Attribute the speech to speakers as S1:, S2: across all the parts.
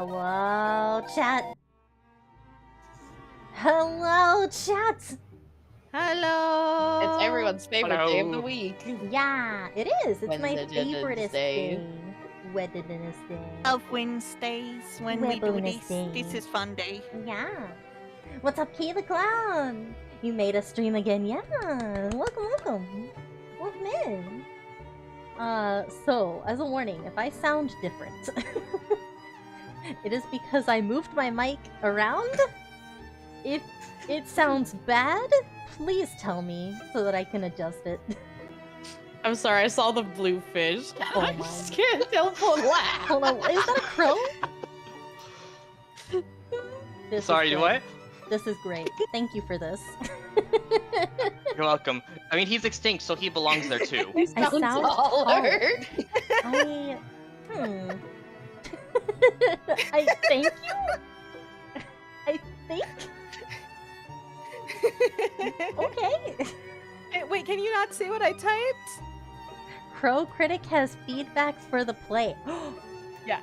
S1: Hello, chat. Hello, chat.
S2: Hello.
S3: It's everyone's favorite day of the
S4: Hello.
S3: week.
S1: Yeah, it is. It's my
S3: Wednesday.
S1: favoriteest day. Wednesday.
S2: Of Wednesdays when we do this.
S1: Wednesday.
S2: This is fun day.
S1: Yeah. What's up, Key the Clown? You made us stream again. Yeah. Welcome, welcome. Welcome in. So, as a warning, if I sound different, it is because I moved my mic around. If it sounds bad, please tell me so that I can adjust it.
S3: I'm sorry, I saw the blue fish.
S1: Oh
S3: I
S1: my.
S3: just can't help but laugh.
S1: Hold on, is that a crow? This
S4: Sorry,
S1: is
S4: what?
S1: This is great. Thank you for this.
S4: You're welcome. I mean, he's extinct, so he belongs there too.
S3: You
S1: I
S3: sound
S1: sound
S3: taller.
S1: I thank you. I think. Okay.
S2: Wait, can you not see what I typed?
S1: Crow Critic has feedback for the play.
S2: Yeah.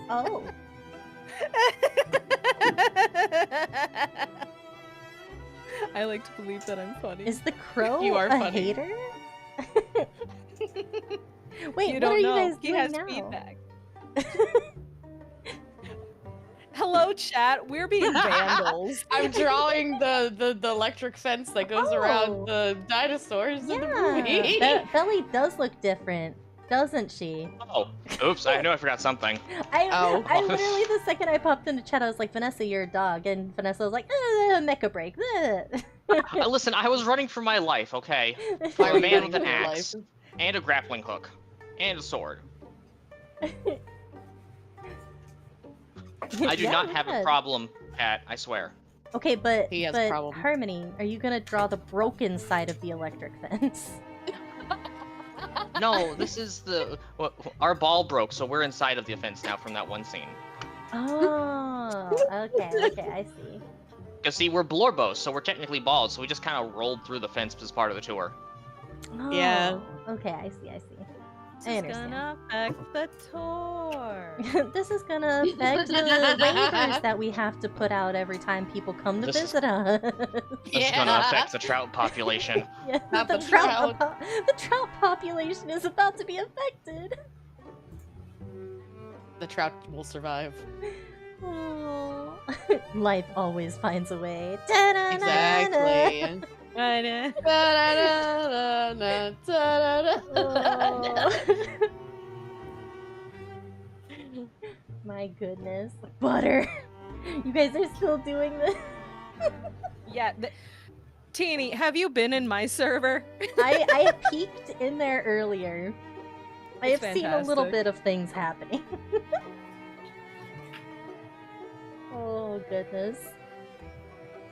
S1: Oh.
S2: I like to believe that I'm funny.
S1: Is the crow
S3: You are
S1: a
S3: funny.
S1: hater? Wait,
S2: you
S1: what
S2: don't
S1: are
S2: know.
S1: you guys
S2: He
S1: doing
S2: has
S1: now?
S2: feedback. Hello, chat. We're being vandals.
S3: I'm drawing the electric fence that goes
S1: Oh.
S3: around the dinosaurs in the movie.
S1: Belly does look different, doesn't she?
S4: Oh, oops! I know I forgot something.
S3: Oh.
S1: I literally, the second I popped into chat, I was like, Vanessa, you're a dog. And Vanessa was like, mecha break.
S4: Listen, I was running for my life. Okay,
S3: Why
S4: I'm
S3: are
S4: a
S3: you
S4: man
S3: running
S4: with an
S3: for your
S4: axe
S3: life?
S4: and a grappling hook and a sword. I do
S1: Yeah,
S4: not have
S1: yeah.
S4: a problem, Cat. I swear.
S1: Okay, but,
S3: He has a problem.
S1: Harmony, are you gonna draw the broken side of the electric fence?
S4: No, this is the our ball broke, so we're inside of the fence now from that one scene.
S1: Oh, okay, I see.
S4: Cause see, we're Blorbos, so we're technically bald, so we just kind of rolled through the fence as part of the tour.
S1: Oh,
S3: Yeah.
S1: Okay, I see.
S2: This
S1: I
S2: is
S1: understand.
S2: gonna affect the tour.
S1: This is gonna affect the waivers that we have to put out every time people come to
S4: This is-
S1: visit us.
S4: This is gonna affect the trout population.
S1: Yeah,
S3: Not
S1: the
S3: the
S1: trout.
S3: trout.
S1: The trout population is about to be affected.
S3: The trout will survive.
S1: Oh. Life always finds a way. Da-da-da-da.
S3: Exactly.
S1: Oh. My goodness. Butter. You guys are still doing this?
S2: Yeah. Teeny, have you been in my server?
S1: I peeked in there earlier. I have
S2: It's
S1: seen a little
S2: fantastic.
S1: bit of things happening. Oh, goodness.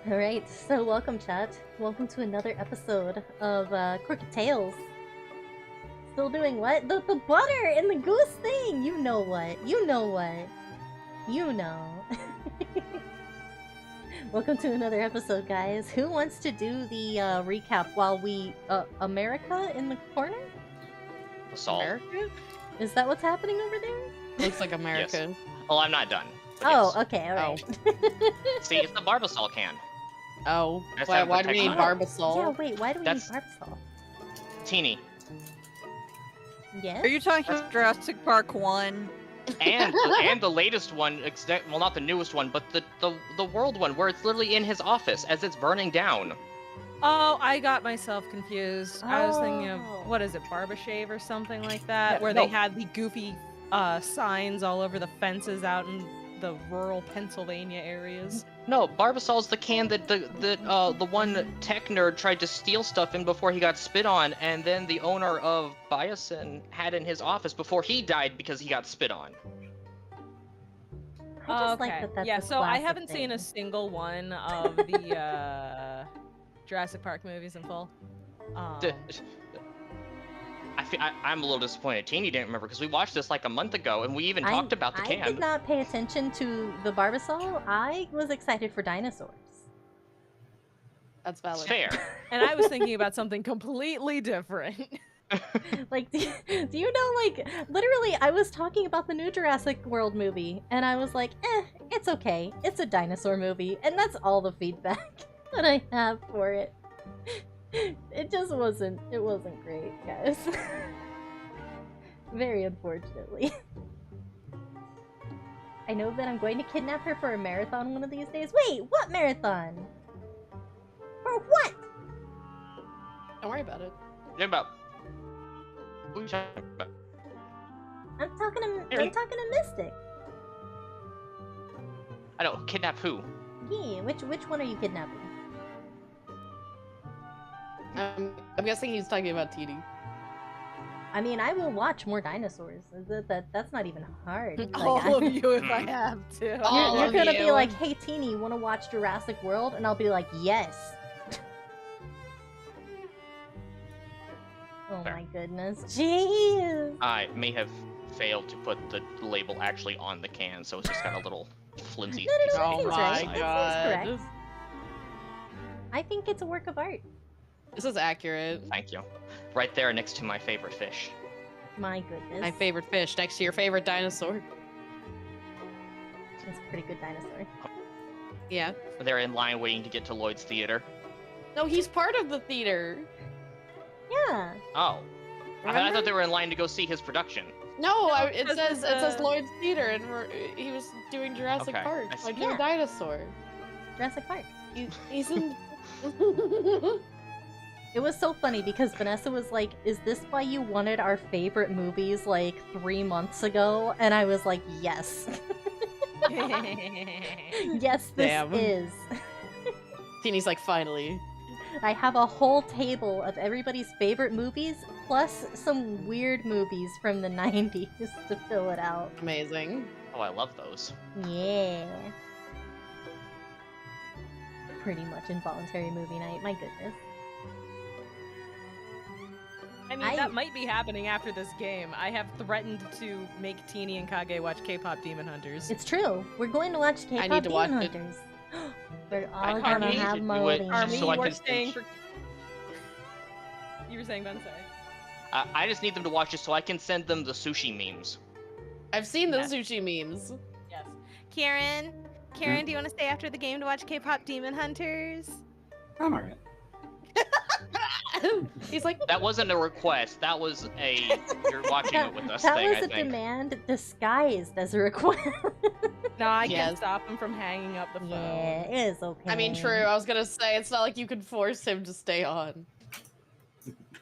S1: Alright, so welcome, chat. Welcome to another episode of Crooked Tales. Still doing what? The butter and the goose thing! You know what. You know what. You know. Welcome to another episode, guys. Who wants to do the recap while we... America in the corner?
S4: Assault.
S3: America?
S1: Is that what's happening over there?
S3: Looks like America.
S4: Well, I'm not done. but
S1: Oh,
S4: yes.
S1: okay, alright.
S4: See, it's the Barbasol can.
S3: Oh.
S4: That's
S3: Why,
S4: not
S3: why
S4: the
S3: do we need
S4: technical-
S3: Barbasol?
S1: Yeah, wait, why do we
S4: That's-
S1: need Barbasol?
S4: Teeny.
S1: Yes?
S2: Are you talking Jurassic Park 1?
S4: And the latest one, well, not the newest one, but the world one, where it's literally in his office as it's burning down.
S2: Oh, I got myself confused. I was thinking of,
S1: Oh.
S2: what is it, Barbashave or something like that?
S4: Yeah,
S2: where
S4: no.
S2: they had the goofy signs all over the fences out in the rural Pennsylvania areas.
S4: No, Barbasol's the can that the one tech nerd tried to steal stuff in before he got spit on, and then the owner of Biosin had in his office before he died because he got spit on.
S1: I just
S2: Okay.
S1: like that that's
S2: Yeah,
S1: a
S2: so I
S1: classic
S2: haven't seen a
S1: thing.
S2: single one of the Jurassic Park movies in full.
S4: D- I'm a little disappointed. Teeny didn't remember because we watched this like a month ago, and we even talked about the
S1: I
S4: can.
S1: did not pay attention to the Barbasol. I was excited for dinosaurs.
S3: That's
S4: It's
S3: valid.
S4: fair.
S2: And I was thinking about something completely different.
S1: Like, do you know, like, literally, I was talking about the new Jurassic World movie, and I was like, it's okay. It's a dinosaur movie, and that's all the feedback that I have for it. It wasn't great, guys. Very unfortunately. I know that I'm going to kidnap her for a marathon one of these days. Wait, what marathon? For what?
S3: Don't worry about it.
S4: Yeah, about. Who are you talking about?
S1: I'm talking to Mystic.
S4: I don't kidnap who?
S1: Yeah, which one are you kidnapping?
S3: I'm guessing he's talking about TD.
S1: I mean, I will watch more dinosaurs. That's not even hard. Like,
S2: All of you if I have to.
S3: All
S1: you're
S3: of
S1: gonna be
S3: you.
S1: like, hey Teeny, you wanna watch Jurassic World? And I'll be like, yes. Oh
S4: Fair.
S1: my goodness. Jeez.
S4: I may have failed to put the label actually on the can, so it's just got a little flimsy.
S1: No,
S4: piece of
S1: that
S3: Oh
S1: seems
S4: paper
S3: my
S1: right.
S4: inside.
S1: That seems
S3: God.
S1: correct. I think it's a work of art.
S3: This is accurate.
S4: Thank you. Right there next to my favorite fish.
S1: My goodness.
S3: My favorite fish next to your favorite dinosaur.
S1: It's a pretty good dinosaur.
S3: Yeah.
S4: They're in line waiting to get to Lloyd's Theater.
S3: No, he's part of the theater.
S1: Yeah.
S4: Oh. I
S3: Remember?
S4: thought they were in line to go see his production.
S3: No, it
S2: because
S3: says
S2: it's,
S3: Lloyd's Theater, and he was doing Jurassic
S4: Okay,
S3: Park.
S4: I see.
S3: Like
S1: Yeah.
S3: a dinosaur.
S1: Jurassic Park.
S3: He's in.
S1: It was so funny because Vanessa was like, is this why you wanted our favorite movies like 3 months ago? And I was like, yes. Yes, this
S3: Damn.
S1: is.
S3: Teeny's like, finally.
S1: I have a whole table of everybody's favorite movies, plus some weird movies from the 90s to fill it out.
S3: Amazing.
S4: Oh, I love those.
S1: Yeah. Pretty much involuntary movie night, my goodness.
S2: I mean, that might be happening after this game. I have threatened to make Teeny and Kage watch K-pop Demon Hunters.
S1: It's true. We're going to watch K-pop
S3: need to watch
S1: Demon
S3: it.
S1: Hunters. We're
S4: I
S1: all
S4: kinda
S1: gonna
S4: need
S1: have
S4: to do it
S1: Molly.
S4: just
S2: Army,
S4: so I
S2: you are
S4: can
S2: staying
S4: finish-
S2: for... You were saying, Ben, sorry.
S4: I just need them to watch it so I can send them the sushi memes.
S3: I've seen the
S2: Yeah.
S3: sushi memes.
S2: Yes. Karen, do you want to stay after the game to watch K-pop Demon Hunters?
S5: I'm alright.
S3: He's like,
S4: That wasn't a request. That was a you're watching it with us
S1: That
S4: thing,
S1: was
S4: I
S1: a
S4: think.
S1: demand disguised as a request.
S2: No, I
S3: Yes.
S2: can't stop him from hanging up the phone.
S1: Yeah, it is okay.
S3: I mean, true. I was gonna say, it's not like you could force him to stay on.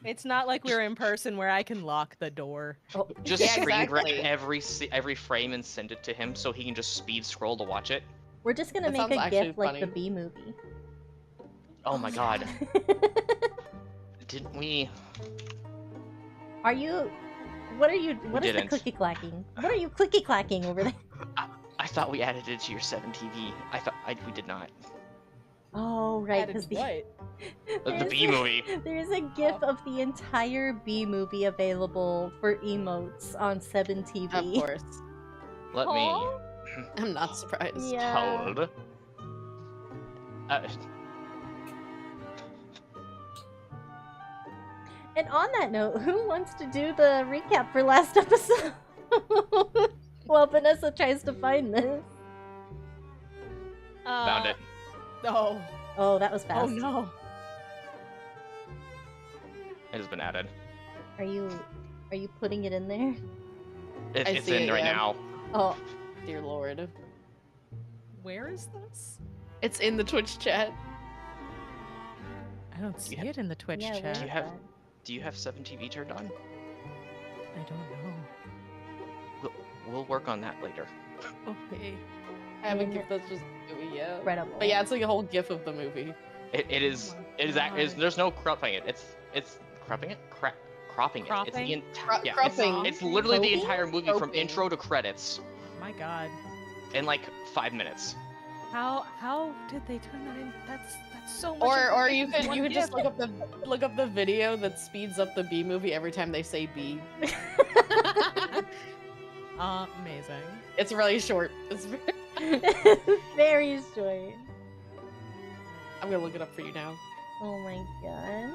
S2: It's not like we're in person where I can lock the door.
S1: Oh,
S4: Just
S3: Yeah,
S4: screen grab
S3: exactly.
S4: every frame and send it to him so he can just speed scroll to watch it.
S1: we're just gonna
S3: That
S1: make
S3: sounds
S1: a
S3: actually
S1: gif like
S3: funny.
S1: the B movie.
S4: Oh my god. Didn't we?
S1: What is the
S4: didn't.
S1: clicky clacking? What are you clicky clacking over there?
S4: I thought we added it to your 7TV. We did not.
S1: Oh, right,
S2: Added
S1: because
S2: what?
S4: The B movie.
S1: There's a gif of the entire B movie available for emotes on 7TV.
S3: Of course.
S4: Let me.
S1: Aw.
S3: I'm not surprised.
S1: Yeah.
S4: Toad.
S1: And on that note, who wants to do the recap for last episode? While Vanessa tries to find this.
S4: Found it.
S2: Oh.
S1: Oh, that was fast.
S2: Oh no.
S4: It has been added.
S1: Are you putting it in there?
S4: It,
S3: I
S4: it's
S3: see
S4: in
S3: it,
S4: right
S3: yeah.
S4: now.
S1: Oh,
S3: Dear Lord.
S2: Where is this?
S3: It's in the Twitch chat.
S2: I don't see it in the Twitch
S1: yeah.
S2: chat.
S1: where's
S4: Do you have-
S1: that?
S4: Do you have 7TV turned on?
S2: I don't know.
S4: We'll work on that later.
S2: Okay.
S3: I haven't
S1: mean,
S3: given that's just the movie yet.
S1: Incredible.
S3: But yeah, it's like a whole gif of the movie.
S4: It is.
S2: Oh my
S4: It is. It is.
S2: God.
S4: There's no cropping it. It's cropping it. Cropping it. It's
S2: Cropping?
S4: the entire. Yeah.
S3: Cropping.
S4: It's literally the
S1: Cropping?
S4: entire movie from
S3: Cropping.
S4: intro to credits
S2: My God.
S4: in like 5 minutes.
S2: How did they turn that in? That's so much.
S3: Or you
S2: information
S3: could
S2: in one
S3: just
S2: gif.
S3: look up the video that speeds up the B movie every time they say B.
S2: Amazing.
S3: It's really short.
S1: Very short.
S3: I'm gonna look it up for you now.
S1: Oh my god.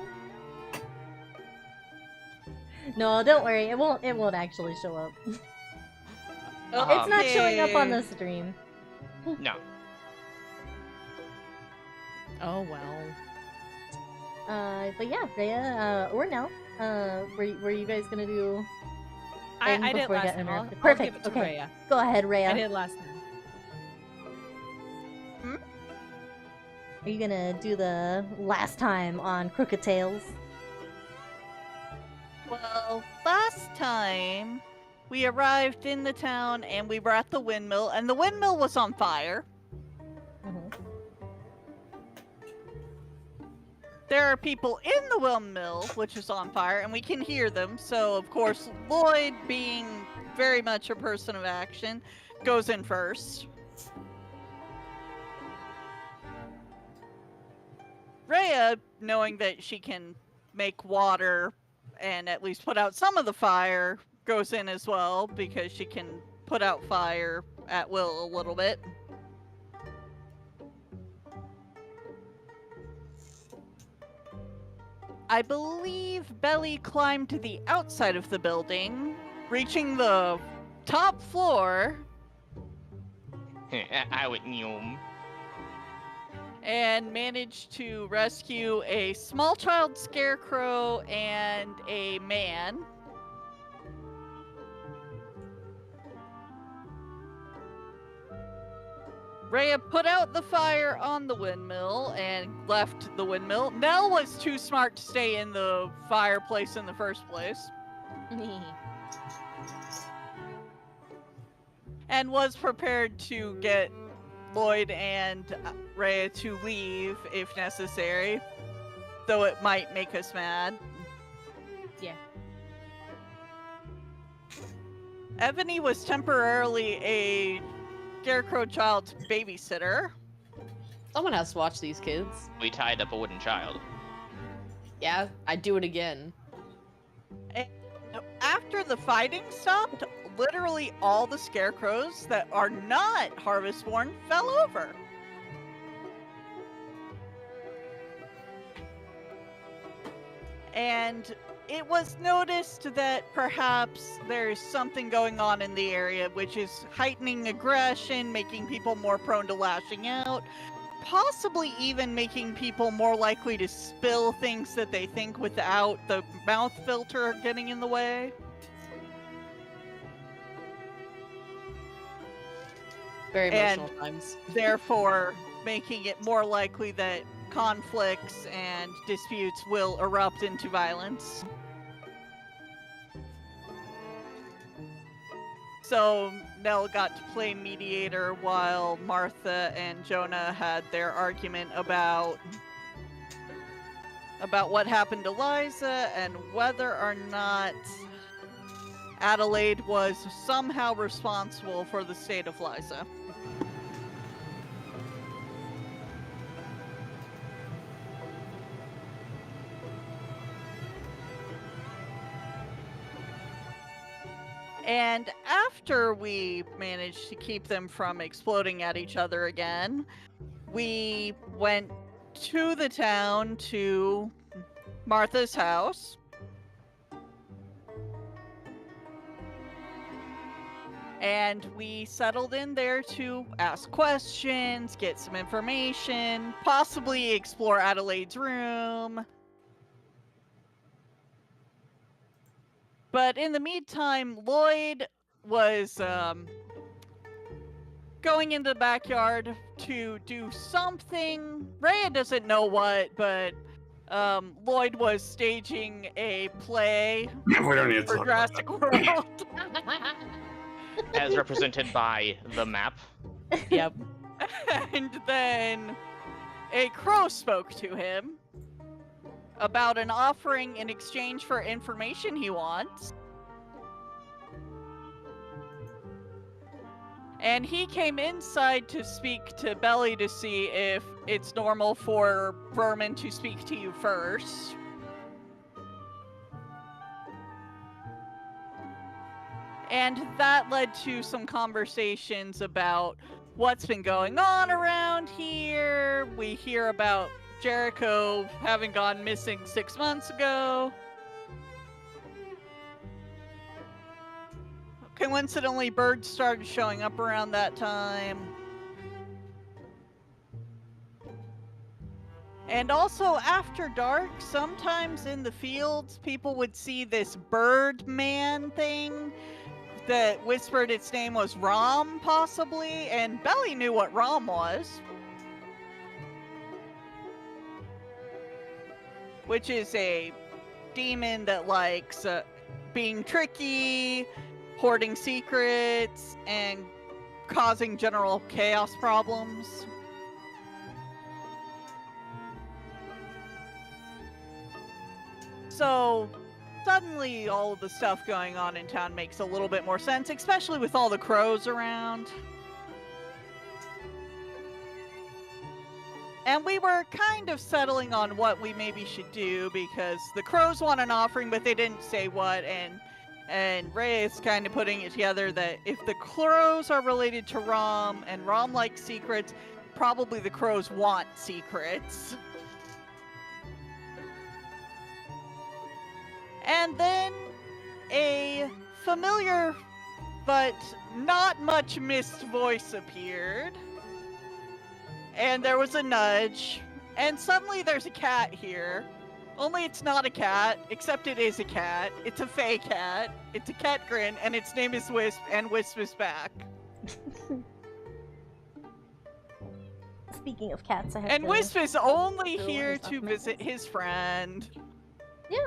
S1: No, don't worry. It won't actually show up. It's not showing up on the stream.
S4: No.
S2: Oh well.
S1: But yeah, Rhea, or no. Were you guys gonna do?
S2: I did
S1: before we
S2: last
S1: get
S2: time.
S1: interrupted?
S2: I'll
S1: Perfect.
S2: give it to
S1: Okay.
S2: Rhea.
S1: Go ahead, Rhea.
S2: I did last time.
S1: Are you gonna do the last time on Crooked Tales?
S5: Well, last time we arrived in the town and we were at the windmill, and the windmill was on fire. There are people in the windmill, which is on fire, and we can hear them. So, of course, Lloyd, being very much a person of action, goes in first. Rhea, knowing that she can make water and at least put out some of the fire, goes in as well because she can put out fire at will a little bit. I believe Belly climbed to the outside of the building, reaching the top floor.
S4: I would know.
S5: And managed to rescue a small child scarecrow and a man. Rhea put out the fire on the windmill and left the windmill. Nell was too smart to stay in the fireplace in the first place. And was prepared to get Lloyd and Rhea to leave if necessary, though it might make us mad.
S2: Yeah.
S5: Ebony was temporarily a scarecrow child's babysitter.
S3: Someone has to watch these kids.
S4: We tied up a wooden child.
S3: Yeah, I'd do it again.
S5: And after the fighting stopped, literally all the scarecrows that are not Harvestborn fell over. And it was noticed that perhaps there's something going on in the area, which is heightening aggression, making people more prone to lashing out, possibly even making people more likely to spill things that they think without the mouth filter getting in the way.
S3: Very emotional times.
S5: Therefore, making it more likely that conflicts and disputes will erupt into violence. So Nell got to play mediator while Martha and Jonah had their argument about what happened to Liza and whether or not Adelaide was somehow responsible for the state of Liza. And after we managed to keep them from exploding at each other again, we went to the town to Martha's house. And we settled in there to ask questions, get some information, possibly explore Adelaide's room. But in the meantime, Lloyd was going into the backyard to do something. Rhea doesn't know what, but Lloyd was staging a play
S6: We don't need to
S5: for
S6: talk about
S5: Jurassic World.
S4: As represented by the map.
S2: Yep.
S5: And then a crow spoke to him about an offering in exchange for information he wants. And he came inside to speak to Belly to see if it's normal for vermin to speak to you first. And that led to some conversations about what's been going on around here. We hear about Jericho having gone missing 6 months ago. Coincidentally, birds started showing up around that time. And also, after dark, sometimes in the fields, people would see this bird man thing that whispered its name was Rom, possibly, and Belly knew what Rom was. Which is a demon that likes being tricky, hoarding secrets, and causing general chaos problems. So, suddenly all of the stuff going on in town makes a little bit more sense, especially with all the crows around. And we were kind of settling on what we maybe should do, because the crows want an offering, but they didn't say what, and Ray is kind of putting it together that if the crows are related to Rom, and Rom likes secrets, probably the crows want secrets. And then a familiar but not much missed voice appeared. And there was a nudge. And suddenly there's a cat here. Only it's not a cat, except it is a cat. It's a fey cat. It's a cat grin, and its name is Wisp, and Wisp is back.
S1: Speaking of cats, I have
S5: And
S1: to...
S5: Wisp is only
S1: go
S5: here
S1: and
S5: to
S1: stuff
S5: visit his friend.
S1: Yeah.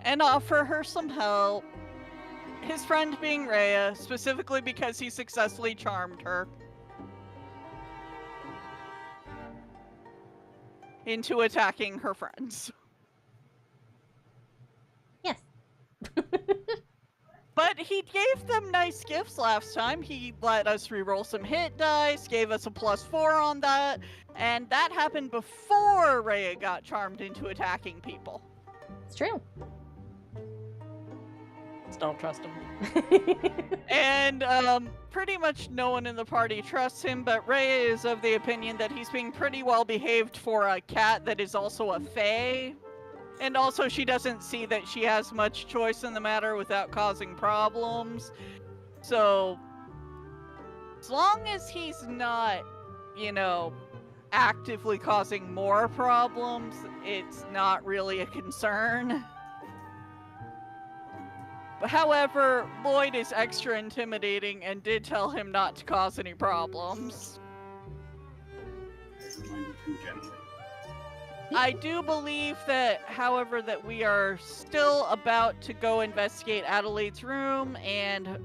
S5: And offer her some help. His friend being Rhea, specifically because he successfully charmed her into attacking her friends.
S1: Yes.
S5: But he gave them nice gifts last time. He let us reroll some hit dice, gave us a +4 on that, and that happened before Rhea got charmed into attacking people.
S1: It's true.
S3: Don't trust him.
S5: And pretty much no one in the party trusts him, but Rhea is of the opinion that he's being pretty well behaved for a cat that is also a fae. And also she doesn't see that she has much choice in the matter without causing problems. So, as long as he's not, you know, actively causing more problems, it's not really a concern. However, Lloyd is extra intimidating and did tell him not to cause any problems. I do believe that, however, that we are still about to go investigate Adelaide's room, and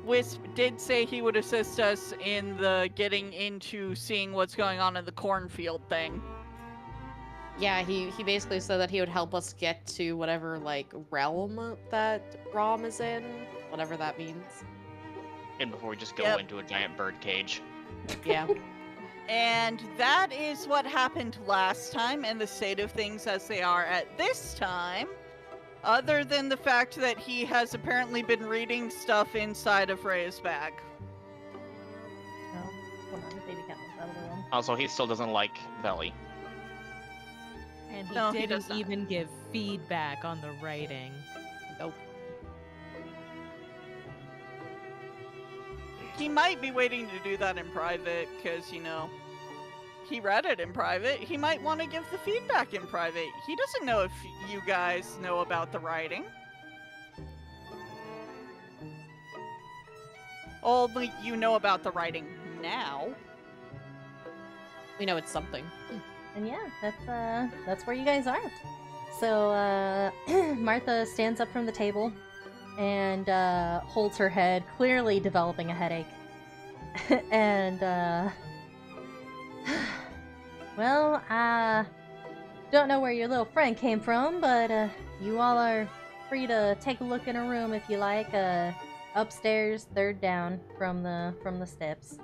S5: Wisp did say he would assist us in the getting into seeing what's going on in the cornfield thing.
S3: Yeah, he basically said that he would help us get to whatever, like, realm that Rom is in. Whatever that means.
S4: And before we just go into a giant bird cage.
S3: Yeah.
S5: And that is what happened last time, and the state of things as they are at this time. Other than the fact that he has apparently been reading stuff inside of Rhea's bag.
S1: Oh, hold on, the baby cat was out of the room.
S4: Also, he still doesn't like Belly.
S2: And he
S5: No, he
S2: didn't
S5: does not.
S2: even give feedback on the writing.
S3: Nope.
S5: He might be waiting to do that in private, because, you know, he read it in private. He might want to give the feedback in private. He doesn't know if you guys know about the writing. Only you know about the writing now.
S3: We know it's something.
S1: And yeah, that's where you guys are. So Martha stands up from the table and holds her head, clearly developing a headache. And well, I don't know where your little friend came from, but you all are free to take a look in her room if you like. Upstairs, third down from the steps.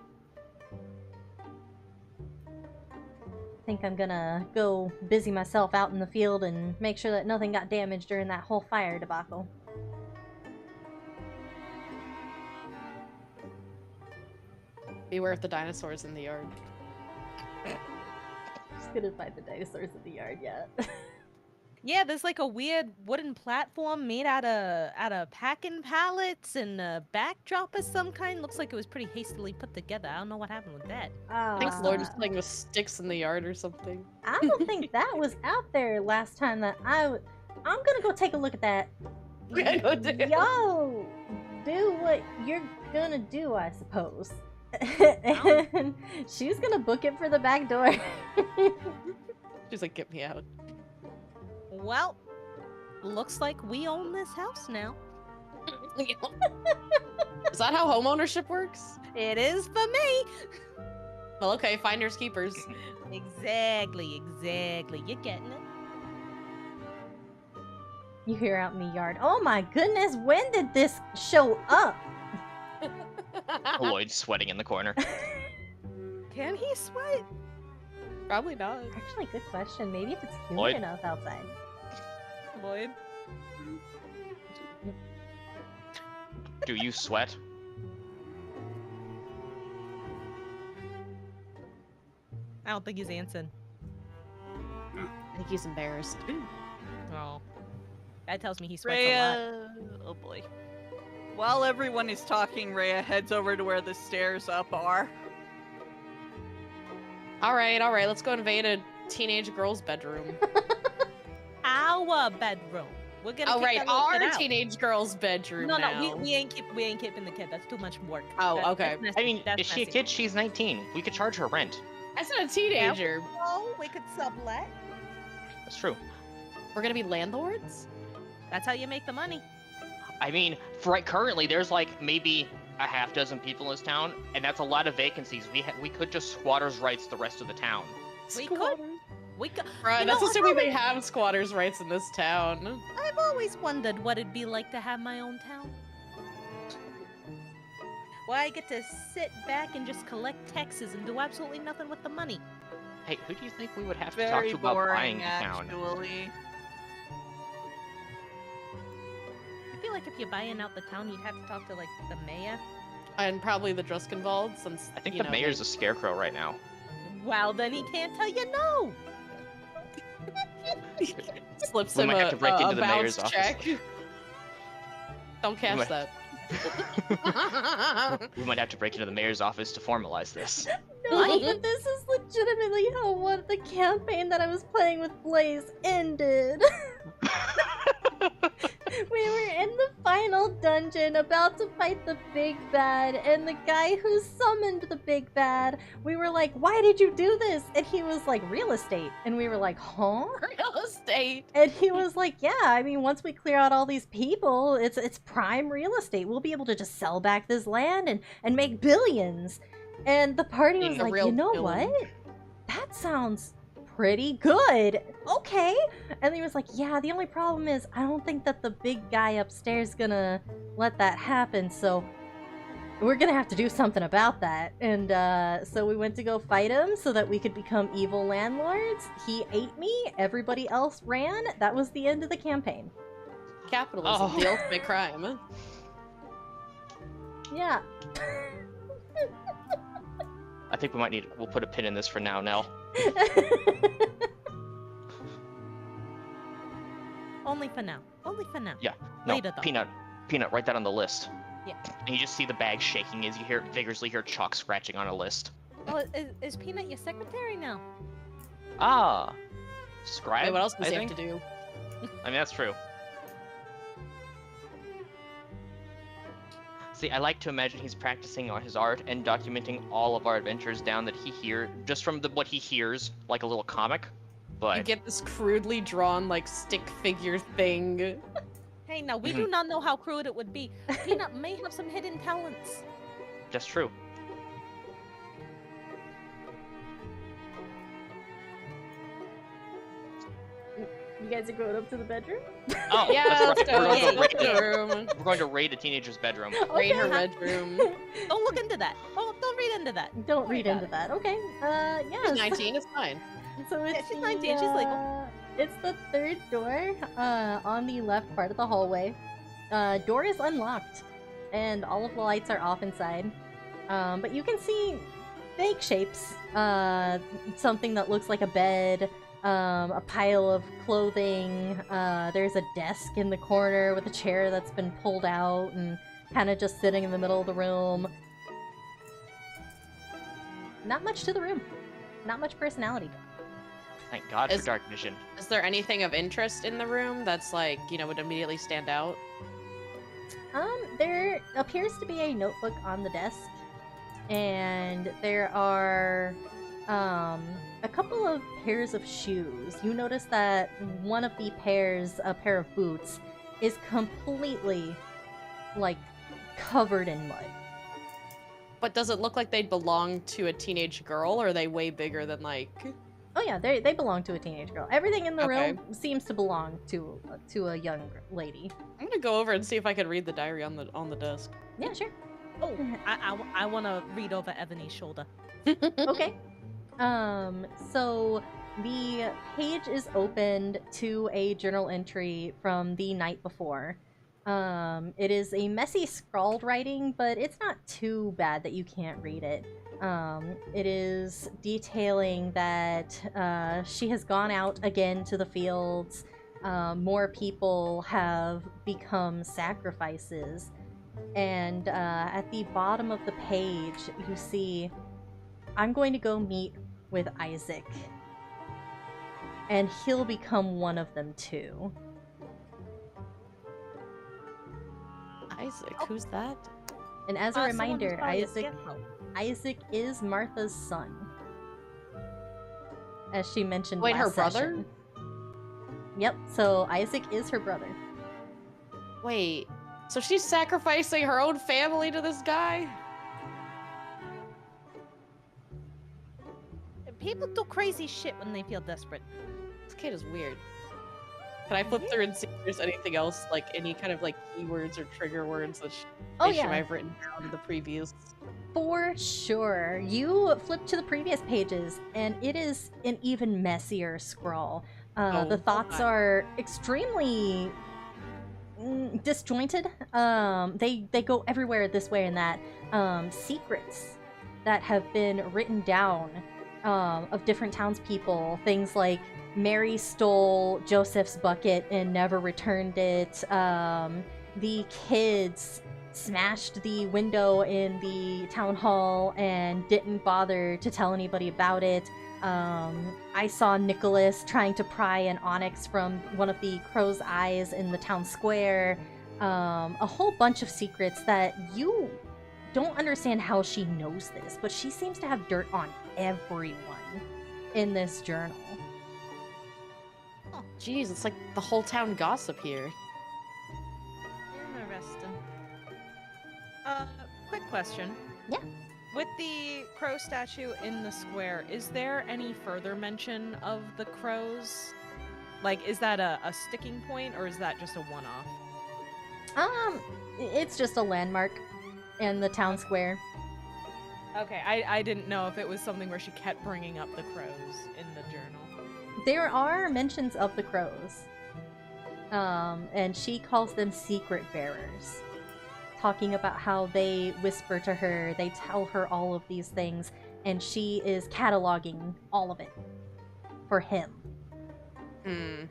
S1: I think I'm gonna go busy myself out in the field and make sure that nothing got damaged during that whole fire debacle.
S3: Beware of the dinosaurs in the yard.
S1: Just gonna find the dinosaurs in the yard yet.
S2: Yeah, there's like a weird wooden platform made out of packing pallets and a backdrop of some kind. Looks like it was pretty hastily put together. I don't know what happened with that.
S3: I think Lord was playing with sticks in the yard or something.
S1: I don't think that was out there last time that I'm gonna go take a look at that.
S3: Yeah, go do it.
S1: Yo, do what you're gonna do, I suppose. And she's gonna book it for the back door.
S3: She's like, get me out.
S2: Well, looks like we own this house now.
S3: Is that how home ownership works?
S2: It is for me.
S3: Well, okay, finders keepers.
S2: Exactly. You're getting it.
S1: You hear out in the yard, oh my goodness, when did this show up?
S4: Lloyd's sweating in the corner.
S2: Can he sweat?
S3: Probably not.
S1: Actually, good question. Maybe if it's humid
S4: Lloyd?
S1: enough outside.
S2: Lloyd?
S4: Do you sweat?
S2: I don't think he's answering.
S3: I think he's embarrassed.
S2: Oh. That tells me he sweats a lot.
S5: Rhea, oh boy. While everyone is talking, Rhea heads over to where the stairs up are.
S3: All right, let's go invade a teenage girl's bedroom.
S2: Our bedroom. We're gonna.
S3: Oh,
S2: kick
S3: right,
S2: that little kid
S3: our
S2: out.
S3: teenage girl's bedroom.
S2: No,
S3: now.
S2: we ain't keeping the kid. That's too much work.
S3: Oh, okay.
S2: That's
S4: I
S2: messy.
S4: mean,
S2: That's
S4: is she a
S2: messy.
S4: kid? She's 19. We could charge her rent.
S3: I said a teenager.
S2: Oh, we could sublet.
S4: That's true.
S3: We're gonna be landlords?
S2: That's how you make the money.
S4: I mean, currently there's like maybe a half dozen people in this town, and that's a lot of vacancies. We could just squatters' rights the rest of the town.
S2: We could.
S3: Right,
S2: You
S3: that's
S2: know,
S3: assuming they have squatters' rights in this town.
S2: I've always wondered what it'd be like to have my own town. Where I get to sit back and just collect taxes and do absolutely nothing with the money.
S4: Hey, who do you think we would have to talk
S5: Very
S4: to about buying
S5: boring,
S4: the town?
S5: actually.
S2: I feel like if you're buying out the town, you'd have to talk to like the mayor.
S3: And probably the Druskenwald, since
S4: I think
S3: you
S4: the
S3: know,
S4: mayor's a scarecrow right now.
S2: Well, then he can't tell you no.
S3: slips
S4: We
S3: him
S4: might have to break into
S3: a
S4: the
S3: bounce
S4: mayor's office.
S3: check. Don't catch
S4: might-
S3: that.
S4: We might have to break into the mayor's office to formalize this.
S1: No, but this is legitimately how the campaign that I was playing with Blaze ended. We were in the final dungeon about to fight the big bad, and the guy who summoned the big bad, we were like, why did you do this? And he was like, real estate. And we were like, huh?
S3: Real estate.
S1: And he was like, yeah, I mean, once we clear out all these people, it's prime real estate. We'll be able to just sell back this land and make billions. And the party was
S3: Being a
S1: like,
S3: real
S1: you know
S3: villain.
S1: what? That sounds pretty good. Okay. And he was like, yeah, the only problem is I don't think that the big guy upstairs gonna let that happen, so we're gonna have to do something about that. And so we went to go fight him so that we could become evil landlords. He ate me, everybody else ran. That was the end of the campaign.
S3: Capitalism,
S4: Oh.
S3: the ultimate crime.
S1: Yeah.
S4: I think we'll put a pin in this for now, Nell.
S2: Only for now. Only for now.
S4: Yeah. No,
S2: Later, though.
S4: Peanut, write that on the list.
S2: Yeah.
S4: And you just see the bag shaking as you vigorously hear chalk scratching on a list.
S2: Oh, is Peanut your secretary now?
S4: Ah. Scribe?
S3: Wait, what else does
S4: I
S3: he have
S4: think?
S3: to do?
S4: I mean, that's true. See, I like to imagine he's practicing on his art and documenting all of our adventures down that he hears, just from what he hears, like a little comic. But
S3: You get this crudely drawn, like, stick figure thing.
S2: Hey, now we do not know how crude it would be. Peanut may have some hidden talents.
S4: that's true.
S1: You guys are going up to the bedroom?
S4: Oh,
S3: Yeah,
S4: that's
S3: let's
S4: right.
S3: go.
S4: We're going to
S3: Let's
S4: raid,
S3: go to the room.
S4: we're going to raid a teenager's bedroom.
S3: Raid her
S2: Okay.
S3: bedroom.
S2: Don't look into that. Don't read into that.
S1: Don't
S2: worry
S1: read
S2: about
S1: into
S2: it.
S1: that. Okay.
S3: She's
S1: Yeah.
S3: 19, it's fine.
S1: So it's
S2: she's
S1: the,
S2: 19, she's legal.
S1: It's the third door on the left part of the hallway. Door is unlocked, and all of the lights are off inside. But you can see vague shapes. Something that looks like a bed, a pile of clothing. There's a desk in the corner with a chair that's been pulled out and kind of just sitting in the middle of the room. Not much to the room. Not much personality.
S4: Thank God for dark vision.
S3: Is there anything of interest in the room that's like, would immediately stand out?
S1: There appears to be a notebook on the desk, and there are a couple of pairs of shoes. You notice that one of the pairs, a pair of boots, is completely, like, covered in mud.
S3: But does it look like they'd belong to a teenage girl, or are they way bigger than, like...
S1: Oh yeah, they belong to a teenage girl. Everything in the
S3: Okay.
S1: room seems to belong to a young lady.
S3: I'm gonna go over and see if I can read the diary on the desk.
S1: Yeah, sure.
S2: Oh, I want to read over Ebony's shoulder.
S1: Okay. So the page is opened to a journal entry from the night before. It is a messy scrawled writing, but it's not too bad that you can't read it. It is detailing that she has gone out again to the fields. More people have become sacrifices. And at the bottom of the page, you see, I'm going to go meet with Isaac. And he'll become one of them too.
S3: Isaac, who's that?
S1: And as a
S2: Someone who's
S1: reminder,
S2: probably a
S1: Isaac
S2: scarecrow.
S1: Isaac is Martha's son. As she mentioned
S3: Wait, her
S1: last
S3: brother?
S1: session. Yep, so Isaac is her brother.
S3: Wait, so she's sacrificing her own family to this guy?
S2: People do crazy shit when they feel desperate.
S3: This kid is weird. Can I flip through and see if there's anything else, like any kind of like keywords or trigger words that
S1: Oh
S3: she
S1: yeah,
S3: might have written down in the previous?
S1: for sure. You flip to the previous pages, and it is an even messier scrawl. The thoughts are extremely disjointed. They go everywhere this way and that. Secrets that have been written down of different townspeople. Things like Mary stole Joseph's bucket and never returned it. The kids smashed the window in the town hall and didn't bother to tell anybody about it. I saw Nicholas trying to pry an onyx from one of the crow's eyes in the town square. A whole bunch of secrets that you don't understand how she knows this, but she seems to have dirt on everyone in this journal.
S3: Jeez, it's like the whole town gossip here.
S2: Interesting. Quick question.
S1: Yeah.
S2: With the crow statue in the square, is there any further mention of the crows? Like, is that a sticking point, or is that just a one-off?
S1: It's just a landmark in the town square.
S2: Okay, I didn't know if it was something where she kept bringing up the crows in the journal.
S1: There are mentions of the crows. And she calls them secret bearers. Talking about how they whisper to her, they tell her all of these things, and she is cataloging all of it for him.
S3: Hmm.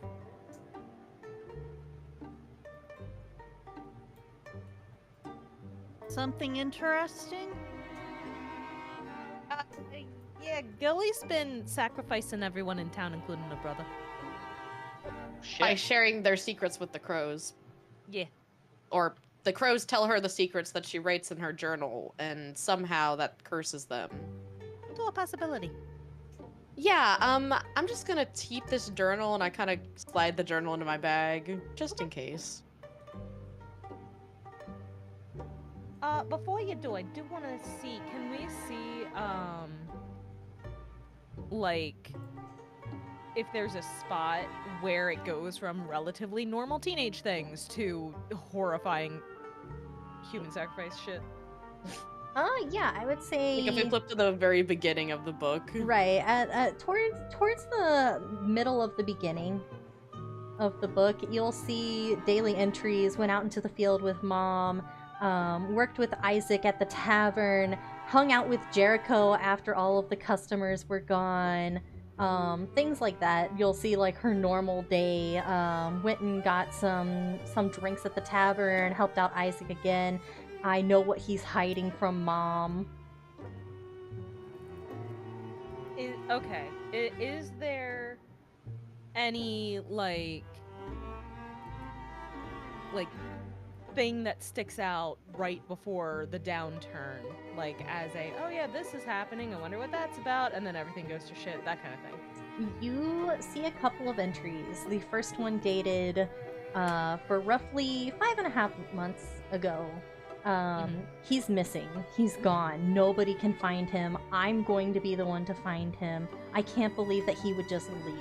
S5: Something interesting?
S2: Yeah, Gilly's been sacrificing everyone in town, including her brother.
S3: By
S4: Shit.
S3: sharing their secrets with the crows.
S2: Yeah.
S3: Or the crows tell her the secrets that she writes in her journal, and somehow that curses them.
S2: To a possibility.
S3: Yeah, I'm just gonna keep this journal, and I kind of slide the journal into my bag, just in case.
S2: Before you do, I do want to see, can we see, like, if there's a spot where it goes from relatively normal teenage things to horrifying human sacrifice shit?
S1: Yeah, I would say...
S3: Like if we flip to the very beginning of the book.
S1: Right, towards the middle of the beginning of the book, you'll see daily entries, went out into the field with Mom, worked with Isaac at the tavern, hung out with Jericho after all of the customers were gone, things like that. You'll see like her normal day. Went and got some drinks at the tavern, helped out Isaac again. I know what he's hiding from Mom.
S2: Okay. Is there any like thing that sticks out right before the downturn, like as a, oh yeah, this is happening, I wonder what that's about, and then everything goes to shit, that kind of thing?
S1: You see a couple of entries. The first one dated for roughly 5.5 months ago. He's missing. He's gone. Nobody can find him. I'm going to be the one to find him. I can't believe that he would just leave.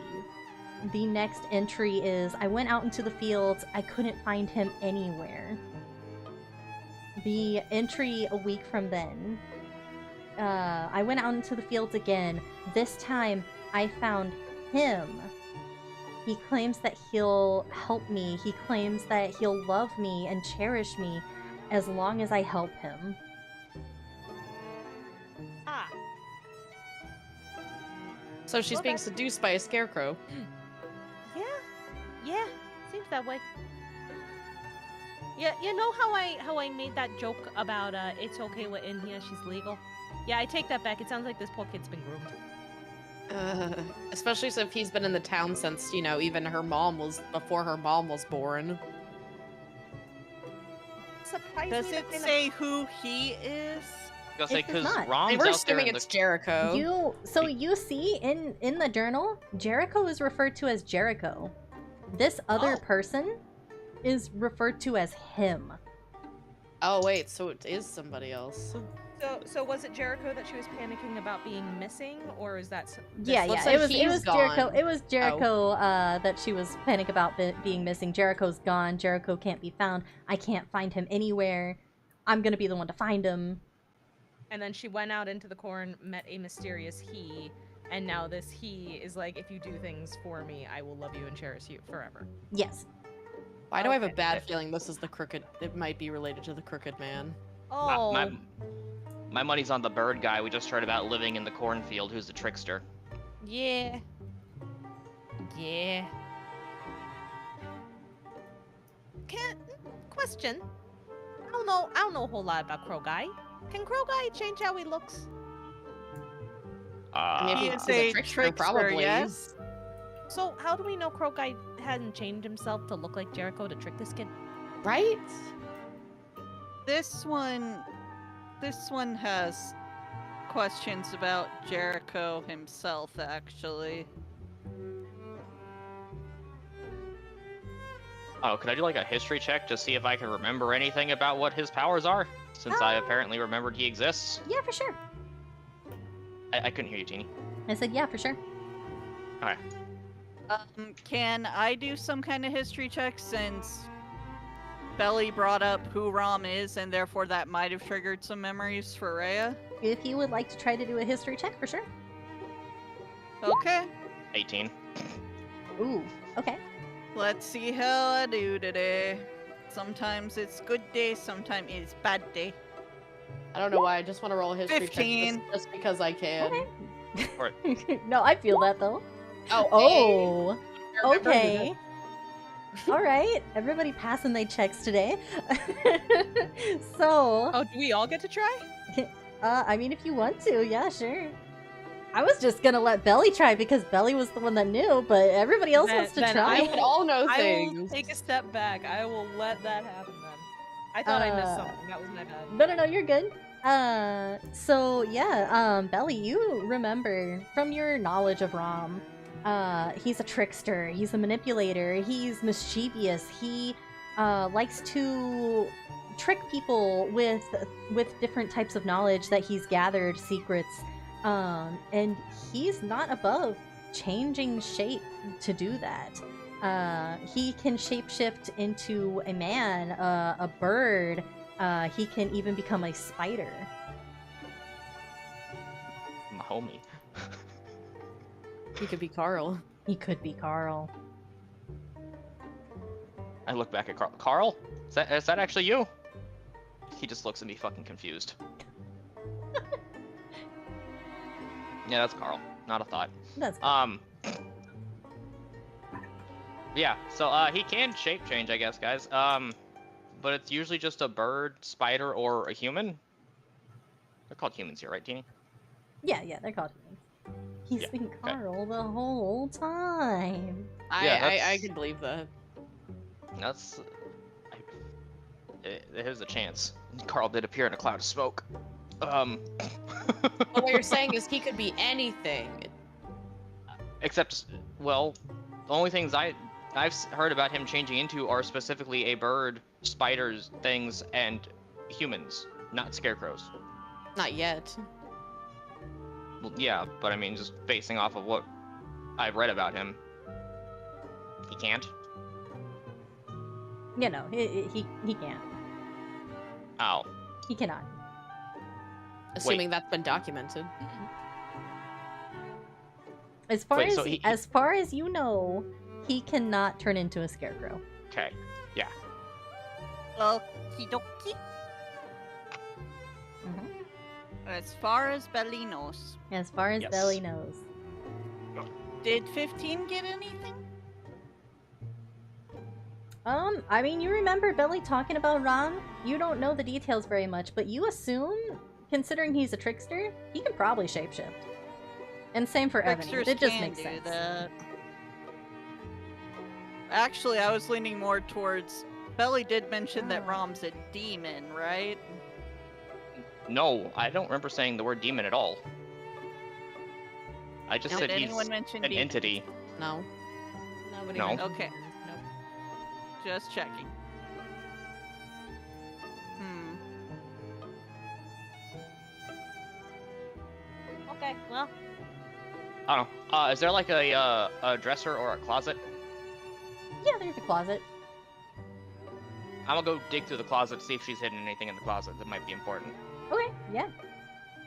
S1: The next entry is, I went out into the fields. I couldn't find him anywhere. The entry a week from then, I went out into the fields again. This time, I found him. He claims that he'll help me. He claims that he'll love me and cherish me as long as I help him.
S2: Ah.
S3: So she's
S2: Well,
S3: being
S2: that's-
S3: seduced by a scarecrow.
S2: Yeah, seems that way. Yeah, you know how I made that joke about it's okay we're in here, she's legal? Yeah, I take that back. It sounds like this poor kid's been groomed.
S3: Especially if he's been in the town since, you know, even before her mom was born.
S5: Does it say who he is?
S4: I was gonna say,
S1: It does
S4: because
S1: not.
S4: Rom's
S3: We're
S4: out there
S3: assuming
S4: in
S3: it's
S4: the...
S3: Jericho.
S1: You see in the journal, Jericho is referred to as Jericho. This other person is referred to as him.
S3: Oh wait, so it is somebody else.
S2: So was it Jericho that she was panicking about being missing, or is that?
S1: Yeah,
S3: looks
S1: yeah.
S3: like
S1: It was
S3: he's
S1: Jericho.
S3: gone.
S1: It was Jericho that she was panic about being missing. Jericho's gone. Jericho can't be found. I can't find him anywhere. I'm gonna be the one to find him.
S2: And then she went out into the corn, met a mysterious he, and now this he is like, if you do things for me, I will love you and cherish you forever.
S1: Yes.
S3: Why do I have a
S2: Okay.
S3: bad feeling this is the crooked? It might be related to the crooked man.
S2: Oh,
S4: My money's on the bird guy we just heard about living in the cornfield, who's the trickster.
S2: yeah. Yeah. Question. I don't know a whole lot about Crow Guy. Can Crow Guy change how he looks?
S3: I mean, if
S5: He
S3: he's
S5: is a
S3: trickster, probably.
S5: yes.
S2: So how do we know Crow Guy hadn't changed himself to look like Jericho to trick this kid?
S3: Right?
S5: This one has questions about Jericho himself, actually.
S4: Oh, could I do like a history check to see if I can remember anything about what his powers are? Since I apparently remembered he exists.
S1: Yeah, for sure.
S4: I couldn't hear you, Teeny.
S1: I said yeah, for sure.
S4: Okay.
S5: Can I do some kind of history check since Belly brought up who Rom is, and therefore that might have triggered some memories for Rhea?
S1: If you would like to try to do a history check, for sure.
S5: Okay.
S4: 18.
S1: Ooh. Okay.
S5: Let's see how I do today. Sometimes it's good day, sometimes it's bad day.
S3: I don't know why. I just want to roll a history
S5: 15.
S3: check just because I can.
S1: Okay. No, I feel that though.
S3: Oh.
S1: Oh. Okay. All right. Everybody passing their checks today. So,
S2: Oh, do we all get to try?
S1: I mean, if you want to, yeah, sure. I was just gonna let Belly try because Belly was the one that knew, but everybody else wants to
S2: Then
S1: try.
S3: We could all know
S2: I
S3: things.
S2: will take a step back. I will let that happen then. I thought I missed something. That was my bad.
S1: No, you're good. So yeah, Belly, you remember from your knowledge of Rom, he's a trickster, he's a manipulator, he's mischievous, he likes to trick people with different types of knowledge that he's gathered, secrets, and he's not above changing shape to do that. He can shapeshift into a man, a bird. He can even become a spider.
S4: My homie.
S3: He could be Carl.
S1: He could be Carl.
S4: I look back at Carl. Carl? Is that actually you? He just looks at me fucking confused. Yeah, that's Carl. not a thought.
S1: That's good.
S4: Yeah, so he can shape change, I guess, guys. But it's usually just a bird, spider, or a human. They're called humans here, right, Teeny?
S1: Yeah, they're called humans. He's been Carl the whole time.
S3: I can believe that.
S4: That's. There's a chance. Carl did appear in a cloud of smoke.
S3: But what you're saying is he could be anything.
S4: Except, well, the only things I've heard about him changing into are specifically a bird, spiders, things, and humans, not scarecrows.
S3: Not yet.
S4: Well, yeah, but I mean, just basing off of what I've read about him, he can't.
S1: Yeah, no, he can't.
S4: Ow.
S1: He cannot.
S3: Assuming that's been documented.
S1: As far
S4: Wait,
S1: as
S4: so he-
S1: as far as you know, he cannot turn into a scarecrow.
S4: Okay. Yeah.
S5: Okie dokie.
S1: Mhm.
S5: As far as Belly knows,
S1: As far as
S4: Yes.
S1: Belly knows.
S5: did 15 get anything?
S1: I mean, you remember Belly talking about Ron? You don't know the details very much, but you assume, considering he's a trickster, he can probably shapeshift. And same for Ebony.
S5: Tricksters
S1: It just
S5: can
S1: makes
S5: do
S1: sense.
S5: that. Actually, I was leaning more towards. Belly did mention that Rom's a demon, right?
S4: No, I don't remember saying the word demon at all. I just
S3: No,
S4: said
S5: Did
S4: he's
S5: anyone mention
S4: an
S5: demon?
S4: entity.
S3: No. Nobody
S4: No.
S3: mentioned
S5: Okay.
S3: demons, nope.
S5: Just checking.
S2: Okay, well,
S4: I don't know. Is there like a dresser or a closet?
S1: Yeah, there's a closet.
S4: I'm gonna go dig through the closet to see if she's hidden anything in the closet that might be important.
S1: Okay, yeah.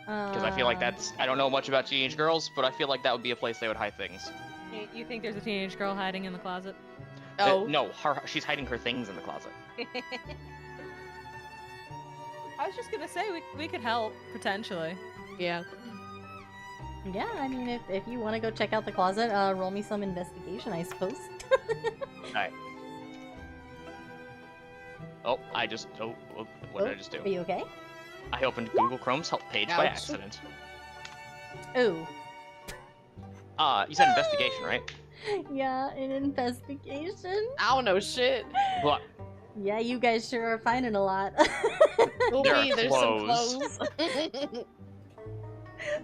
S4: Because I feel like I don't know much about teenage girls, but I feel like that would be a place they would hide things.
S2: you think there's a teenage girl hiding in the closet?
S3: Oh.
S4: No, she's hiding her things in the closet.
S2: I was just gonna say we could help potentially.
S3: Yeah.
S1: Yeah, I mean, if you want to go check out the closet, roll me some investigation, I suppose.
S4: Alright. Oh, what did I just do?
S1: Are you okay?
S4: I opened Google Chrome's help page by
S3: Ouch.
S4: accident.
S1: Ooh.
S4: You said investigation, right?
S1: Yeah, an investigation.
S3: I don't know shit.
S4: What?
S1: Yeah, you guys sure are finding a lot.
S4: There are
S3: There's
S4: clothes.
S3: some clothes.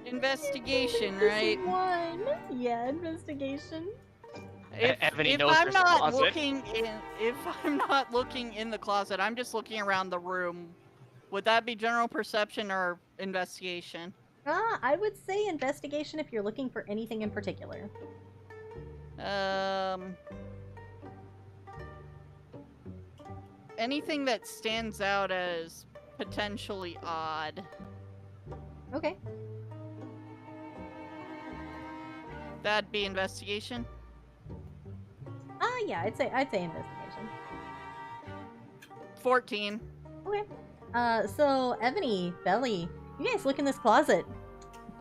S5: Investigation,
S1: This
S5: right?
S1: is one. Yeah, investigation.
S4: Ebony
S5: If
S4: knows
S5: I'm
S4: there's a
S5: not
S4: closet.
S5: if I'm not looking in the closet, I'm just looking around the room. Would that be general perception or investigation?
S1: I would say investigation if you're looking for anything in particular.
S5: Anything that stands out as potentially odd.
S1: Okay.
S5: That'd be investigation.
S1: Yeah, I'd say investigation.
S5: 14.
S1: Okay. So Ebony, Belly, you guys look in this closet.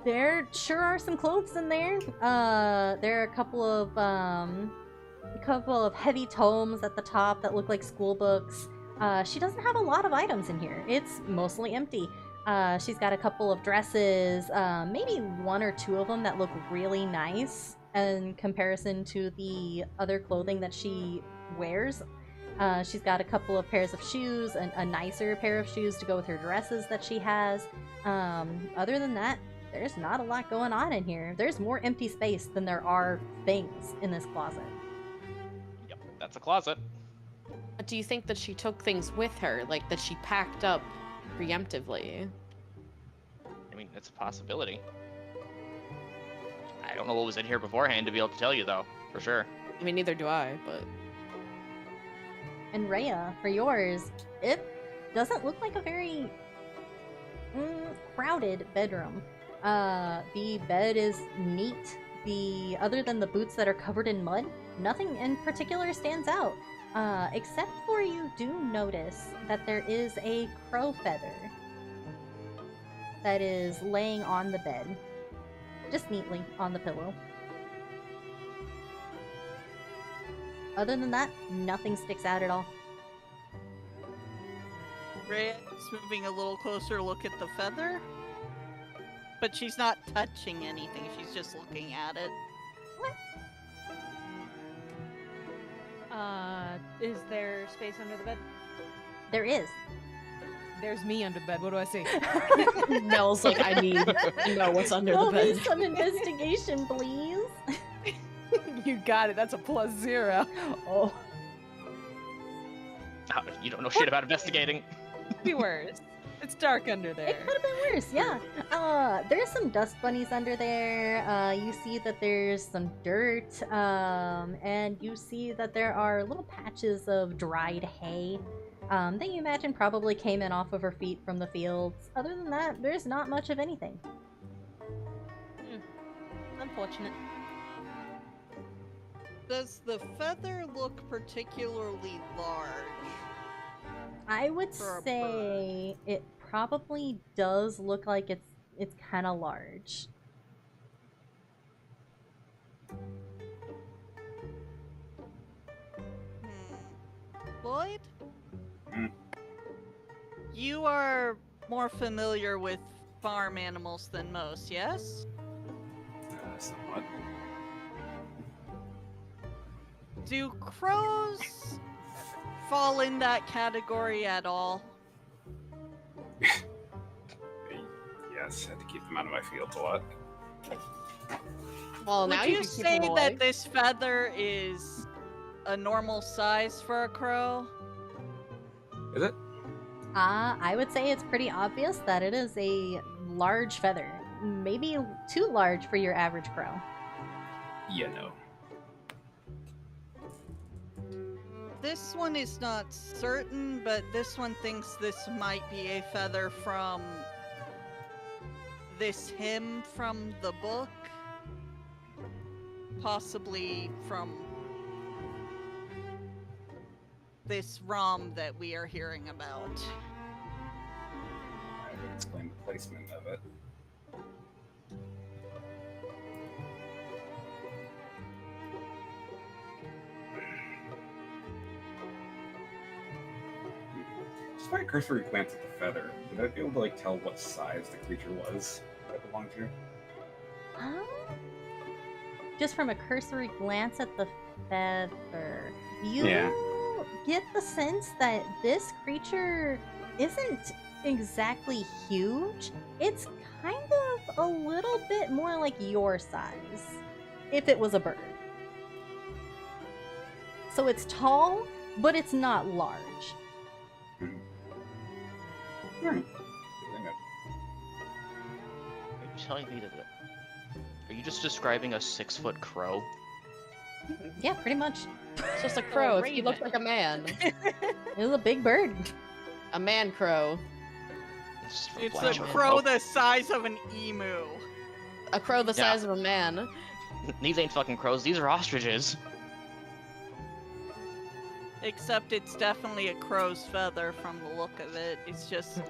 S1: There sure are some clothes in there. There are a couple of heavy tomes at the top that look like school books. She doesn't have a lot of items in here. It's mostly empty. She's got a couple of dresses, maybe one or two of them that look really nice in comparison to the other clothing that she wears. She's got a couple of pairs of shoes, and a nicer pair of shoes to go with her dresses that she has. Other than that, there's not a lot going on in here. There's more empty space than there are things in this closet.
S4: Yep, that's a closet.
S3: But do you think that she took things with her, like that she packed up preemptively?
S4: I mean, it's a possibility. I don't know what was in here beforehand to be able to tell you, though, for sure.
S3: I mean, neither do I, but...
S1: And Rhea, for yours, it doesn't look like a very crowded bedroom. The bed is neat. Other than the boots that are covered in mud, nothing in particular stands out. Except for you do notice that there is a crow feather that is laying on the bed. just neatly on the pillow. Other than that, nothing sticks out at all.
S5: Rhea's moving a little closer to look at the feather. But she's not touching anything, she's just looking at it.
S2: Is there space under the bed?
S1: There is.
S2: There's me under the bed. What do I see?
S3: Mel's like, I need to know what's under the
S1: Roll me
S3: bed.
S1: some investigation, please.
S2: You got it. That's a +0.
S1: Oh.
S4: Oh, you don't know shit about investigating.
S2: Be worse. It's dark under
S1: It
S2: there.
S1: could have been worse, yeah. There's some dust bunnies under there. You see that there's some dirt, and you see that there are little patches of dried hay that you imagine probably came in off of her feet from the fields. Other than that, there's not much of anything.
S2: Unfortunate.
S5: Does the feather look particularly large?
S1: I would
S5: For a
S1: say it probably does look like it's kind of large.
S5: Lloyd?
S6: Hmm.
S5: You are more familiar with farm animals than most, yes?
S6: Somewhat.
S5: Do crows fall in that category at all?
S6: Yes, I had to keep them out of my fields a lot.
S3: Well, now
S5: Would you
S3: can keep
S5: say
S3: them away.
S5: that this feather is a normal size for a crow?
S6: Is it?
S1: I would say it's pretty obvious that it is a large feather. Maybe too large for your average crow.
S6: Yeah, no.
S5: This one is not certain, but this one thinks this might be a feather from this hymn from the book. Possibly from this ROM that we are hearing about.
S6: I would explain the placement of it. Just by a cursory glance at the feather, would I be able to tell what size the creature was that it belonged to?
S1: Just from a cursory glance at the feather, you
S6: Yeah.
S1: get the sense that this creature isn't exactly huge. It's kind of a little bit more like your size, if it was a bird. So it's tall, but it's not large.
S6: Alright.
S4: Are you telling me that? Are you just describing a 6-foot crow?
S1: Yeah, pretty much.
S3: It's just a crow. He looks like a man.
S1: It was a big bird.
S3: A man crow.
S5: It's
S4: Black
S5: a
S4: Joe.
S5: crow the size of an emu.
S3: A crow the
S4: Yeah.
S3: size of a man.
S4: These ain't fucking crows. These are ostriches.
S5: Except it's definitely a crow's feather from the look of it. It's just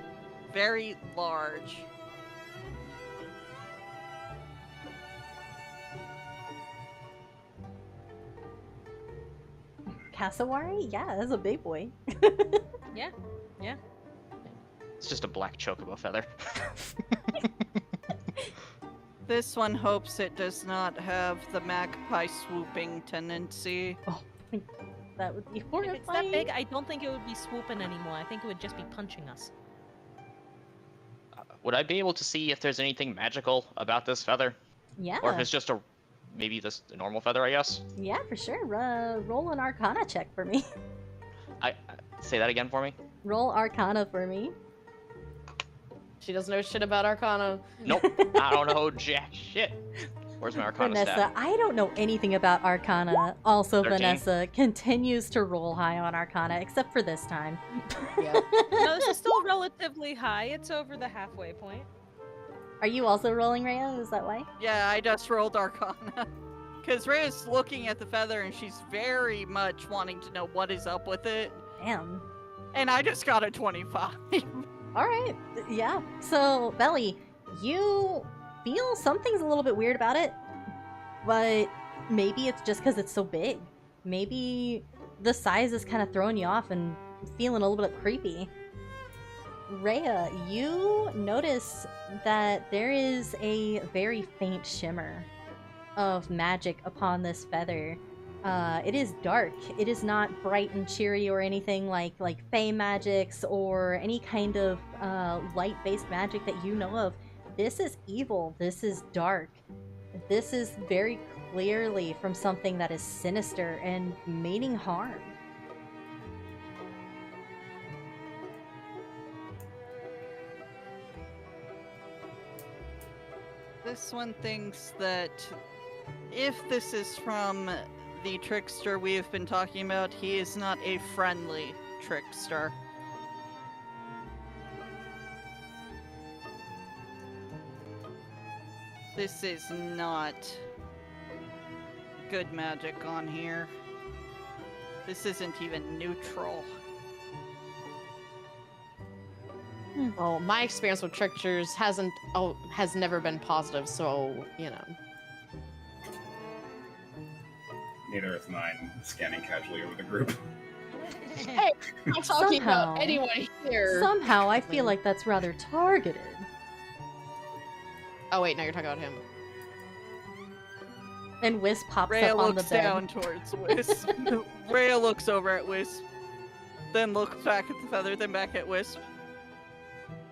S5: very large.
S1: Cassowary? Yeah, that's a big boy.
S2: Yeah.
S4: It's just a black chocobo feather.
S5: This one hopes it does not have the magpie swooping tendency.
S1: That would be
S2: If
S1: horrifying.
S2: it's that big, I don't think it would be swooping anymore. I think it would just be punching us.
S4: Would I be able to see if there's anything magical about this feather?
S1: Yeah.
S4: Or if it's just maybe this a normal feather, I guess?
S1: Yeah, for sure. Roll an Arcana check for me.
S4: I say that again for me?
S1: Roll Arcana for me.
S3: She doesn't know shit about Arcana.
S4: Nope. I don't know jack shit. Where's my Arcana
S1: Vanessa,
S4: stat?
S1: I don't know anything about Arcana. Also,
S4: 13.
S1: Vanessa continues to roll high on Arcana, except for this time.
S3: Yeah.
S2: No, this is still relatively high. It's over the halfway point.
S1: Are you also rolling, Rhea? Is that why?
S5: Yeah, I just rolled Arcana. Because Rhea's looking at the feather and she's very much wanting to know what is up with it.
S1: Damn.
S5: And I just got a 25.
S1: All right. Yeah. So, Belly, you feel something's a little bit weird about it, but maybe it's just because it's so big. Maybe the size is kind of throwing you off and feeling a little bit creepy. Rhea, you notice that there is a very faint shimmer of magic upon this feather. It is dark. It is not bright and cheery or anything like fey magics or any kind of light-based magic that you know of. This is evil. This is dark. This is very clearly from something that is sinister and meaning harm.
S5: This one thinks that if this is from the trickster we have been talking about, he is not a friendly trickster. This is not good magic on here. This isn't even neutral.
S3: Well, my experience with tricksters has never been positive, so, you know.
S6: Neither is mine, scanning casually over the group.
S3: Hey, I'm not talking
S1: Somehow-
S3: about anyone here.
S1: Somehow, I feel like that's rather targeted.
S3: Oh wait, no, you're talking about him.
S1: And Wisp pops
S5: Rhea
S1: up on the
S5: looks
S1: bed.
S5: down towards Wisp. Rhea looks over at Wisp, then looks back at the feather, then back at Wisp.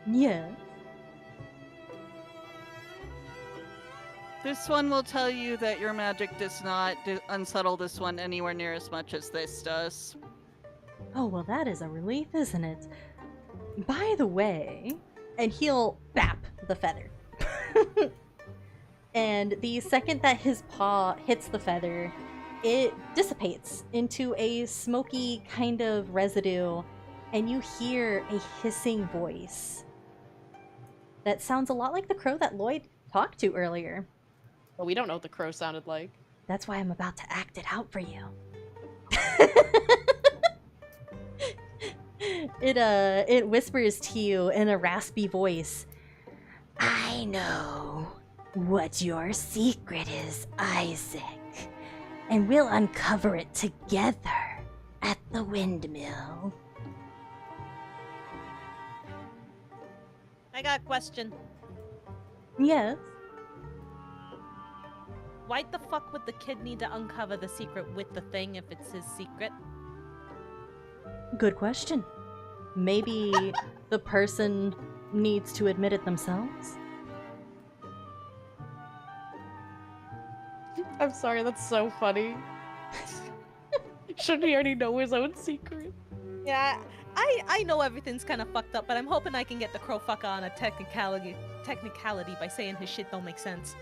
S1: Yeah.
S5: This one will tell you that your magic does not unsettle this one anywhere near as much as this does.
S1: Oh, well, that is a relief, isn't it? By the way, and he'll bap the feather. And the second that his paw hits the feather, it dissipates into a smoky kind of residue, and you hear a hissing voice that sounds a lot like the crow that Lloyd talked to earlier.
S3: But we don't know what the crow sounded like.
S1: That's why I'm about to act it out for you. It whispers to you in a raspy voice. I know what your secret is, Isaac, and we'll uncover it together at the windmill.
S2: I got a question.
S1: Yes.
S2: Why the fuck would the kid need to uncover the secret with the thing if it's his secret?
S1: Good question. Maybe the person needs to admit it themselves.
S3: I'm sorry, that's so funny. Shouldn't he already know his own secret?
S2: Yeah, I know everything's kind of fucked up, but I'm hoping I can get the crow fucker on a technicality by saying his shit don't make sense.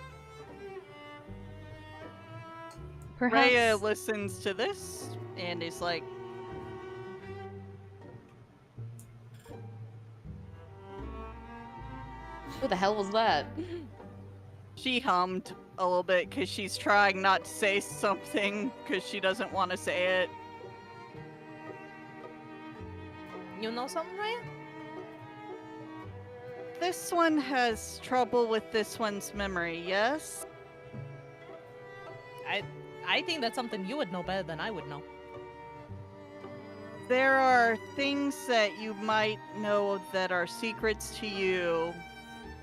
S1: Perhaps.
S5: Rhea listens to this and is like,
S3: Who the hell was that?
S5: she hummed a little bit because she's trying not to say something because she doesn't want to say it.
S2: You know something, Raya?
S5: This one has trouble with this one's memory, yes?
S2: I think that's something you would know better than I would know.
S5: There are things that you might know that are secrets to you,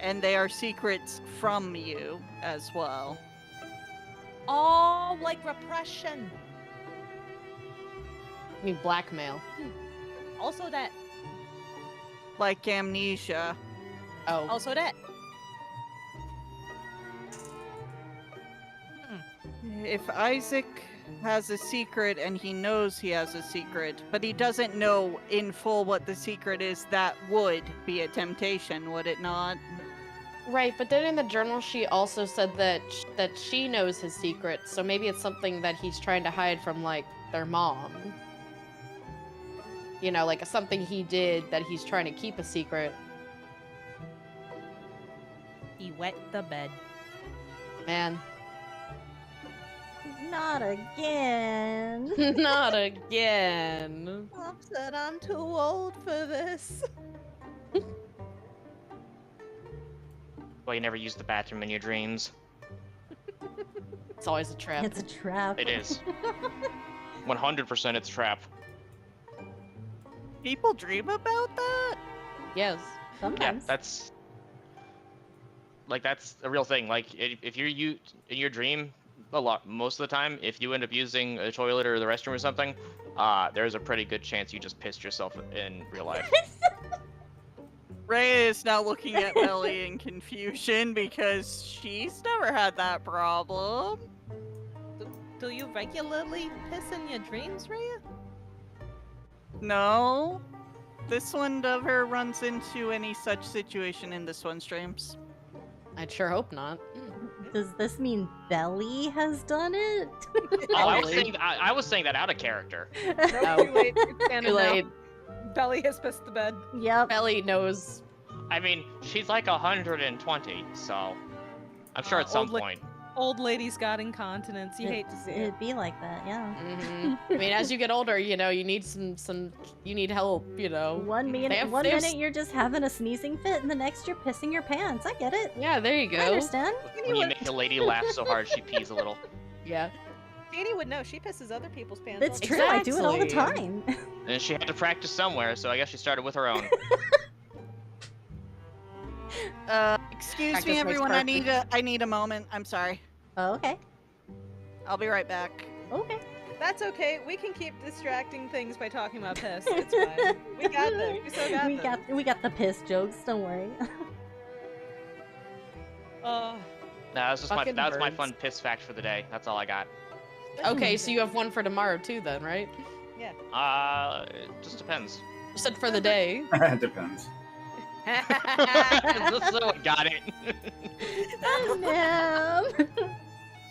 S5: and they are secrets from you as well.
S2: Oh, like repression.
S3: I mean, blackmail.
S2: Also that.
S5: Like amnesia.
S3: Oh.
S2: Also that.
S5: If Isaac has a secret and he knows he has a secret, but he doesn't know in full what the secret is, that would be a temptation, would it not?
S3: Right, but then in the journal she also said that she knows his secret, so maybe it's something that he's trying to hide from, like, their mom. You know, like something he did that he's trying to keep a secret.
S2: He wet the bed.
S3: Man.
S1: Not again.
S3: Not again.
S2: Upset, I'm too old for this.
S4: Do why you never use the bathroom in your dreams.
S3: It's always a trap.
S1: It's a trap.
S4: It is. 100% it's a trap.
S5: People dream about that?
S3: Yes.
S4: Yeah,
S1: Sometimes.
S4: that's a real thing. Like if you're in your dream, most of the time, if you end up using a toilet or the restroom or something, there's a pretty good chance you just pissed yourself in real life.
S5: Ray is now looking at Belly in confusion because she's never had that problem.
S2: Do you regularly piss in your dreams, Rhea?
S5: No. This one never runs into any such situation in this one's dreams.
S3: I'd sure hope not.
S1: Does this mean Belly has done it?
S4: Oh,
S3: Probably.
S4: I was saying that out of character.
S2: No, too late. It's canon
S3: Too
S2: now.
S3: late.
S2: Belly has pissed the bed.
S1: Yep.
S3: Belly knows.
S4: I mean, she's like 120, so I'm sure at some
S2: old
S4: point.
S2: Old lady's got incontinence. You hate to see it.
S1: It'd be like that, yeah.
S3: I mean, as you get older, you know, you need you need help, you know.
S1: One minute you're just having a sneezing fit, and the next you're pissing your pants. I get it.
S3: Yeah, there you go.
S1: I understand.
S4: When you make a lady laugh so hard, she pees a little.
S3: Yeah.
S2: Danny would know. She pisses other people's pants.
S1: It's
S2: all the
S1: true.
S2: time.
S1: I do it all the
S3: Exactly.
S1: time.
S4: And she had to practice somewhere, so I guess she started with her own.
S5: Excuse
S3: Practice
S5: me,
S3: makes
S5: everyone.
S3: perfect.
S5: I need a moment. I'm sorry.
S1: Oh, okay.
S5: I'll be right back.
S1: Okay.
S2: That's okay. We can keep distracting things by talking about piss. It's fine. We got this. We still got this.
S1: we got the piss jokes. Don't worry.
S2: Oh,
S4: That was
S3: Fucking
S4: my
S3: birds.
S4: fun piss fact for the day. That's all I got.
S3: Okay, so you have one for tomorrow too, then, right?
S4: It just depends.
S3: You said for the day.
S6: It depends.
S4: So I got it.
S1: Damn.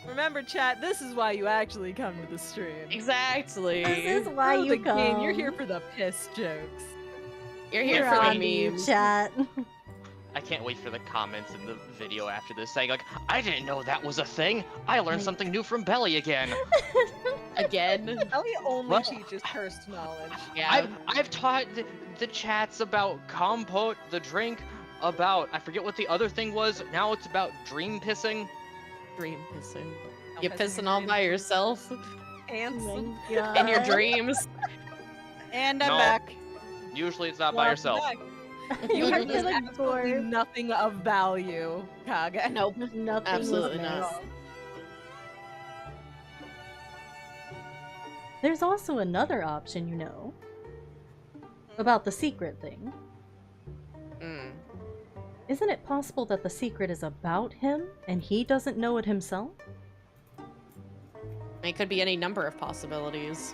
S2: remember, chat. This is why you actually come to the stream.
S3: Exactly.
S1: This is why
S2: Oh,
S1: you
S2: the
S1: come.
S2: game. You're here for the piss jokes.
S3: You're here
S1: You're
S3: for
S1: on
S3: the
S1: you,
S3: memes.
S1: chat.
S4: I can't wait for the comments in the video after this saying like, I didn't know that was a thing. I learned something new from Belly again.
S3: Again.
S2: Ellie only
S4: Well,
S2: teaches cursed knowledge.
S3: Yeah.
S4: I've taught the chats about compote, the drink, about I forget what the other thing was. Now it's about dream pissing.
S3: Dream pissing.
S2: No
S3: You're
S2: pissing
S3: pissing all
S2: dreams.
S3: by yourself
S2: Ants.
S1: Oh my God.
S3: in your dreams.
S5: And I'm
S4: No.
S5: back.
S4: Usually it's not by
S2: Welcome
S4: yourself.
S2: back. You have
S1: You're
S2: just
S1: like
S2: absolutely
S1: bored.
S2: nothing of value, Kage.
S3: Nope.
S1: Nothing
S3: Absolutely
S1: was
S3: not.
S1: missed. There's also another option, you know, about the secret thing.
S3: Mm.
S1: Isn't it possible that the secret is about him and he doesn't know it himself?
S3: It could be any number of possibilities.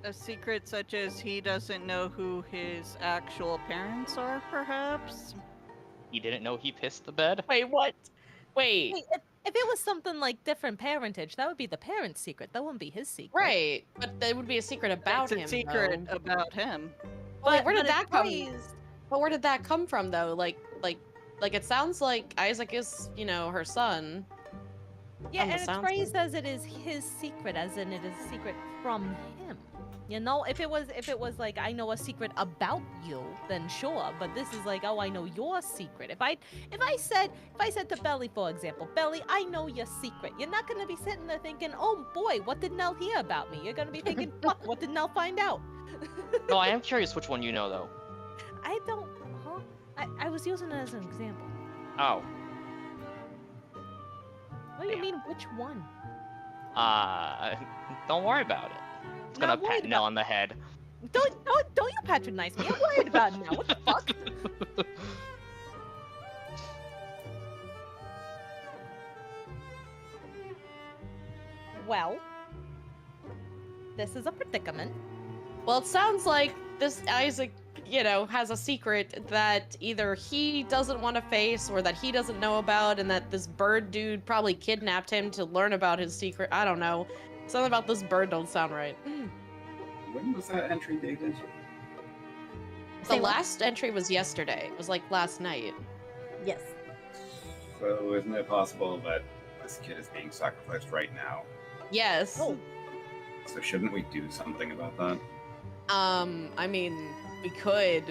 S5: A secret such as he doesn't know who his actual parents are, perhaps?
S4: You didn't know he pissed the bed?
S3: Wait, what? Wait.
S2: Wait, if it was something like different parentage, that would be the parent's secret. That wouldn't be his secret.
S3: Right, but there would be a secret about
S5: It's
S3: him.
S5: a secret
S3: though.
S5: about him.
S3: But where did
S2: but
S3: that
S2: it's
S3: come?
S2: phrased-
S3: But where did that come from, though? Like it sounds like Isaac is, you know, her son.
S2: Yeah,
S3: From the
S2: and it's
S3: sounds
S2: phrased as it is his secret, as in it is a secret from him. You know, if it was like I know a secret about you, then sure. But this is like, oh, I know your secret. If I said to Belly, for example, Belly, I know your secret. You're not gonna be sitting there thinking, oh boy, what did Nell hear about me? You're gonna be thinking, fuck, what did Nell find out?
S4: No, I am curious which one you know though.
S2: I don't. Huh? I was using it as an example.
S4: Oh.
S2: What do you
S4: Damn.
S2: mean, which one?
S4: Don't worry about it. It's gonna
S2: Not worried
S4: pat Nell on the head.
S2: Don't you patronize me. I'm worried about now. What the fuck? Well, this is a predicament.
S3: Well, it sounds like this Isaac, you know, has a secret that either he doesn't want to face or that he doesn't know about, and that this bird dude probably kidnapped him to learn about his secret. I don't know. Something about this bird don't sound right.
S6: When was that entry dated?
S3: The
S1: Say what?
S3: last entry was yesterday. It was like last night.
S1: Yes.
S6: So isn't it possible that this kid is being sacrificed right now?
S3: Yes.
S2: Oh.
S6: So shouldn't we do something about that?
S3: I mean, we could.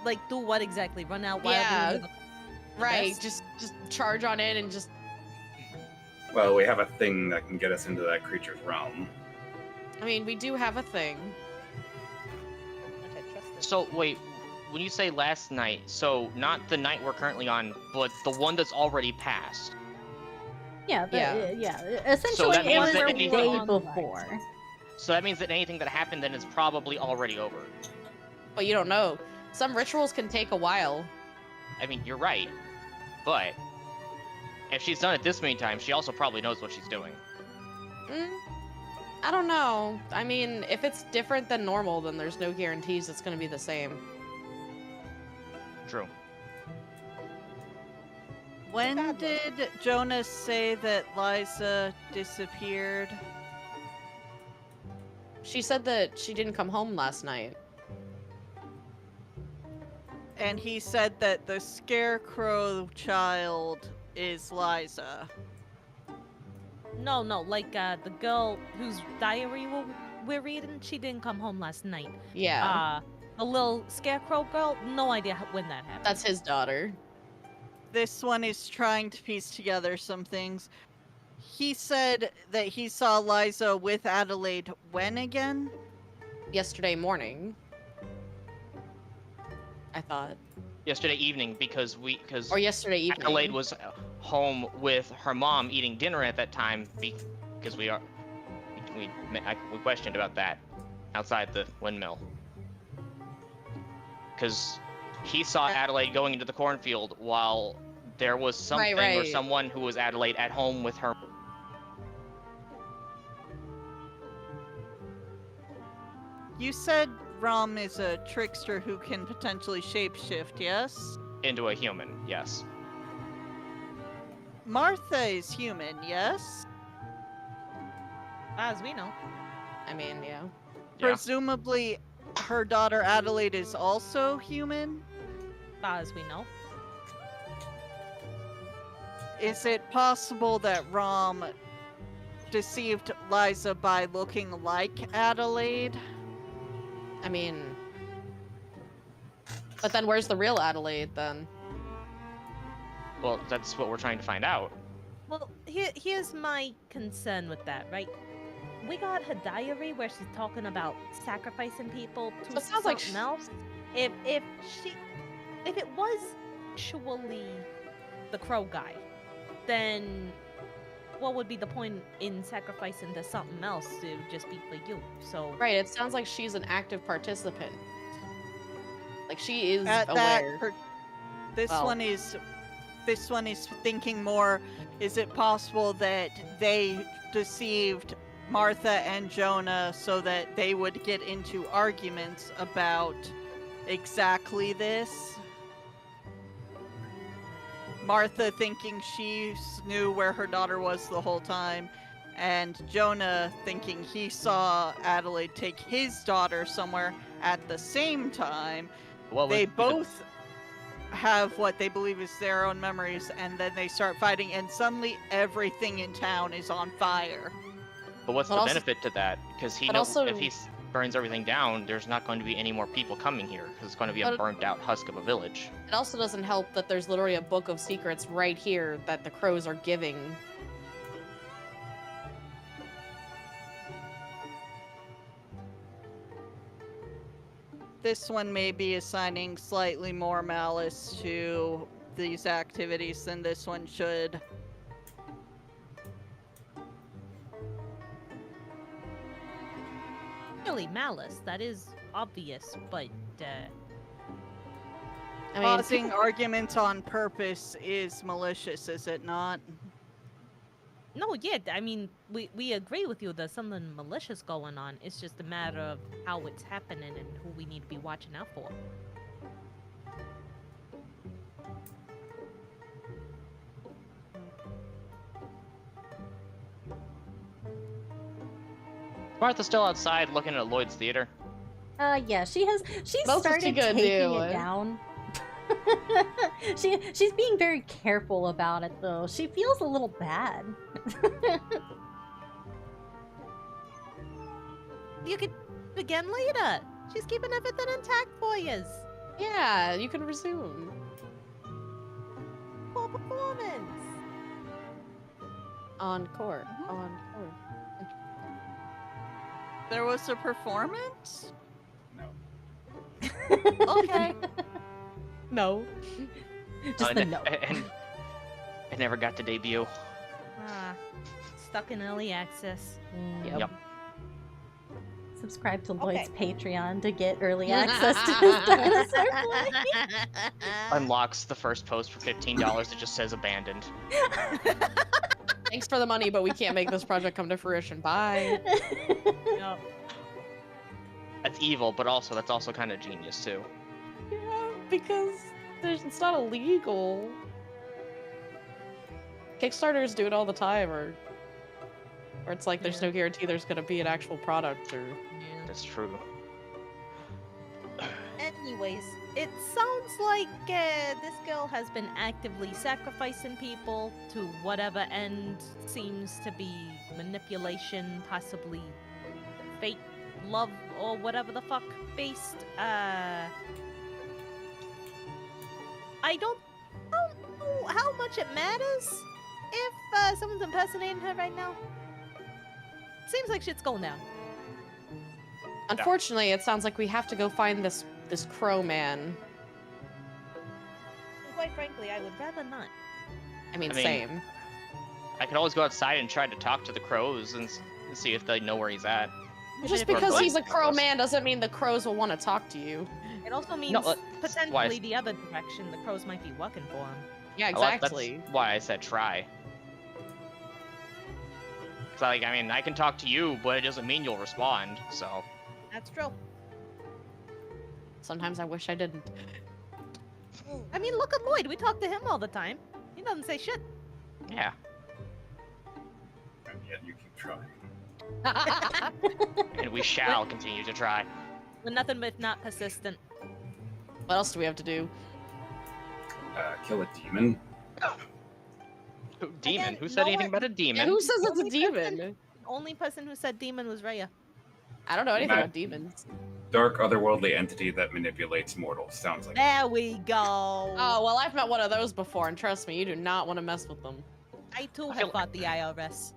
S2: Like, do what exactly? Run out wildly
S3: Yeah,
S2: into the
S3: right.
S2: abyss?
S3: Just charge on in and just.
S6: Well, we have a thing that can get us into that creature's realm.
S3: I mean, we do have a thing.
S2: Okay, trust it.
S4: So wait, when you say last night, so not the night we're currently on, but the one that's already passed.
S1: Yeah,
S3: Yeah.
S1: essentially
S4: that
S1: it
S4: means
S1: was
S4: that
S1: the
S4: anything-
S1: day
S2: Moonlight.
S1: before.
S4: So that means that anything that happened then is probably already over.
S3: But you don't know. Some rituals can take a while.
S4: I mean, you're right, but if she's done it this many times, she also probably knows what she's doing.
S3: I don't know. I mean, if it's different than normal, then there's no guarantees it's going to be the same.
S4: True.
S5: When
S2: Bad one.
S5: did Jonas say that Liza disappeared?
S3: She said that she didn't come home last night.
S5: And he said that the scarecrow child is Liza.
S2: No, like the girl whose diary we're reading, she didn't come home last night.
S3: Yeah,
S2: The little scarecrow girl, no idea when that happened.
S3: that's his daughter.
S5: This one is trying to piece together some things. He said that he saw Liza with Adelaide when again?
S3: Yesterday morning. I thought.
S4: Yesterday evening, because
S3: Or yesterday evening.
S4: Adelaide was home with her mom eating dinner at that time because we questioned about that outside the windmill. Because he saw Adelaide going into the cornfield while there was something or
S3: right.
S4: someone who was Adelaide at home with her.
S5: You said Rom is a trickster who can potentially shapeshift, yes?
S4: Into a human, yes.
S5: Martha is human, yes?
S2: As we know.
S3: I mean, yeah.
S4: Yeah.
S5: Presumably, her daughter Adelaide is also human?
S2: As we know.
S5: Is it possible that Rom deceived Liza by looking like Adelaide?
S3: I mean... But then where's the real Adelaide, then?
S4: Well, that's what we're trying to find out.
S2: Well, here's my concern with that, right? We got her diary where she's talking about sacrificing people to
S3: So it sounds like
S2: something else. If it was actually the crow guy, then what would be the point in sacrificing to something else? It would just be for you. So
S3: Right, it sounds like she's an active participant. Like, she is
S5: At
S3: aware.
S5: that, this
S3: Well-
S5: one is thinking more. Is it possible that they deceived Martha and Jonah so that they would get into arguments about exactly this? Martha thinking she knew where her daughter was the whole time, and Jonah thinking he saw Adelaide take his daughter somewhere at the same time.
S4: What
S5: They
S4: would be
S5: both have what they believe is their own memories, and then they start fighting, and suddenly everything in town is on fire.
S4: But what's
S3: But
S4: the
S3: also-
S4: benefit to that? Because he
S3: but
S4: knows
S3: also-
S4: if he burns everything down, there's not going to be any more people coming here. Because it's going to be a
S3: But-
S4: burnt out husk of a village.
S3: It also doesn't help that there's literally a book of secrets right here that the crows are giving.
S5: This one may be assigning slightly more malice to these activities than this one should.
S2: really malice. That is obvious, but
S3: I mean,
S5: Causing arguments on purpose is malicious, is it not?
S2: no, yeah. I mean, we agree with you. There's something malicious going on. It's just a matter of how it's happening and who we need to be watching out for.
S4: Martha's still outside looking at Lloyd's Theater.
S1: Yeah, she's
S3: That's what
S1: started
S3: she gonna
S1: taking
S3: do.
S1: it down. She's being very careful about it though. She feels a little bad.
S2: You could begin later. She's keeping everything intact for you.
S3: Yeah, you can resume.
S2: Full performance.
S3: Encore. Encore.
S5: There was a performance?
S6: No.
S2: Okay.
S3: No.
S1: Just the note.
S4: And it never got to debut.
S2: Stuck in early access.
S3: Yep.
S4: Yep.
S1: Subscribe to Lloyd's
S2: Okay.
S1: Patreon to get early access to his dinosaur play.
S4: Unlocks the first post for $15 that just says abandoned.
S3: Thanks for the money, but we can't make this project come to fruition. Bye.
S2: Yep.
S4: That's evil, but also that's also kind of genius too.
S3: Yeah, because it's not illegal. Kickstarters do it all the time, or it's like there's no guarantee there's gonna be an actual product, or
S4: That's true.
S2: Anyways, it sounds like this girl has been actively sacrificing people to whatever end seems to be manipulation, possibly fate, love, or whatever the fuck based. I don't know how much it matters if someone's impersonating her right now. Seems like shit's going down.
S3: unfortunately, it sounds like we have to go find this crow man.
S2: And quite frankly, I would rather not.
S3: I mean,
S4: I mean,
S3: same.
S4: I could always go outside and try to talk to the crows and see if they know where he's at.
S3: Just
S2: if it's
S3: because
S4: like-
S3: he's a crow man doesn't mean the crows will want to talk to you.
S2: It also means
S4: that's why
S2: potentially the other direction the crows might be working for him.
S3: Yeah,
S4: Well,
S3: exactly.
S4: That's why I said try. It's like, I mean, I can talk to you, but it doesn't mean you'll respond, so.
S2: That's true.
S3: Sometimes I wish I didn't.
S2: I mean, look at Lloyd. We talk to him all the time. He doesn't say shit.
S4: Yeah.
S6: And yet you keep trying.
S4: And we shall continue to try.
S2: We're nothing but not persistent.
S3: What else do we have to do?
S6: Kill a demon.
S4: Demon?
S2: Again,
S4: Who said
S2: no
S4: anything
S2: one-
S4: about a demon?
S3: Who says it's a
S2: Only person-
S3: demon?
S2: The only person who said demon was Rhea.
S3: I don't know anything
S6: Matt-
S3: about demons.
S6: Dark otherworldly entity that manipulates mortals. Sounds like
S2: There we go.
S3: Oh, well, I've met one of those before, and trust me, you do not want to mess with them.
S2: I too
S4: I
S2: have
S4: feel-
S2: fought the IRS.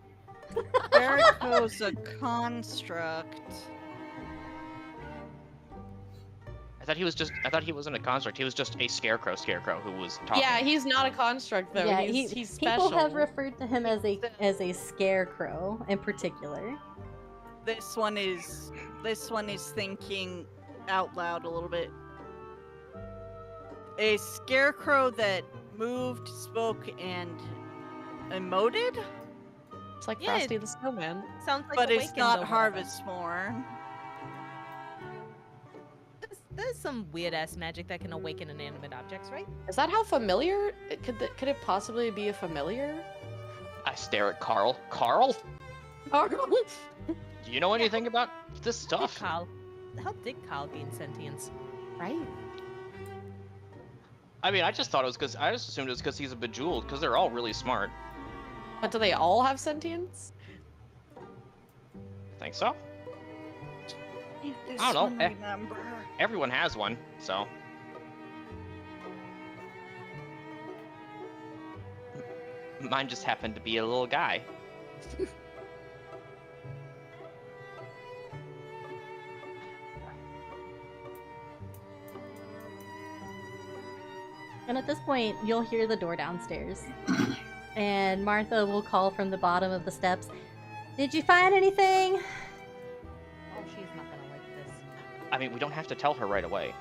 S5: Jericho's a construct.
S4: I thought he wasn't a construct. He was just a scarecrow who was talking.
S3: Yeah, he's not a construct, though.
S1: Yeah,
S3: he's special.
S1: people have referred to him as a scarecrow in particular.
S5: This one is thinking out loud a little bit. A scarecrow that moved, spoke, and emoted,
S3: It's like
S2: Yeah,
S3: Frosty the Snowman.
S2: Sounds like
S5: but it's
S2: Awakened
S5: not
S2: over
S5: Harvestmourne.
S2: There's some weird ass magic that can awaken inanimate objects, right?
S3: Is that how familiar? Could it possibly be a familiar?
S4: I stare at Carl. Carl? Do you know anything about this stuff?
S2: How did Carl gain sentience?
S3: Right.
S4: I mean, I just assumed it was because he's a bejeweled, because they're all really smart.
S3: But do they all have sentience?
S4: Think so?
S5: This
S4: I don't know.
S5: one remember.
S4: Everyone has one, so. Mine just happened to be a little guy.
S1: And at this point, you'll hear the door downstairs. And Martha will call from the bottom of the steps. Did you find anything?
S2: Oh, she's not gonna like this.
S4: I mean, we don't have to tell her right away.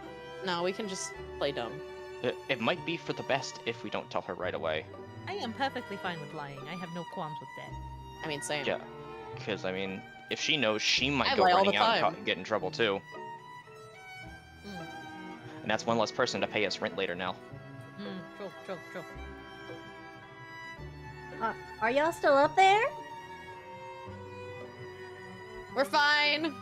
S3: No, we can just play dumb.
S4: It might be for the best if we don't tell her right away.
S2: I am perfectly fine with lying. I have no qualms with that.
S3: I mean, same.
S4: Yeah. Because, I mean, if she knows, she
S3: I
S4: might go
S3: lie all
S4: running
S3: the
S4: out and
S3: time.
S4: get in trouble too.
S2: Mm.
S4: And that's one less person to pay us rent later now.
S2: True.
S1: Are y'all still up there?
S3: We're fine.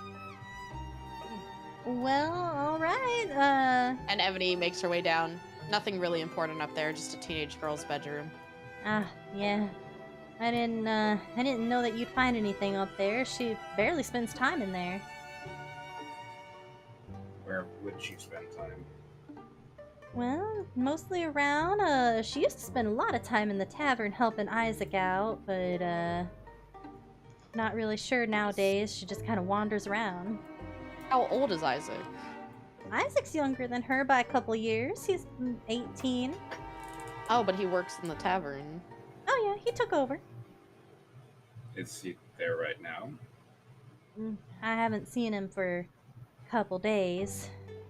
S1: Well, alright.
S3: And Ebony makes her way down. Nothing really important up there, just a teenage girl's bedroom.
S1: Yeah. I didn't know that you'd find anything up there. She barely spends time in there.
S6: Where would she spend time?
S1: Well, mostly around. She used to spend a lot of time in the tavern helping Isaac out, but, not really sure nowadays. She just kind of wanders around.
S3: How old is Isaac?
S1: Isaac's younger than her by a couple years. He's 18.
S3: Oh, but he works in the tavern.
S1: Oh, yeah, he took over.
S6: Is he there right now?
S1: I haven't seen him for a couple days,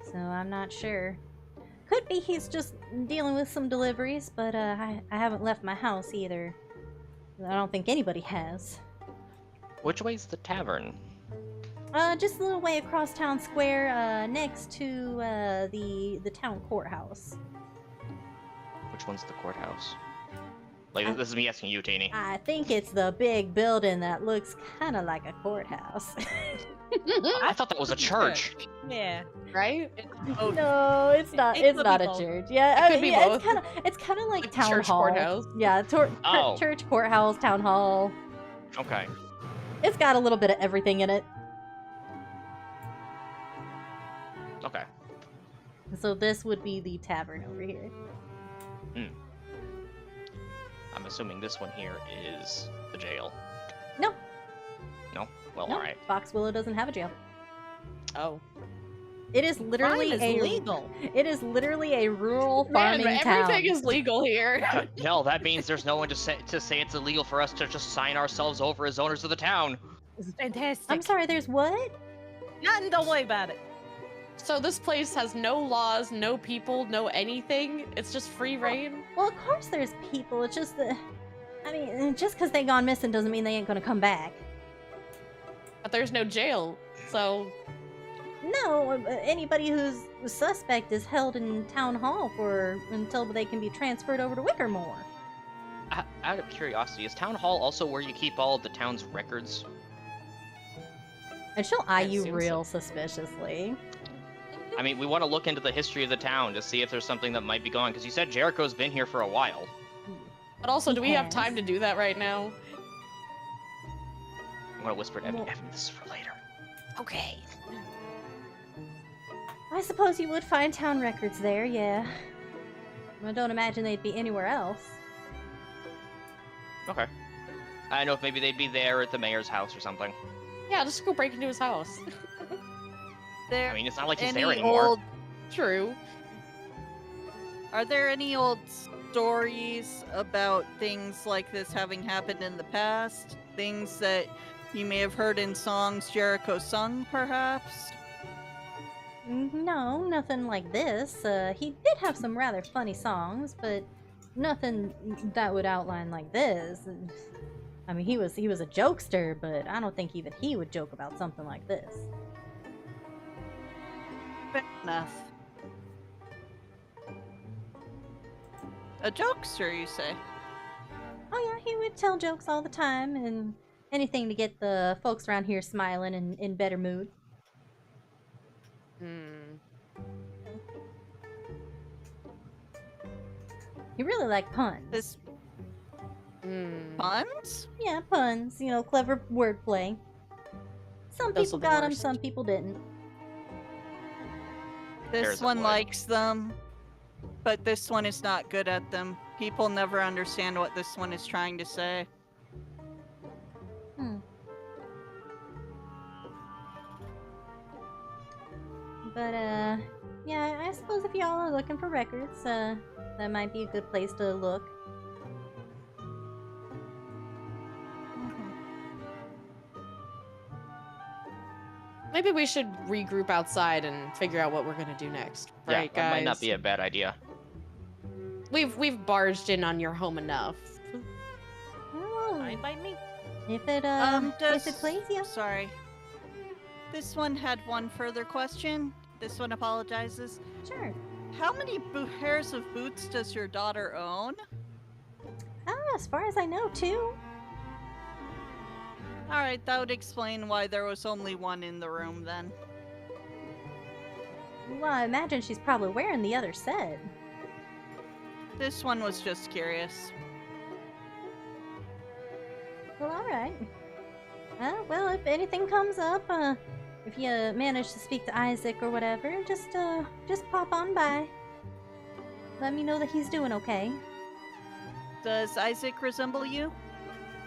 S1: so I'm not sure. Could be he's just dealing with some deliveries, but I haven't left my house either. I don't think anybody has.
S4: Which way's the tavern?
S1: Just a little way across town square, next to the town courthouse.
S4: Which one's the courthouse? Like, this is me asking you, Teeny.
S1: I think it's the big building that looks kind of like a courthouse.
S4: I thought that was a church.
S2: Yeah.
S3: Right?
S1: No, it's not.
S2: It
S1: It's
S2: could
S1: not
S2: be
S1: a
S2: both.
S1: church. Yeah,
S3: It
S1: I
S3: could
S1: mean,
S3: be
S1: yeah,
S3: both.
S1: it's kind of like
S3: Like
S1: town
S3: church
S1: hall.
S3: courthouse.
S1: Yeah,
S4: Oh.
S1: church, courthouse, town hall.
S4: Okay.
S1: It's got a little bit of everything in it.
S4: Okay.
S1: So this would be the tavern over here.
S4: I'm assuming this one here is the jail.
S1: No.
S4: No? Well,
S1: No,
S4: alright.
S1: Foxwillow doesn't have a jail.
S3: Oh.
S1: It is literally
S2: Crime is legal.
S1: It is literally a rural
S3: Man,
S1: farming town.
S3: everything is legal here.
S4: Hell, that means there's no one to say it's illegal for us to just sign ourselves over as owners of the town.
S2: It's fantastic.
S1: I'm sorry. There's what?
S2: Nothing, don't worry about it.
S3: So this place has no laws, no people, no anything. It's just free reign.
S1: Well, of course there's people. It's just that. I mean, just because they gone missing doesn't mean they ain't gonna come back.
S3: But there's no jail. So
S1: No, anybody who's a suspect is held in town hall until they can be transferred over to Wickermore.
S4: Out of curiosity, is town hall also where you keep all of the town's records?
S1: And she'll eye you
S3: assume so.
S1: real suspiciously.
S4: I mean, we want to look into the history of the town to see if there's something that might be going, because you said Jericho's been here for a while.
S3: but also, do we have
S1: Yes.
S3: time to do that right now?
S4: I'm gonna whisper to Evan,
S1: Well-
S4: Evan, this is for later.
S3: Okay.
S1: I suppose you would find town records there, yeah. I don't imagine they'd be anywhere else.
S4: Okay. I know if maybe they'd be there at the mayor's house or something.
S3: Yeah, just go break into his house.
S5: There
S4: I mean, it's not like he's
S5: any
S4: there anymore.
S5: old
S3: True.
S5: Are there any old stories about things like this having happened in the past? Things that you may have heard in songs Jericho sung, perhaps?
S1: No, nothing like this. He did have some rather funny songs, but nothing that would outline like this. I mean, he was a jokester, but I don't think even he would joke about something like this.
S5: Fair enough. A jokester, you say?
S1: Oh yeah, he would tell jokes all the time and anything to get the folks around here smiling and in better mood.
S3: Hmm.
S1: He really liked puns.
S5: This
S3: Hmm.
S5: puns?
S1: Yeah, puns. You know, clever wordplay. Some
S3: Those
S1: people
S3: are the
S1: got them,
S3: worst.
S1: some people didn't.
S5: This
S4: There's a
S5: one
S4: wood.
S5: likes them, but this one is not good at them. People never understand what this one is trying to say.
S1: Hmm. But, yeah, I suppose if y'all are looking for records, that might be a good place to look.
S3: Maybe we should regroup outside and figure out what we're gonna do next.
S4: Yeah,
S3: Right,
S4: that
S3: guys?
S4: might not be a bad idea.
S3: We've barged in on your home enough.
S1: Oh,
S2: Fine by me.
S1: if it please you.
S5: Sorry. This one had one further question. This one apologizes.
S1: Sure.
S5: How many pairs of boots does your daughter own?
S1: As far as I know, too.
S5: Alright, that would explain why there was only one in the room then.
S1: Well, I imagine she's probably wearing the other set.
S5: This one was just curious.
S1: Well, alright. Well, if anything comes up, if you manage to speak to Isaac or whatever, just pop on by. let me know that he's doing okay.
S5: Does Isaac resemble you?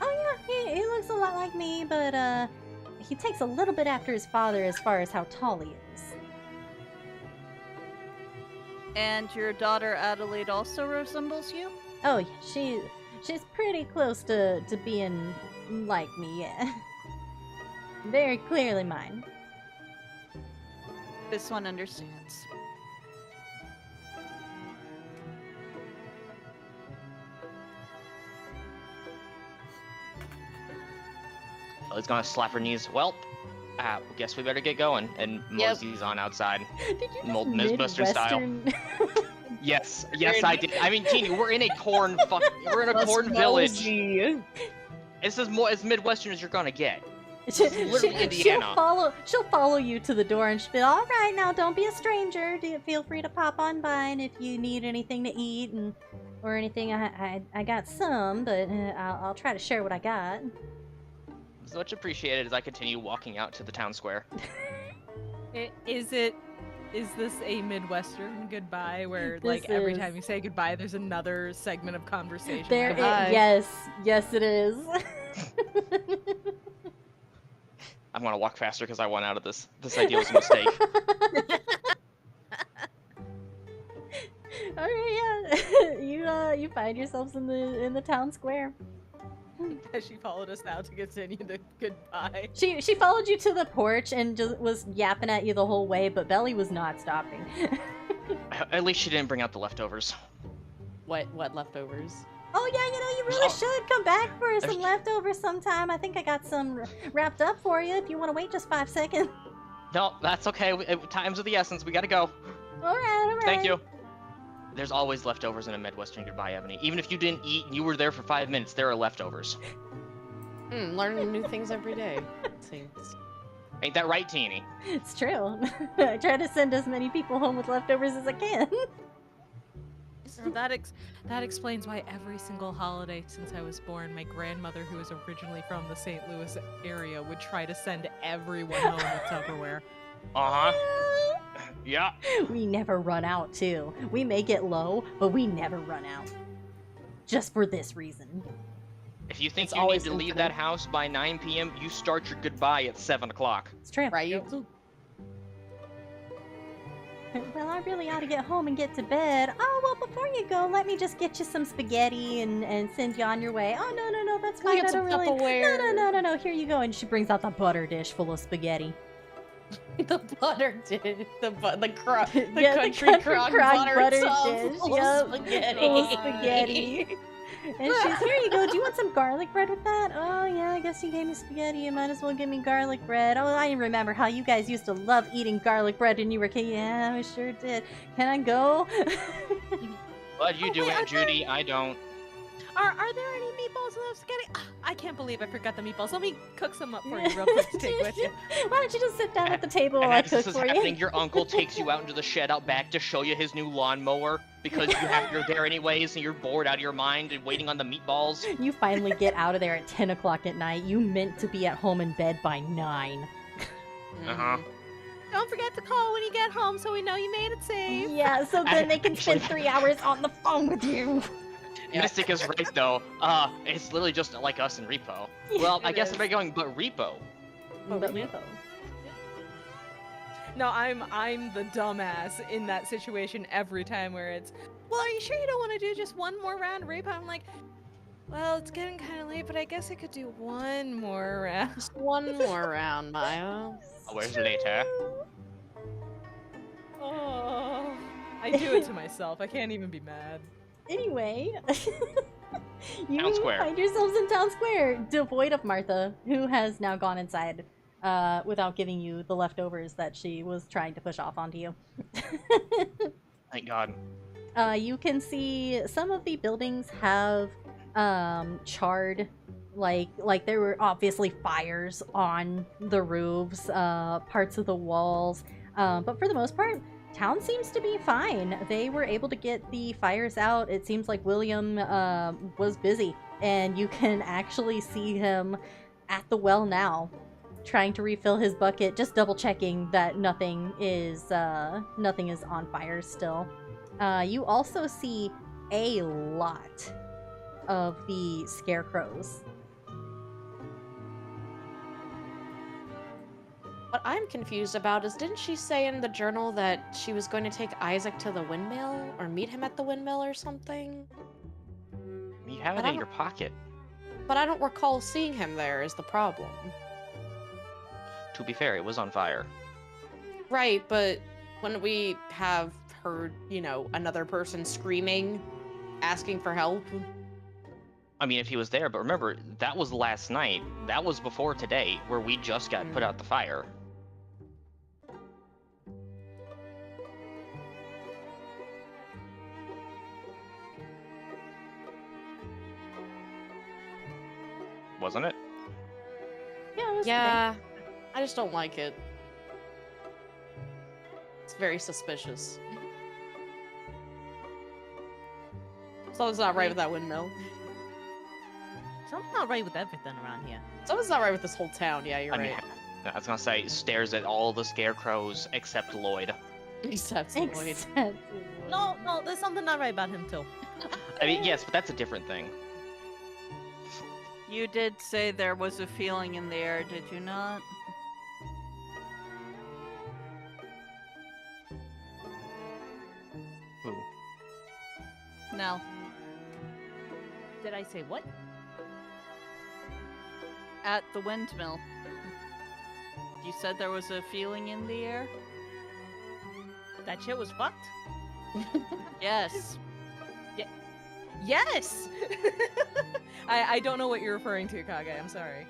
S1: Oh yeah, he looks a lot like me, but he takes a little bit after his father as far as how tall he is.
S5: And your daughter Adelaide also resembles you?
S1: Oh yeah, she's pretty close to being like me, yeah. Very clearly mine.
S5: This one understands.
S4: Ellie's gonna slap her knees. Well, guess we better get going. And Mosey's on outside.
S1: Did you just
S4: Midwestern style.
S1: Midwestern-
S4: Yes, I did. I mean, Teeny, we're in a corn village. It's as Midwestern as you're gonna get. Literally Indiana.
S1: She'll follow you to the door and she'll be all right. Now, don't be a stranger. Feel free to pop on by, and if you need anything to eat or anything, I got some, but I'll try to share what I got.
S4: It's much appreciated as I continue walking out to the town square.
S2: Is this a Midwestern goodbye where, like,
S1: This
S2: every
S1: is.
S2: time you say goodbye, there's another segment of conversation?
S1: There,
S3: Goodbye.
S1: yes, it is.
S4: I'm gonna walk faster because I went out of this. This idea was a mistake.
S1: All right, yeah. You find yourselves in the town square.
S2: She followed us now to continue the goodbye.
S1: She followed you to the porch and just was yapping at you the whole way, but Belly was not stopping.
S4: At least she didn't bring out the leftovers.
S3: What leftovers?
S1: Oh yeah, you really should come back for some leftovers sometime. I think I got some wrapped up for you if you want to wait just 5 seconds.
S4: No, that's okay. Time's of the essence. We gotta go.
S1: All right.
S4: Thank you. There's always leftovers in a Midwestern goodbye, Ebony. Even if you didn't eat and you were there for 5 minutes, there are leftovers.
S3: Learning new things every day. Thanks.
S4: Ain't that right, Teeny?
S1: It's true. I try to send as many people home with leftovers as I can.
S2: So that explains why every single holiday since I was born, my grandmother, who is originally from the St. Louis area, would try to send everyone home with Tupperware.
S4: Uh-huh. Yeah.
S1: We never run out, too. We may get low, but we never run out. Just for this reason.
S4: If you think
S3: It's
S4: you need
S3: always
S4: to leave
S3: infinite.
S4: that house by 9 p.m., you start your goodbye at 7 o'clock.
S1: It's true.
S3: Right?
S1: Well, I really ought to get home and get to bed. Oh, well, before you go, let me just get you some spaghetti and send you on your way. Oh, no, that's
S3: Can we
S1: fine.
S3: get
S1: I don't
S3: some
S1: really...
S3: Tupperware?
S1: No, here you go. And she brings out the butter dish full of spaghetti.
S3: The butter dish. The
S1: Yeah, the
S3: country crock butter tub
S1: dish.
S3: full of
S1: Yep.
S3: spaghetti.
S1: Full of spaghetti. And she's, here you go. Do you want some garlic bread with that? Oh, yeah, I guess you gave me spaghetti. You might as well give me garlic bread. Oh, I remember how you guys used to love eating garlic bread when you were kids. Yeah, we sure did. Can I go?
S4: But you do
S2: wait,
S4: it, Judy. I don't.
S2: Are there any meatballs in the spaghetti? Ah, I can't believe I forgot the meatballs. Let me cook some up for you real quick to take with you.
S1: Why don't you just sit down at the table
S4: And
S1: while I
S4: as
S1: cook
S4: this is
S1: for
S4: happening,
S1: you?
S4: your uncle takes you out into the shed out back to show you his new lawnmower because you're there anyways and you're bored out of your mind and waiting on the meatballs.
S1: You finally get out of there at 10 o'clock at night. You meant to be at home in bed by 9.
S4: Uh-huh.
S2: Don't forget to call when you get home so we know you made it safe.
S1: Yeah, so then they can spend 3 hours on the phone with you.
S4: Mystic is right though. It's literally just like us in Repo. Well, I guess they're going, but Repo.
S1: But
S2: No, I'm the dumbass in that situation every time where it's, well, are you sure you don't want to do just one more round of rape? I'm like, well, it's getting kind of late, but I guess I could do one more round.
S3: Just one more round, Maya.
S4: Hours later.
S2: Oh, I do it to myself. I can't even be mad.
S1: Anyway, you
S4: Town Square.
S1: find yourselves in Town Square, devoid of Martha, who has now gone inside without giving you the leftovers that she was trying to push off onto you.
S4: Thank God.
S1: You can see some of the buildings have charred, like there were obviously fires on the roofs, parts of the walls, but for the most part, town seems to be fine. They were able to get the fires out. It seems like William was busy, and you can actually see him at the well now, trying to refill his bucket, just double checking that nothing is on fire still. You also see a lot of the scarecrows.
S3: What I'm confused about is, didn't she say in the journal that she was going to take Isaac to the windmill or meet him at the windmill or something?
S4: You have it
S3: I
S4: in your pocket.
S3: But I don't recall seeing him there is the problem.
S4: To be fair, it was on fire.
S3: Right, but when we have heard, you know, another person screaming, asking for help.
S4: I mean, if he was there, but remember, that was last night. That was before today, where we just got put out the fire. Wasn't it?
S1: Yeah, it was
S3: Yeah, I just don't like it. It's very suspicious. Something's not right with that windmill.
S2: Something's not right with everything around here.
S3: Something's not right with this whole town. Yeah, you're
S4: I mean,
S3: right.
S4: I was gonna say, stares at all the scarecrows except Lloyd.
S3: Except
S1: today.
S3: Lloyd.
S1: Except
S2: No, there's something not right about him too.
S4: I mean, yes, but that's a different thing.
S5: You did say there was a feeling in the air, did you not?
S4: Who?
S5: No.
S2: Did I say what?
S5: At the windmill. You said there was a feeling in the air?
S2: That shit was fucked?
S5: Yes.
S2: Yes! I don't know what you're referring to, Kage. I'm sorry.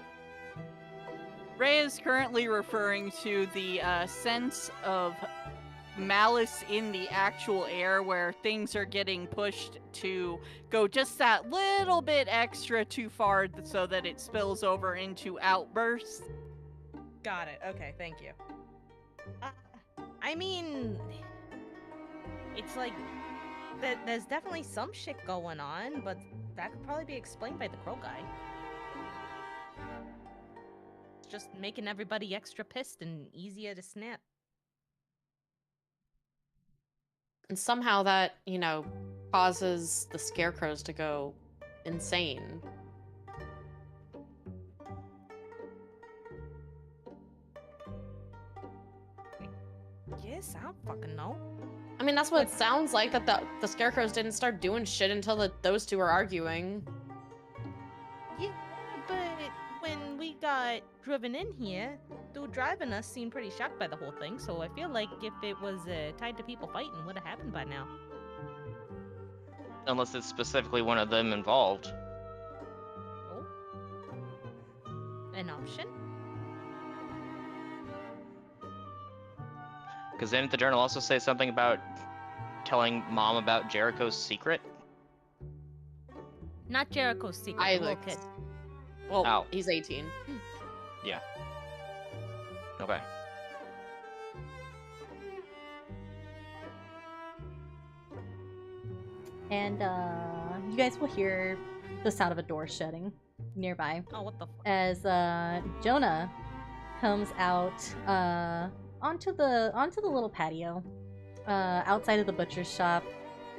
S5: Ray is currently referring to the sense of malice in the actual air where things are getting pushed to go just that little bit extra too far so that it spills over into outbursts.
S2: Got it. Okay, thank you. I mean, it's like there's definitely some shit going on, but that could probably be explained by the crow guy. It's just making everybody extra pissed and easier to snap.
S3: And somehow that, you know, causes the scarecrows to go insane.
S2: Yes, I don't fucking know.
S3: I mean, that's what it sounds like, that the scarecrows didn't start doing shit until those two were arguing.
S2: Yeah, but when we got driven in here, dude driving us seemed pretty shocked by the whole thing, so I feel like if it was tied to people fighting, it would have happened by now.
S4: Unless it's specifically one of them involved.
S2: Oh. An option?
S4: Because didn't the journal also say something about telling Mom about Jericho's secret?
S2: Not Jericho's secret, the little kid.
S3: Well,
S4: Ow.
S3: he's 18.
S4: Yeah. Okay.
S1: And you guys will hear the sound of a door shutting nearby
S2: Oh, what the fuck?
S1: as Jonah comes out onto the little patio outside of the butcher's shop,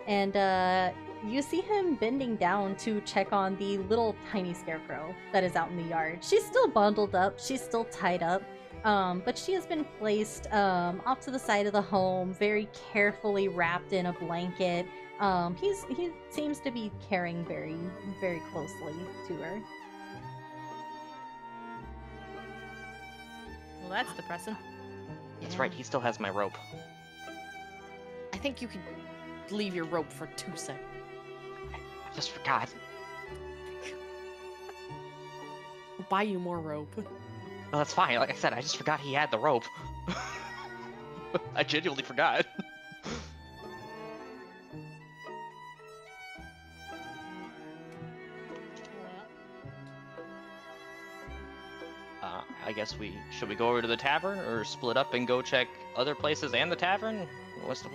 S1: and you see him bending down to check on the little tiny scarecrow that is out in the yard. She's still bundled up, she's still tied up, but she has been placed off to the side of the home, very carefully wrapped in a blanket. He seems to be caring very, very closely to her.
S2: Well, that's depressing.
S4: That's right, he still has my rope.
S3: I think you could leave your rope for 2 seconds.
S4: I just forgot.
S3: I'll buy you more rope.
S4: No, that's fine. Like I said, I just forgot he had the rope. I genuinely forgot. I guess should we go over to the tavern or split up and go check other places and the tavern?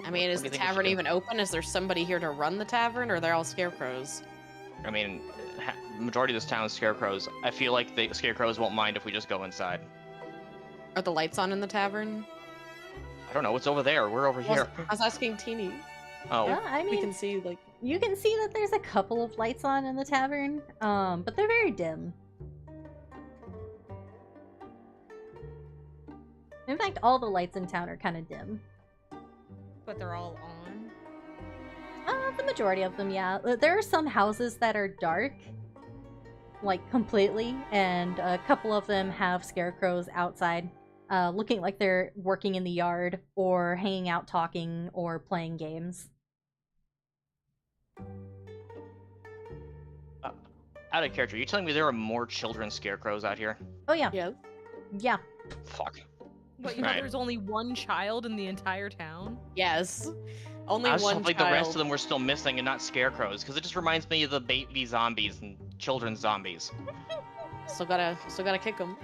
S3: I mean, is the tavern even open? Is there somebody here to run the tavern, or are they all scarecrows?
S4: I mean, majority of this town is scarecrows. I feel like the scarecrows won't mind if we just go inside.
S3: Are the lights on in the tavern?
S4: I don't know. What's over there? We're over here.
S3: I was asking Teeny.
S4: Oh,
S1: Yeah, I
S3: We
S1: mean,
S3: can see, like...
S1: you can see that there's a couple of lights on in the tavern, but they're very dim. In fact, all the lights in town are kind of dim.
S2: But they're all on.
S1: The majority of them, yeah. There are some houses that are dark, like completely, and a couple of them have scarecrows outside, looking like they're working in the yard, or hanging out talking, or playing games.
S4: Out of character, you telling me there are more children scarecrows out here?
S1: Oh yeah,
S3: Yeah.
S1: yeah.
S4: Fuck.
S2: What, you know
S4: Right.
S2: there's only one child in the entire town?
S3: Yes. Only
S4: I was
S3: one
S4: hoping
S3: child.
S4: the rest of them were still missing and not scarecrows, because it just reminds me of the baby zombies and children's zombies.
S3: Still gotta kick them.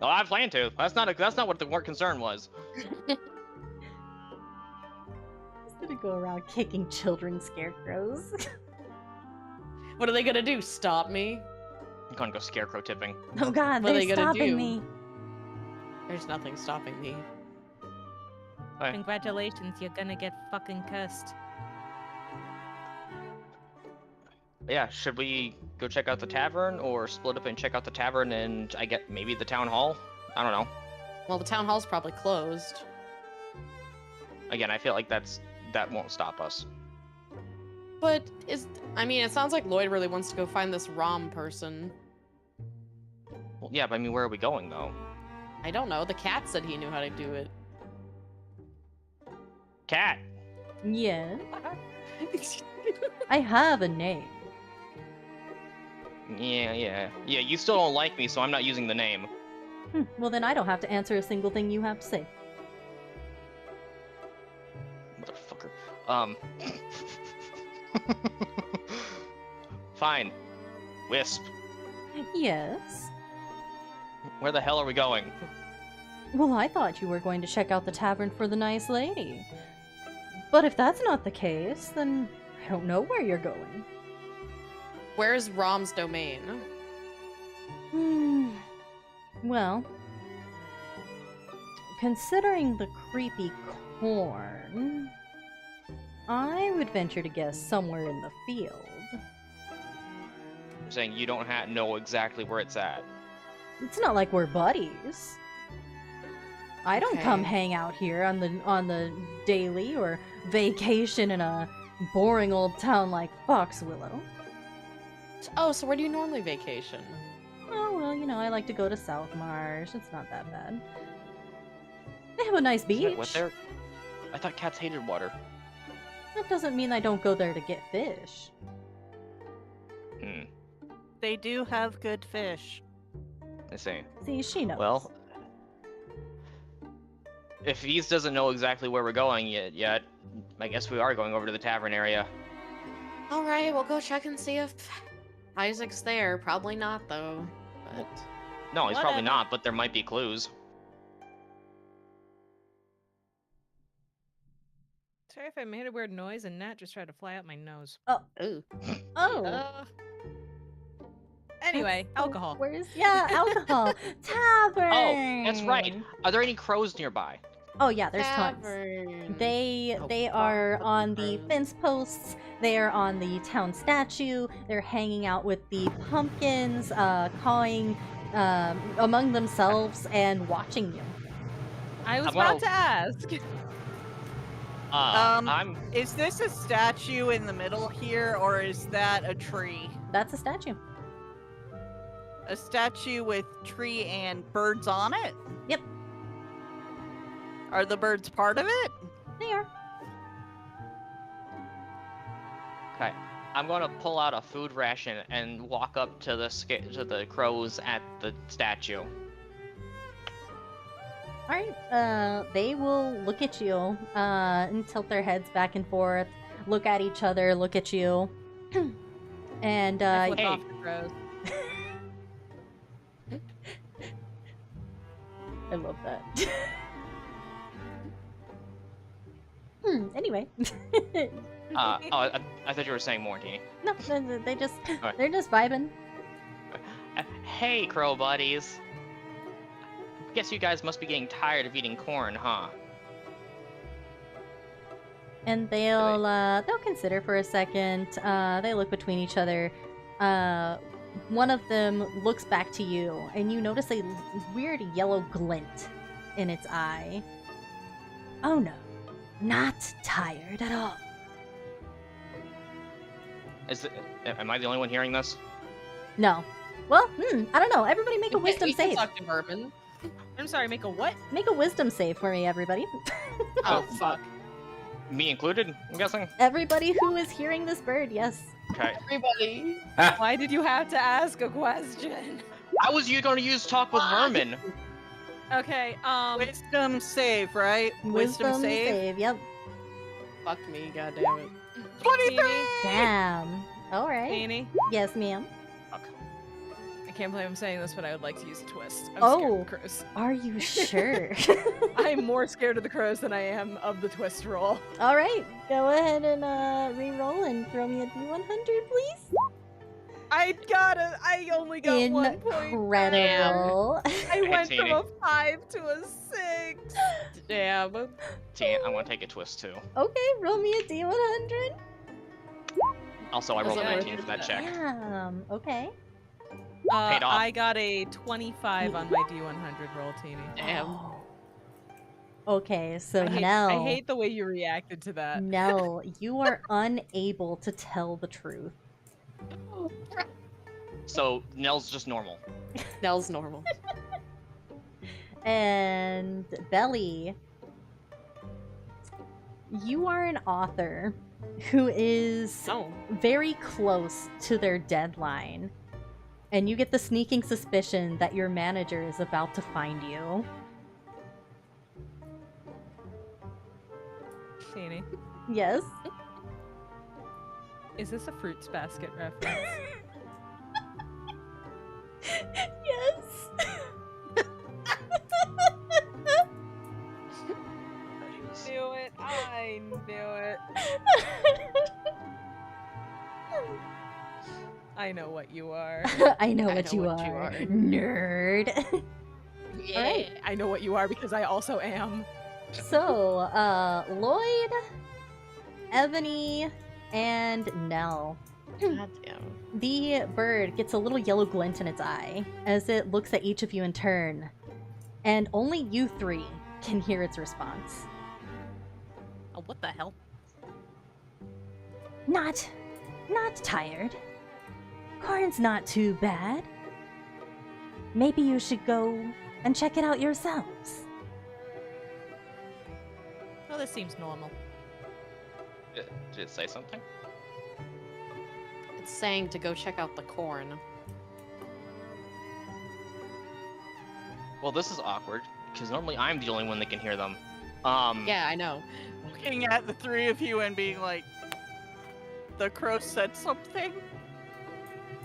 S4: Oh, I plan to. That's not what the more concern was.
S1: Just gonna go around kicking children scarecrows.
S3: What are they gonna do? Stop me?
S4: I'm gonna go scarecrow tipping.
S1: Oh god,
S3: What are
S1: they're
S3: they gonna
S1: stopping
S3: do?
S1: me.
S3: There's nothing stopping me.
S4: Hey.
S2: Congratulations, you're gonna get fucking cursed.
S4: Yeah, should we go check out the tavern, or split up and check out the tavern and I get maybe the town hall? I don't know.
S3: Well, the town hall's probably closed.
S4: Again, I feel like that won't stop us.
S3: But I mean, it sounds like Lloyd really wants to go find this Rom person.
S4: Well, yeah, but I mean, where are we going though?
S3: I don't know. The cat said he knew how to do it.
S4: Cat.
S1: Yeah, I have a name.
S4: Yeah. You still don't like me, so I'm not using the name.
S1: Well, then I don't have to answer a single thing you have to say.
S4: Motherfucker. Fine. Wisp.
S1: Yes.
S4: Where the hell are we going?
S1: Well, I thought you were going to check out the tavern for the nice lady. But if that's not the case, then I don't know where you're going.
S3: Where's Rom's domain?
S1: Well, considering the creepy corn, I would venture to guess somewhere in the field.
S4: You're saying you don't know exactly where it's at.
S1: It's not like we're buddies. I don't come
S3: Okay.
S1: hang out here on the daily or vacation in a boring old town like Foxwillow.
S3: Oh, so where do you normally vacation?
S1: Oh, well, you know, I like to go to South Marsh. It's not that bad. They have a nice
S4: Isn't
S1: beach.
S4: it wet there? I thought cats hated water.
S1: That doesn't mean I don't go there to get fish.
S5: They do have good fish.
S4: I see.
S1: See, she knows.
S4: Well, if Ease doesn't know exactly where we're going yet, I guess we are going over to the tavern area.
S3: All right, we'll go check and see if Isaac's there. Probably not, though. But
S4: No, he's probably
S2: Whatever.
S4: not, but there might be clues.
S2: Sorry if I made a weird noise and Nat just tried to fly out my nose.
S3: ooh,
S1: oh.
S2: Anyway,
S1: Oh,
S2: alcohol.
S1: Where's alcohol? Tavern.
S4: Oh, that's right. Are there any crows nearby?
S1: Oh yeah, there's tons.
S3: tavern.
S1: They
S3: Oh,
S1: are
S3: God,
S1: on the
S3: crows.
S1: fence posts. They are on the town statue. They're hanging out with the pumpkins, cawing among themselves and watching you.
S2: I was
S4: I'm gonna-
S2: about to ask.
S4: I'm
S5: Is this a statue in the middle here, or is that a tree?
S1: That's a statue.
S5: A statue with tree and birds on it?
S1: Yep.
S5: Are the birds part of it?
S1: They are.
S4: okay. I'm gonna pull out a food ration and walk up to the crows at the statue.
S1: All right. They will look at you and tilt their heads back and forth, look at each other, look at you, and
S2: I flip
S4: Hey.
S2: off the crows.
S1: I love that. Anyway.
S4: I thought you were saying more, Teeny.
S1: No, they just
S4: Alright.
S1: they're just vibing.
S4: Hey, crow buddies. Guess you guys must be getting tired of eating corn, huh?
S1: and they'll consider for a second. They look between each other. One of them looks back to you, and you notice a weird yellow glint in its eye. Oh no, not tired at all.
S4: Am I the only one hearing this?
S1: No. Well, I don't know. Everybody make a
S3: We
S1: wisdom
S3: can
S1: save.
S3: talk to Vermin.
S2: I'm sorry, make a what?
S1: Make a wisdom save for me, everybody.
S3: Oh, fuck.
S4: Me included, I'm guessing?
S1: Everybody who is hearing this bird, yes.
S4: Okay.
S3: Everybody.
S2: Why did you have to ask a question?
S4: How was you going to use talk with vermin?
S2: Okay,
S5: Wisdom save, right?
S1: Wisdom save, yep.
S3: Fuck me, goddammit.
S5: 23!
S1: Damn. Alright.
S2: Teeny,
S1: Yes, ma'am.
S2: I can't believe I'm saying this, but I would like to use a twist. I'm scared
S1: Oh.
S2: of the crows.
S1: Are you sure?
S2: I'm more scared of the crows than I am of the twist roll.
S1: Alright, go ahead and re-roll and throw me a D100, please.
S2: I only got 1 point.
S1: Incredible.
S2: I went from
S4: Teeny.
S2: a 5 to a 6.
S3: Damn.
S4: Damn, I want to take a twist too.
S1: Okay, roll me a D100.
S4: Also, I rolled a
S3: Okay.
S4: 19 for that check.
S1: Damn, okay.
S4: Paid off.
S2: I got a 25 on my D100 roll, Teeny.
S3: Damn.
S1: Oh. Okay, so
S2: I
S1: now...
S2: hate the way you reacted to that.
S1: No, you are unable to tell the truth.
S4: So, Nell's just normal.
S3: Nell's normal.
S1: And Belly, you are an author who is
S3: No.
S1: very close to their deadline. And you get the sneaking suspicion that your manager is about to find you.
S2: Teeny,
S1: Yes?
S2: is this a Fruits Basket reference?
S1: Yes!
S2: Knew it. I knew it. I know what you are.
S1: I know
S3: I
S1: what
S3: know
S1: you
S3: what you
S1: are.
S3: are.
S1: Nerd.
S3: Yeah.
S1: Alright.
S2: I know what you are because I also am.
S1: So, Lloyd, Ebony, and Nell.
S3: God damn.
S1: The bird gets a little yellow glint in its eye as it looks at each of you in turn, and only you three can hear its response.
S2: Oh, what the hell?
S1: Not tired. Corn's not too bad. Maybe you should go and check it out yourselves.
S2: Oh, this seems normal.
S4: Did it say something?
S3: It's saying to go check out the corn.
S4: Well, this is awkward, because normally I'm the only one that can hear them.
S3: Yeah, I know.
S5: Looking at the three of you and being like, the crow said something?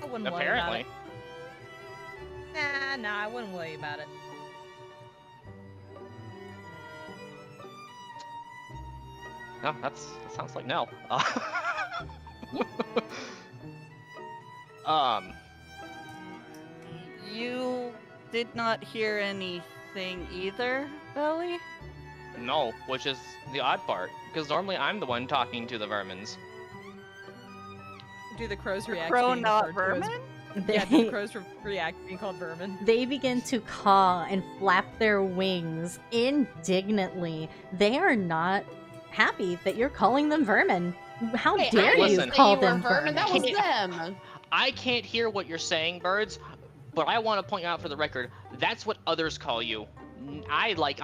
S2: I wouldn't worry
S4: Apparently.
S2: about it. Nah, I wouldn't worry about it.
S4: No, that sounds like Nell.
S5: You did not hear anything either, Belly?
S4: No, which is the odd part, because normally I'm the one talking to the vermins.
S2: Do the crows react?
S5: Crow
S2: being
S5: not
S2: referred to as-
S5: vermin?
S2: Yeah, do the crows react being called vermin?
S1: They begin to caw and flap their wings indignantly. They are not happy that you're calling them vermin. How
S3: Hey,
S1: dare
S3: I
S1: you
S3: didn't
S4: Listen.
S3: say
S1: call
S3: you were
S1: them vermin?
S3: That was them.
S4: I can't hear what you're saying, birds, but I want to point out for the record, that's what others call you. I want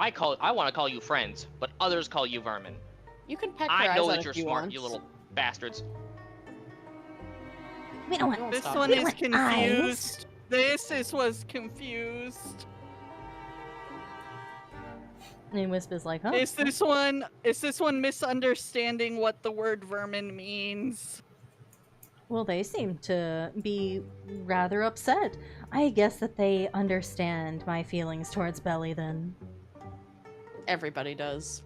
S4: to call you friends, but others call you vermin.
S3: You can peck your
S4: I
S3: eyes
S4: know
S3: out
S4: that you're
S3: if you
S4: smart,
S3: want.
S4: you little bastards.
S1: We don't want.
S3: Don't
S5: This
S3: stop.
S5: one
S1: We
S5: is
S1: want
S5: confused. This was confused.
S1: And Wisp is like, huh?
S5: Is this one misunderstanding what the word vermin means?
S1: Well, they seem to be rather upset. I guess that they understand my feelings towards Belly then.
S3: Everybody does.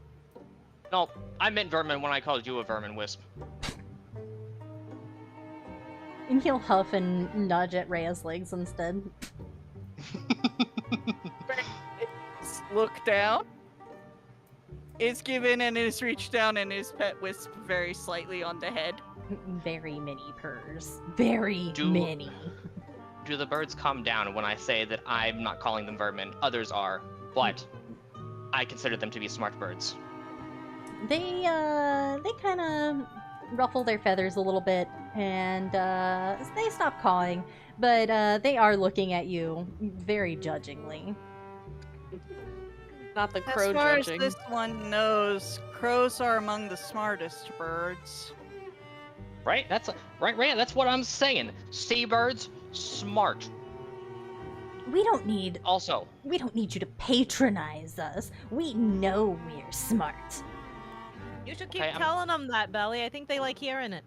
S4: No, I meant vermin when I called you a vermin, Wisp.
S1: And he'll huff and nudge at Rhea's legs instead.
S5: Look down. is given and is reached down and is pet Wisp very slightly on the head.
S1: Very many purrs. Very many.
S4: Do the birds calm down when I say that I'm not calling them vermin? Others are, but I consider them to be smart birds.
S1: They kind of ruffle their feathers a little bit, and they stop cawing, but they are looking at you very judgingly.
S3: Not the crow
S5: As far
S3: judging.
S5: as this one knows, crows are among the smartest birds.
S4: Right? That's what I'm saying. Seabirds, smart.
S1: We don't need you to patronize us. We know we're smart.
S2: You should keep
S4: Okay,
S2: telling them that, Belly. I think they like hearing it.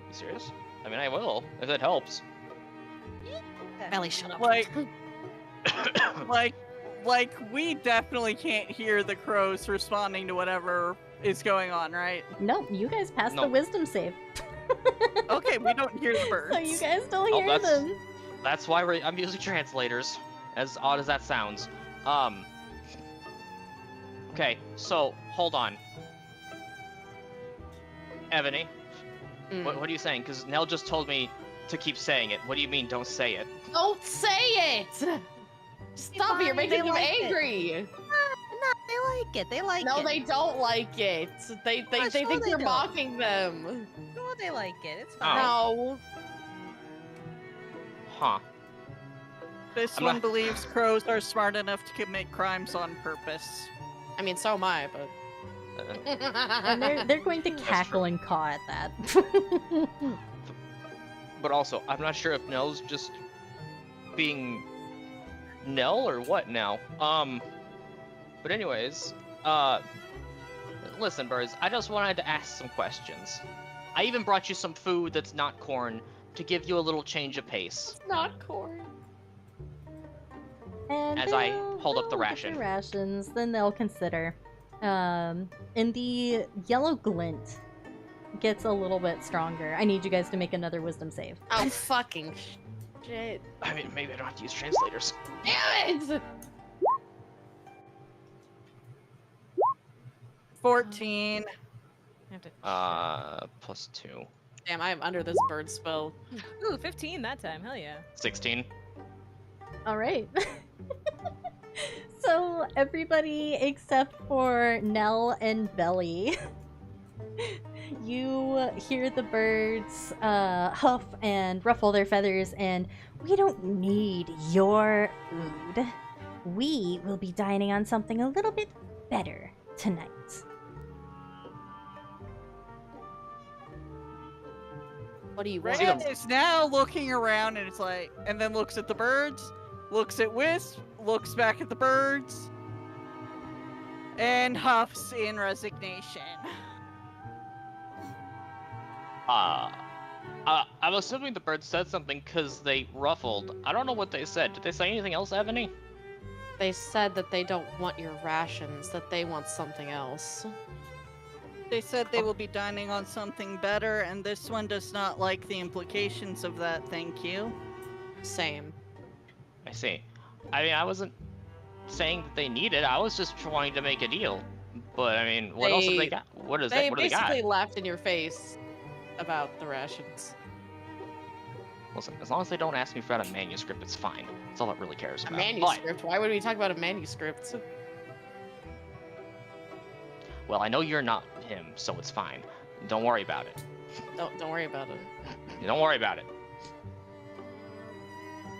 S4: You serious? I mean, I will, if it helps.
S3: Belly, shut up.
S5: Like we definitely can't hear the crows responding to whatever is going on, right?
S1: No, you guys passed
S4: No.
S1: the wisdom save.
S5: Okay, we don't hear the birds.
S1: So you guys don't
S4: Oh,
S1: hear them.
S4: That's why I'm using translators, as odd as that sounds. Okay, so, hold on. Ebony, what are you saying? Because Nell just told me to keep saying it. What do you mean, don't say it?
S3: Don't say it! Stop it, you're making them angry!
S2: No, they like it. They like
S3: No,
S2: it.
S3: they don't like it. They
S2: sure
S3: think
S2: they
S3: you're
S2: do.
S3: mocking them.
S2: No, they like it. It's fine.
S3: No.
S4: Huh.
S5: This
S4: I'm
S5: one
S4: not-
S5: believes crows are smart enough to commit crimes on purpose.
S3: I mean, so am I, but...
S1: And they're going to cackle and caw at that.
S4: But also, I'm not sure if Nell's just being Nell or what now. But anyways, listen, birds, I just wanted to ask some questions. I even brought you some food that's not corn to give you a little change of pace.
S3: Not corn.
S1: And
S4: As I
S1: they'll
S4: hold up the
S1: look at
S4: ration.
S1: their rations, then they'll consider. And the yellow glint gets a little bit stronger. I need you guys to make another wisdom save.
S3: Oh, fucking shit.
S4: I mean, maybe I don't have to use translators.
S3: Damn it!
S5: 14.
S2: I have to...
S4: +2.
S3: Damn, I'm under this bird spell.
S2: Ooh, 15 that time. Hell yeah.
S4: 16.
S1: All right. So everybody except for Nell and Belly, you hear the birds huff and ruffle their feathers, and we don't need your food. We will be dining on something a little bit better tonight.
S3: What do you want?
S5: Ren is now looking around and it's like, and then looks at the birds, looks at Wisp, looks back at the birds, and huffs in resignation.
S4: I'm assuming the bird said something because they ruffled. I don't know what they said. Did they say anything else, Ebony?
S3: They said that they don't want your rations, that they want something else.
S5: They said they will be dining on something better, and this one does not like the implications of that, thank you.
S3: Same.
S4: I see. I mean, I wasn't saying that they need it. I was just trying to make a deal. But I mean, what else have they got? What is
S3: They
S4: that? What do they got?
S3: basically laughed in your face about the rations.
S4: Listen, as long as they don't ask me for a manuscript, it's fine. That's all it really cares
S3: A
S4: about.
S3: manuscript? Why would we talk about a manuscript?
S4: But, well, I know you're not him, so it's fine. Don't worry about it.
S3: Don't worry about it.
S4: Don't worry about it.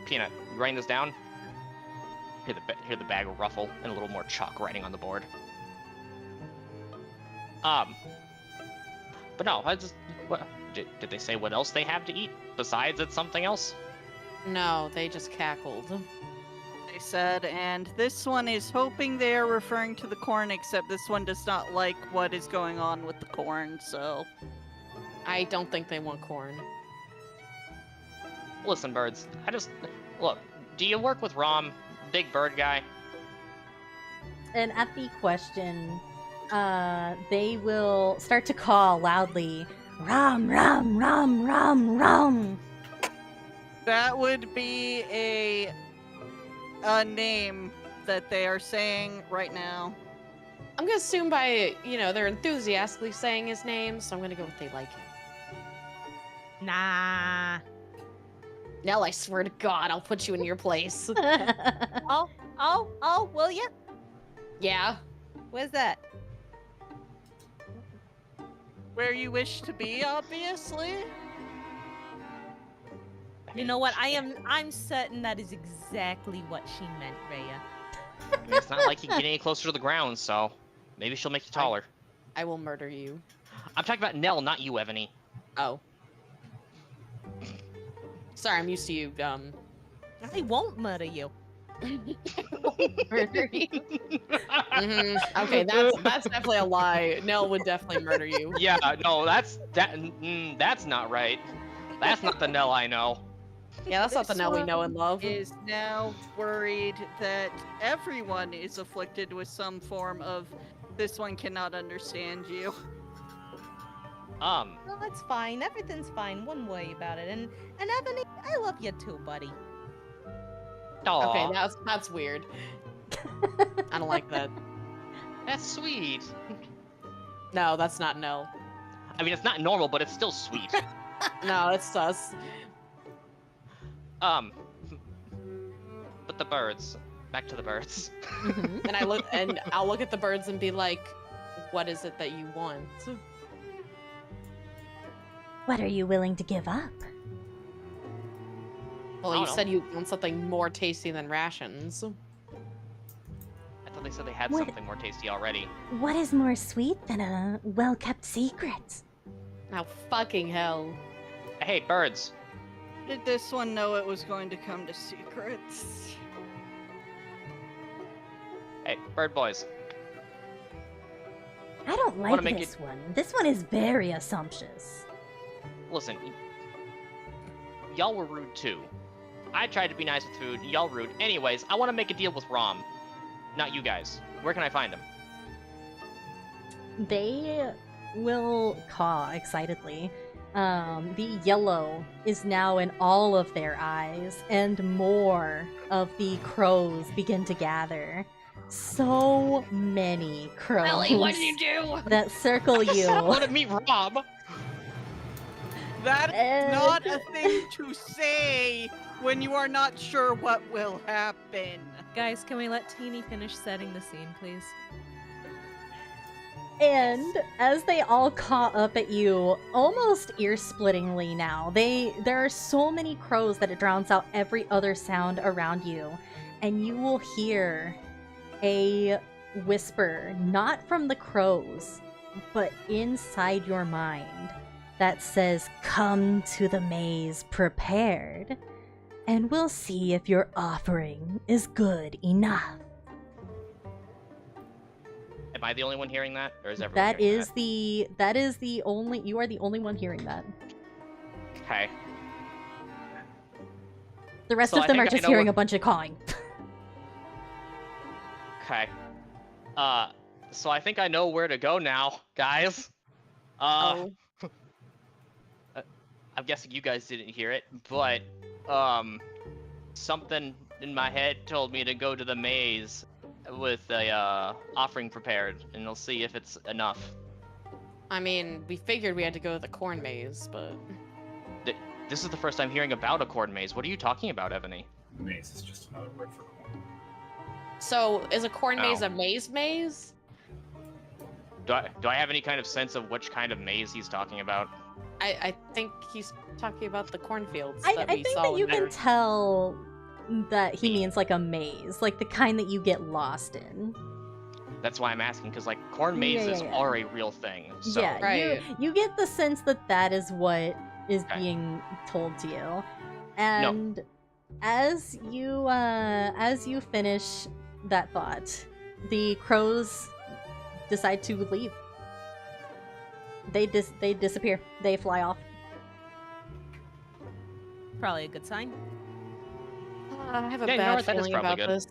S4: Peanut, you writing this down? Hear the bag ruffle and a little more chalk writing on the board. But no, I just what did they say what else they have to eat besides it's something else?
S3: No, they just cackled.
S5: They said, and this one is hoping they are referring to the corn, except this one does not like what is going on with the corn, so...
S3: I don't think they want corn.
S4: Listen, birds, look. Do you work with Rom, big bird guy?
S1: And at the question, they will start to call loudly, "Ram, ram, ram, ram, ram."
S5: That would be a name that they are saying right now?
S3: I'm gonna assume by, they're enthusiastically saying his name, so I'm gonna go with they like him.
S2: Nah.
S3: Nell, I swear to God, I'll put you in your place.
S2: Oh, will ya?
S3: Yeah.
S2: Where's that?
S5: Where you wish to be, obviously.
S2: You know what? I'm certain that is exactly what she meant, Rhea.
S4: I mean, it's not like you can get any closer to the ground, so maybe she'll make you taller.
S3: I will murder you.
S4: I'm talking about Nell, not you, Ebony.
S3: Oh. Sorry, I'm used to you,
S2: I won't murder you.
S3: murder you. Okay, that's definitely a lie. Nell would definitely murder you.
S4: Yeah, no, that's not right. That's not the Nell I know.
S3: Yeah, that's not the
S5: This
S3: Nell we know
S5: one
S3: and love.
S5: Is now worried that everyone is afflicted with some form of this one cannot understand you.
S2: Well, it's fine. Everything's fine. Wouldn't worry about it. And Ebony, I love you too, buddy.
S4: Aw,
S3: Okay, that's weird. I don't like that.
S4: that's sweet.
S3: No, that's not Nell.
S4: I mean, it's not normal, but it's still sweet.
S3: No, it's sus.
S4: But the birds. Back to the birds.
S3: And I'll look at the birds and be like, what is it that you want?
S1: What are you willing to give up?
S3: Well,
S4: I
S3: you
S4: don't
S3: said you want something more tasty than rations.
S4: I thought they said they had
S1: What?
S4: something more tasty already.
S1: What is more sweet than a well-kept secret?
S3: Now, fucking hell.
S4: Hey, birds.
S5: Did this one know it was going to come to secrets?
S4: Hey, bird boys.
S1: I don't
S4: Wanna
S1: like
S4: make
S1: this one. This one is very assumptuous.
S4: Listen, y'all were rude too. I tried to be nice with food, y'all rude. Anyways, I want to make a deal with Rom. Not you guys. Where can I find him?
S1: They will caw excitedly. The yellow is now in all of their eyes, and more of the crows begin to gather. So many crows
S3: do?
S1: that circle you.
S4: I want to meet Rob.
S5: That's
S1: And-
S5: not a thing to say when you are not sure what will happen.
S2: Guys, can we let Teeny finish setting the scene, please?
S1: And as they all caw up at you, almost ear-splittingly now, there are so many crows that it drowns out every other sound around you, and you will hear a whisper, not from the crows, but inside your mind, that says, "Come to the maze prepared, and we'll see if your offering is good enough."
S4: Am I the only one hearing that, or is everyone?
S1: That
S4: hearing
S1: is the only, you are the only one hearing that.
S4: that? Okay.
S1: The rest
S4: So
S1: of
S4: I
S1: them
S4: think
S1: are
S4: I
S1: just
S4: know
S1: hearing
S4: what-
S1: a bunch of cawing.
S4: Okay. So I think I know where to go now, guys.
S3: Oh.
S4: I'm guessing you guys didn't hear it, but something in my head told me to go to the maze with a offering prepared, and we'll see if it's enough.
S3: I mean, we figured we had to go to the corn maze, but...
S4: This is the first time hearing about a corn maze. What are you talking about, Ebony?
S6: Maze is just another word for corn.
S3: So, is a corn maze
S4: Ow.
S3: a maze?
S4: Do I have any kind of sense of which kind of maze he's talking about?
S3: I think he's talking about the cornfields
S1: I
S3: that we
S1: think
S3: saw
S1: that you
S3: in there.
S1: can tell that he means like a maze, like the kind that you get lost in.
S4: That's why I'm asking, because like corn
S1: Yeah,
S4: mazes
S1: yeah.
S4: are a real thing. So
S1: Yeah,
S3: Right.
S1: you get the sense that that is what is
S4: Okay.
S1: being told to you, and as you finish that thought, the crows decide to leave. They disappear. They fly off.
S2: Probably a good sign.
S3: I have a
S4: Yeah, you know
S3: bad
S4: what? That is
S3: feeling
S4: probably
S3: about
S4: good.
S3: this.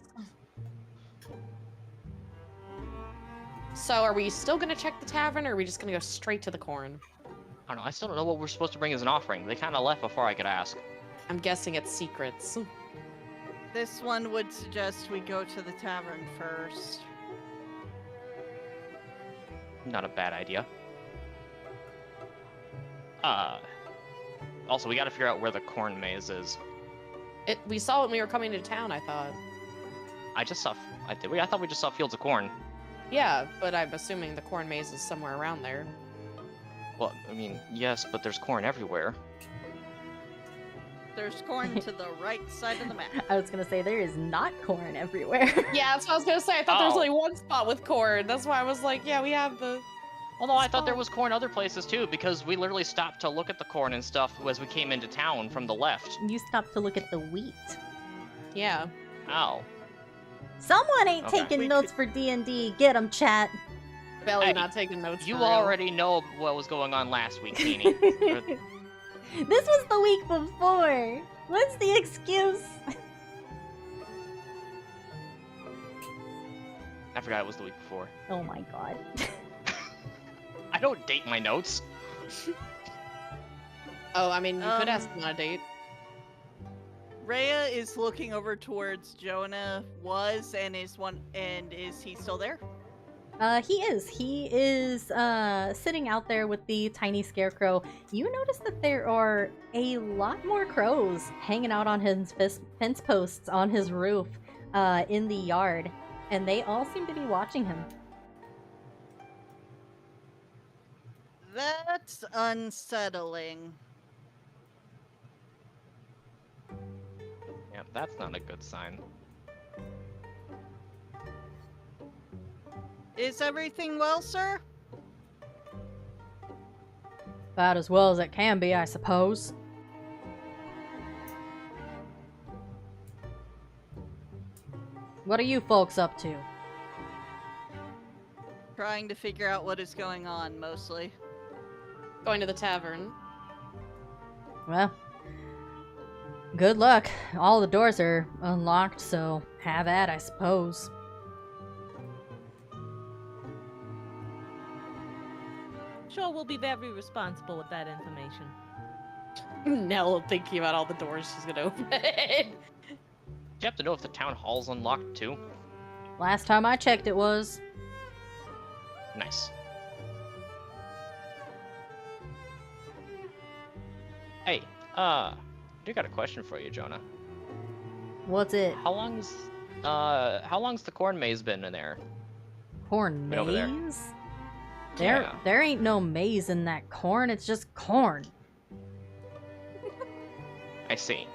S3: So, are we still gonna check the tavern, or are we just gonna go straight to the corn?
S4: I don't know. I still don't know what we're supposed to bring as an offering. They kind of left before I could ask.
S3: I'm guessing it's secrets.
S5: This one would suggest we go to the tavern first.
S4: Not a bad idea. Also, we gotta figure out where the corn maze is.
S3: We saw it when we were coming to town, I thought.
S4: I just saw. I thought we just saw fields of corn.
S3: Yeah, but I'm assuming the corn maze is somewhere around there.
S4: Well, I mean, yes, but there's corn everywhere.
S5: There's corn to the right side of the map.
S1: I was gonna say there is not corn everywhere.
S3: Yeah, that's what I was gonna say. I thought there was
S4: Oh.
S3: only one spot with corn. That's why I was like, yeah, we have the...
S4: Although I thought there was corn other places too, because we literally stopped to look at the corn and stuff as we came into town from the left.
S1: You stopped to look at the wheat.
S3: Yeah.
S4: Ow.
S1: Someone ain't
S4: Okay.
S1: taking
S5: We
S1: notes for D&D. Get 'em, chat.
S3: Belly
S4: Hey,
S3: not taking notes
S4: You
S3: for real.
S4: already know what was going on last week, Teeny.
S1: This was the week before. What's the excuse?
S4: I forgot it was the week before.
S1: Oh my god.
S4: I don't date my notes.
S3: Oh, I mean, you could ask
S5: Um,
S3: him on a date.
S5: Rhea is looking over towards Jonah. Is he still there?
S1: He is. He is sitting out there with the tiny scarecrow. You notice that there are a lot more crows hanging out on his fence posts on his roof in the yard, and they all seem to be watching him.
S5: That's unsettling.
S4: Yeah, that's not a good sign.
S5: Is everything well, sir?
S1: About as well as it can be, I suppose. What are you folks up to?
S5: Trying to figure out what is going on, mostly.
S3: Going to the tavern.
S1: Well, good luck. All the doors are unlocked, so have at, I suppose.
S2: Sure, we'll be very responsible with that information.
S3: Nell thinking about all the doors she's gonna open.
S4: You have to know if the town hall's unlocked too.
S1: Last time I checked, it was.
S4: Nice. Hey, I do got a question for you, Jonah.
S1: What's it?
S4: How long's the corn maze been in there?
S1: Corn
S4: Right over there.
S1: maze?
S4: Yeah.
S1: There ain't no maze in that corn, it's just corn.
S4: I see.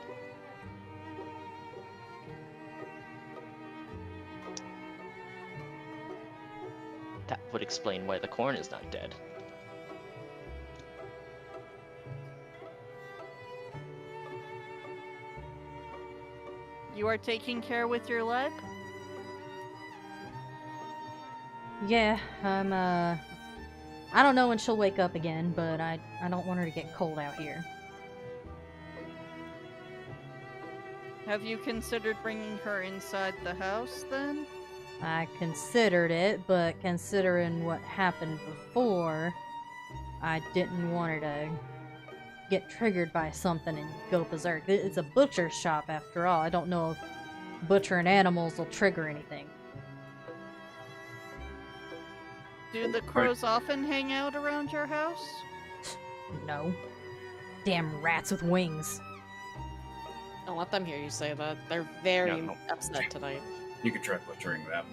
S4: That would explain why the corn is not dead.
S5: You are taking care with your leg?
S1: Yeah, I don't know when she'll wake up again, but I don't want her to get cold out here.
S5: Have you considered bringing her inside the house, then?
S1: I considered it, but considering what happened before, I didn't want her to get triggered by something and go berserk. It's a butcher shop after all. I don't know if butchering animals will trigger anything.
S5: Do the crows often hang out around your house?
S1: No. Damn rats with wings.
S3: Don't let them hear you say that. They're very
S6: No.
S3: upset tonight.
S6: You could try butchering them.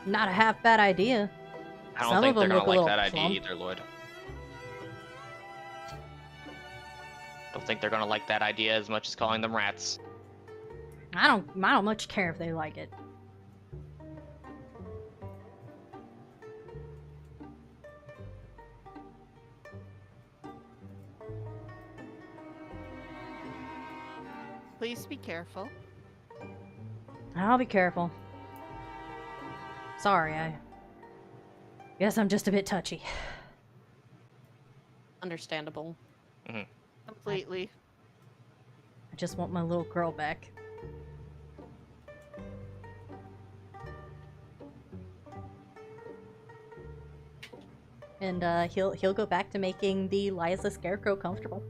S1: Not a half bad idea.
S4: I don't
S1: Some
S4: think
S1: of
S4: they're
S1: them
S4: gonna
S1: look a
S4: like that
S1: little
S4: idea
S1: plump.
S4: either, Lloyd. Don't think they're gonna like that idea as much as calling them rats.
S1: I don't much care if they like it.
S5: Please be careful.
S1: I'll be careful. Sorry, I guess I'm just a bit touchy.
S3: Understandable.
S5: Completely.
S1: I just want my little girl back. And he'll go back to making the Liza Scarecrow comfortable.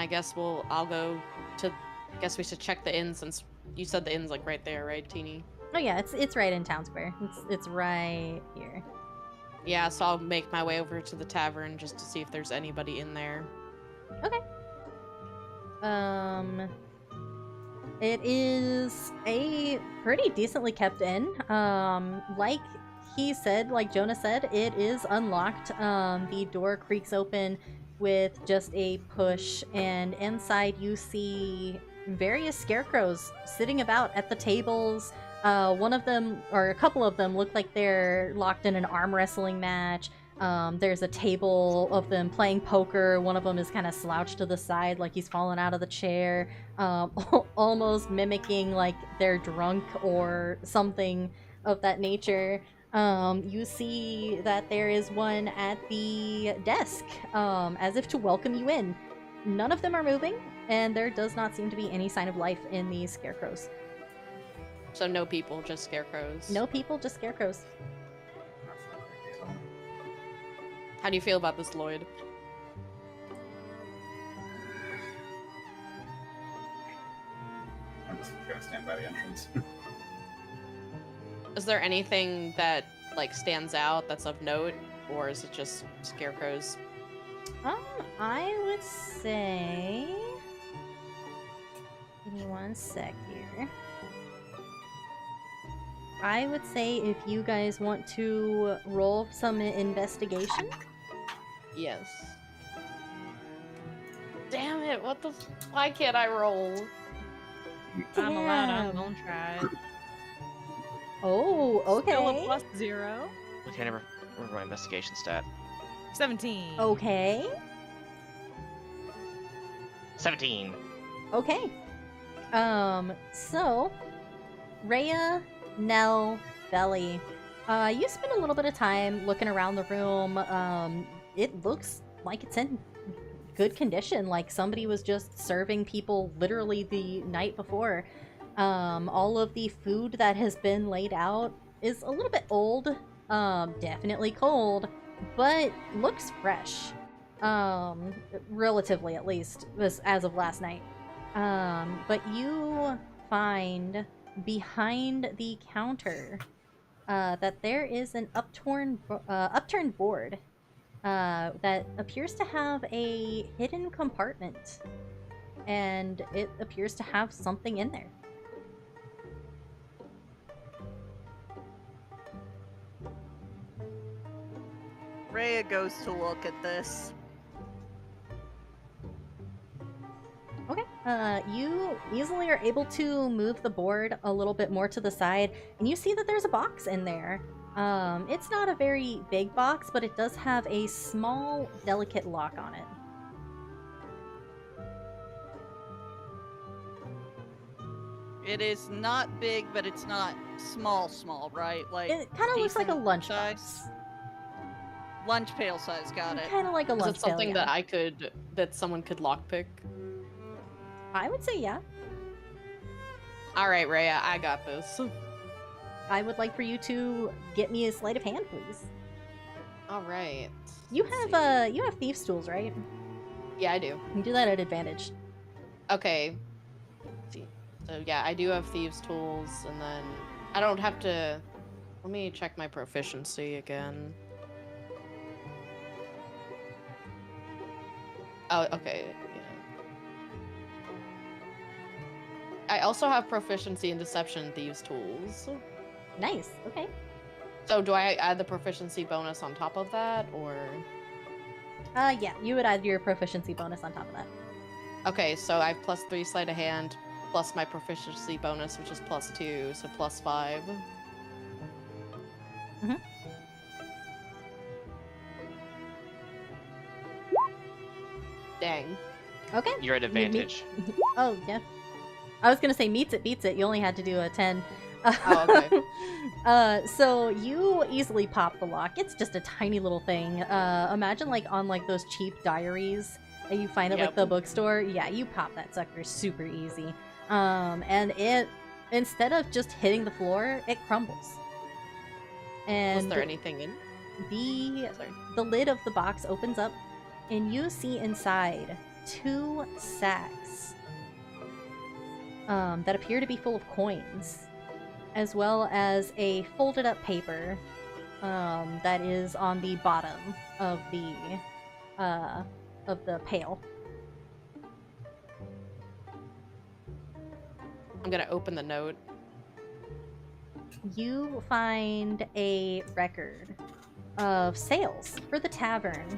S3: guess I'll go to. I guess we should check the inn since you said the inn's like right there, right, Teeny?
S1: Oh yeah, it's right in town square. It's right here.
S3: Yeah, so I'll make my way over to the tavern just to see if there's anybody in there.
S1: Okay. It is a pretty decently kept inn. Like he said, like Jonah said, it is unlocked. The door creaks open with just a push, and inside you see various scarecrows sitting about at the tables. One of them, or a couple of them, look like they're locked in an arm wrestling match. There's a table of them playing poker. One of them is kind of slouched to the side like he's fallen out of the chair, almost mimicking like they're drunk or something of that nature. You see that there is one at the desk, as if to welcome you in. None of them are moving, and there does not seem to be any sign of life in these scarecrows.
S3: So no people, just scarecrows.
S1: No people, just scarecrows.
S3: How do you feel about this, Lloyd?
S6: I'm just gonna stand by the entrance.
S3: Is there anything that like stands out that's of note, or is it just scarecrows?
S1: I would say... Give me one sec here. I would say if you guys want to roll some investigation.
S3: Yes. Damn it, what the why can't I roll?
S2: I'm allowed, I'm
S1: Damn.
S2: gonna try it.
S1: Oh, okay.
S2: Still a plus 0.
S4: Okay, never remember my investigation stat.
S2: 17.
S1: Okay.
S4: 17.
S1: Okay. So, Rhea, Nell, Belly, you spend a little bit of time looking around the room. It looks like it's in good condition, like somebody was just serving people literally the night before. All of the food that has been laid out is a little bit old, definitely cold, but looks fresh. Relatively, at least, as of last night. But you find behind the counter that there is an upturned board that appears to have a hidden compartment, and it appears to have something in there.
S5: Rhea goes to look at this.
S1: Okay. You easily are able to move the board a little bit more to the side, and you see that there's a box in there. It's not a very big box, but it does have a small, delicate lock on it.
S5: It is not big, but it's not small, right? Like
S1: It kind of looks like a
S5: decent
S1: lunch
S5: size?
S1: box.
S5: Lunch pail size, got it.
S1: Kind of like a
S3: Is
S1: lunch
S3: it something
S1: pail, yeah.
S3: that someone could lockpick?
S1: I would say yeah.
S3: Alright, Rhea, I got this.
S1: I would like for you to get me a sleight of hand, please.
S3: Alright.
S1: You have thieves' tools, right?
S3: Yeah, I do.
S1: You can do that at advantage.
S3: Okay. Let's see. So yeah, I do have thieves' tools, and then I don't have to. Let me check my proficiency again. Oh, okay. Yeah. I also have proficiency in deception and thieves' tools.
S1: Nice. Okay.
S3: So do I add the proficiency bonus on top of that, or?
S1: Yeah, you would add your proficiency bonus on top of that.
S3: Okay, so I have +3 sleight of hand, plus my proficiency bonus, which is +2, so +5.
S1: Mm-hmm.
S3: Dang.
S1: Okay.
S4: You're at advantage.
S1: Oh, yeah. I was gonna say meets it, beats it. You only had to do a 10.
S3: Oh, okay.
S1: So you easily pop the lock. It's just a tiny little thing. Imagine like on like those cheap diaries that you find at like
S3: Yep.
S1: the bookstore. Yeah, you pop that sucker super easy. And it, instead of just hitting the floor, it crumbles. And
S3: Was there anything in?
S1: the
S3: Sorry.
S1: lid of the box opens up, and you see inside 2 sacks that appear to be full of coins, as well as a folded up paper that is on the bottom of the pail.
S3: I'm gonna open the note.
S1: You find a record of sales for the tavern,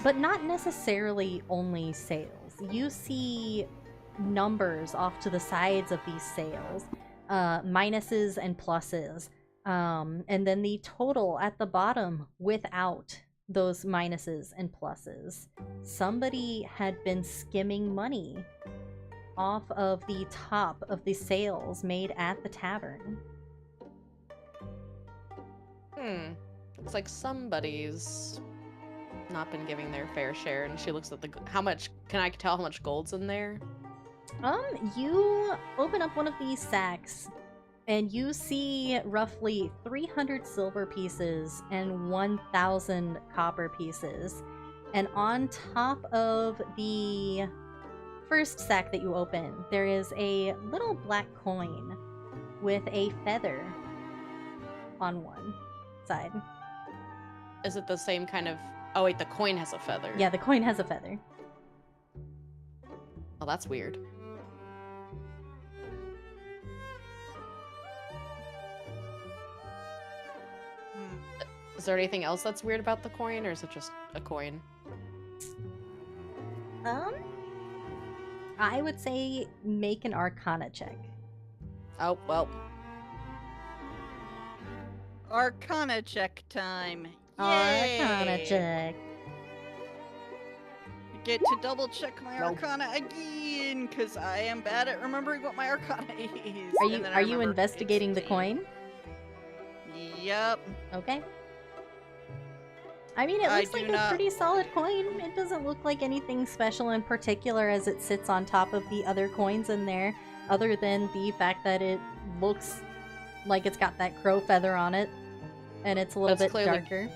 S1: but not necessarily only sales. You see numbers off to the sides of these sales, minuses and pluses, and then the total at the bottom without those minuses and pluses. Somebody had been skimming money off of the top of the sales made at the tavern.
S3: Looks like somebody's not been giving their fair share, and she looks at the how much. Can I tell how much gold's in there?
S1: You open up one of these sacks, and you see roughly 300 silver pieces and 1,000 copper pieces. And on top of the first sack that you open, there is a little black coin with a feather on one side.
S3: Is it the same kind of... Oh wait, the coin has a feather.
S1: Yeah, the coin has a feather.
S3: Oh, that's weird. Is there anything else that's weird about the coin, or is it just a coin?
S1: I would say make an Arcana check.
S3: Oh, well.
S5: Arcana check time.
S1: Arcana
S5: Yay!
S1: check.
S5: Get to double check my Arcana again, because I am bad at remembering what my Arcana is. And then I
S1: Are you
S5: remember
S1: investigating the
S5: it's
S1: coin?
S5: Yep.
S1: Okay. I mean, it
S5: I
S1: looks like
S5: do
S1: a
S5: not-
S1: pretty solid coin. It doesn't look like anything special in particular as it sits on top of the other coins in there, other than the fact that it looks like it's got that crow feather on it, and it's a little
S3: That's
S1: bit
S3: clearly-
S1: darker.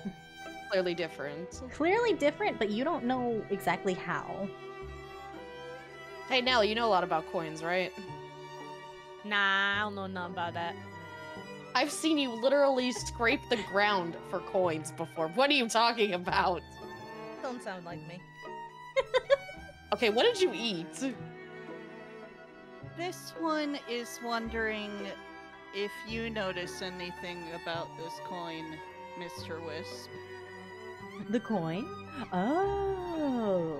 S3: Clearly different.
S1: Clearly different, but you don't know exactly how.
S3: Hey, Nell, you know a lot about coins, right?
S2: Nah, I don't know nothing about that.
S3: I've seen you literally scrape the ground for coins before. What are you talking about?
S2: Don't sound like me.
S3: Okay, what did you eat?
S5: This one is wondering if you notice anything about this coin, Mr. Wisp.
S1: The coin? Oh,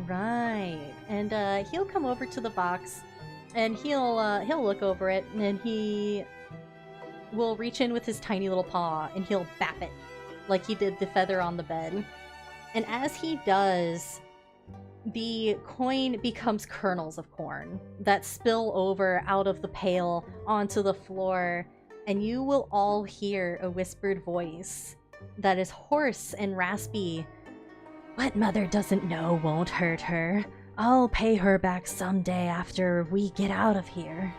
S1: right. And he'll come over to the box, and he'll look over it, and he will reach in with his tiny little paw, and he'll bap it, like he did the feather on the bed. And as he does, the coin becomes kernels of corn that spill over out of the pail onto the floor, and you will all hear a whispered voice that is hoarse and raspy. What mother doesn't know won't hurt her. I'll pay her back someday after we get out of here.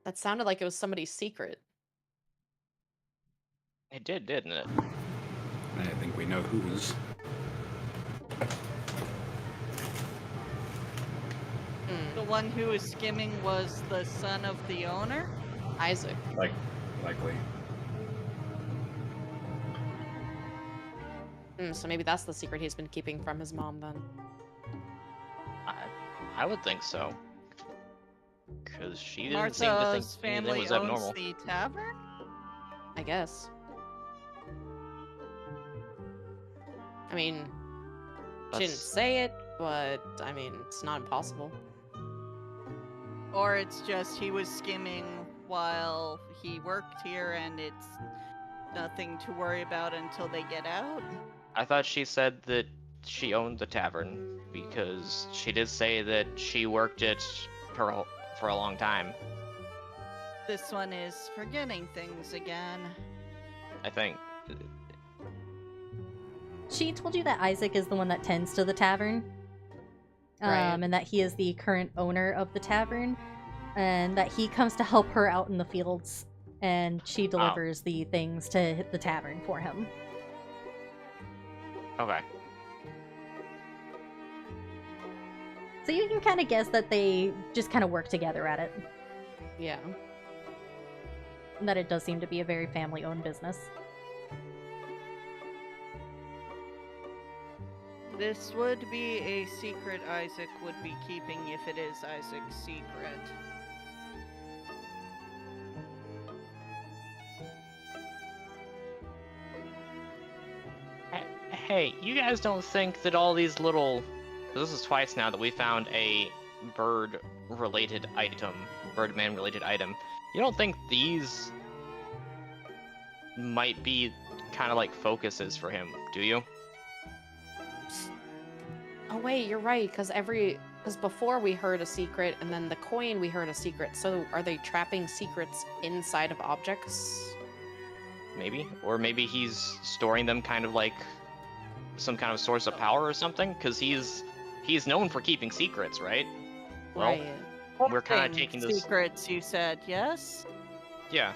S3: That sounded like it was somebody's secret.
S4: It did, didn't it?
S6: I think we know whose.
S5: The one who was skimming was the son of the owner?
S3: Isaac.
S6: Likely.
S3: So maybe that's the secret he's been keeping from his mom then.
S4: I would think so. Because she didn't seem to
S5: Martha's
S4: think anything
S5: family
S4: was
S5: owns
S4: abnormal.
S5: the tavern?
S3: I guess. I mean, she didn't
S4: That's-
S3: say it, but I mean, it's not impossible.
S5: Or it's just he was skimming while he worked here and it's nothing to worry about until they get out?
S4: I thought she said that she owned the tavern because she did say that she worked it for a long time.
S5: This one is forgetting things again.
S4: I think.
S1: She told you that Isaac is the one that tends to the tavern.
S3: Right.
S1: And that he is the current owner of the tavern. And that he comes to help her out in the fields. And she delivers the things to the tavern for him.
S4: Okay.
S1: So you can kind of guess that they just kind of work together at it.
S3: Yeah.
S1: And that it does seem to be a very family-owned business.
S5: This would be a secret Isaac would be keeping if it is Isaac's secret.
S4: Hey, you guys don't think that all these little... This is twice now that we found a bird-related item, birdman-related item. You don't think these might be kind of like focuses for him, do you?
S3: Oh wait, you're right, because before we heard a secret, and then the coin we heard a secret. So are they trapping secrets inside of objects?
S4: Maybe. Or maybe he's storing them kind of like some kind of source of power or something, because he's known for keeping secrets, right? Well,
S3: Right.
S4: we're kind of
S5: Holding
S4: taking those...
S5: secrets, you said, yes?
S4: Yeah.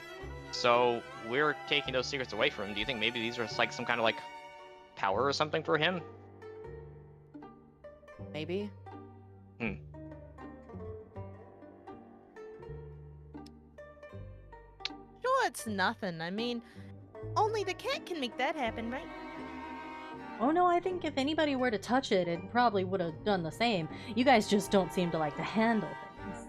S4: So we're taking those secrets away from him. Do you think maybe these are like some kind of like power or something for him?
S3: Maybe.
S2: Sure, it's nothing. I mean, only the cat can make that happen, right?
S1: Oh no, I think if anybody were to touch it, it probably would have done the same. You guys just don't seem to like to handle things.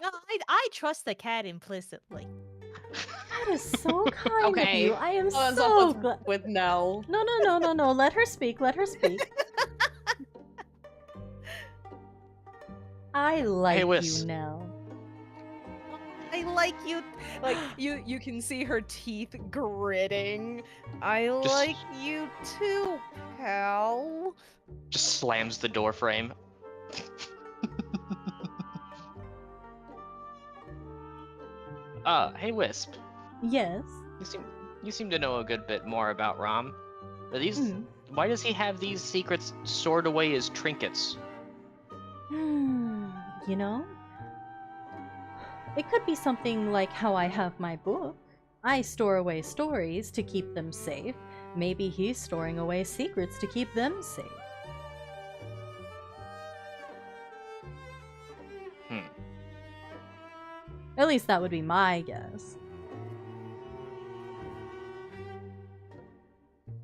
S2: No, I trust the cat implicitly.
S1: That is so kind of
S3: Okay.
S1: you. I am
S3: Follows
S1: so
S3: up
S1: glad.
S3: with no.
S1: No. Let her speak. Let her speak. I like
S4: Wisps.
S1: you now.
S2: I like you. Like you can see her teeth gritting. I like you too, pal.
S4: Just slams the door frame. Hey Wisp.
S1: Yes.
S4: You seem to know a good bit more about Ram. Are these...
S1: Hmm.
S4: Why does he have these secrets stored away as trinkets?
S1: You know? It could be something like how I have my book. I store away stories to keep them safe. Maybe he's storing away secrets to keep them safe. At least that would be my guess.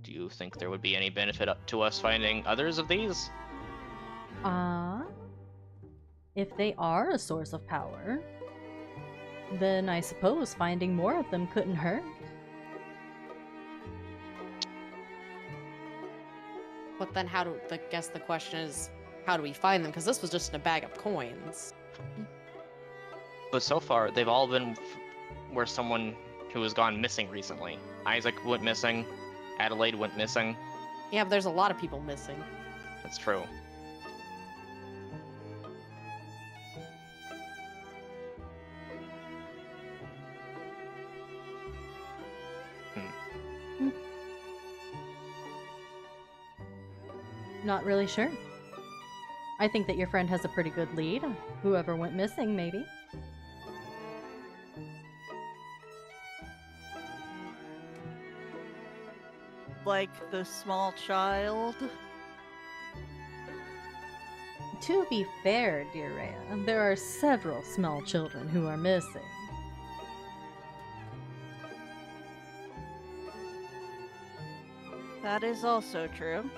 S4: Do you think there would be any benefit to us finding others of these?
S1: If they are a source of power, then I suppose finding more of them couldn't hurt.
S3: But then I guess the question is, how do we find them? Because this was just in a bag of coins.
S4: But so far, they've all been where someone who has gone missing recently. Isaac went missing. Adelaide went missing.
S3: Yeah, but there's a lot of people missing.
S4: That's true.
S1: Not really sure. I think that your friend has a pretty good lead. Whoever went missing, maybe.
S5: Like the small child?
S1: To be fair, dear Rhea, there are several small children who are missing.
S5: That is also true.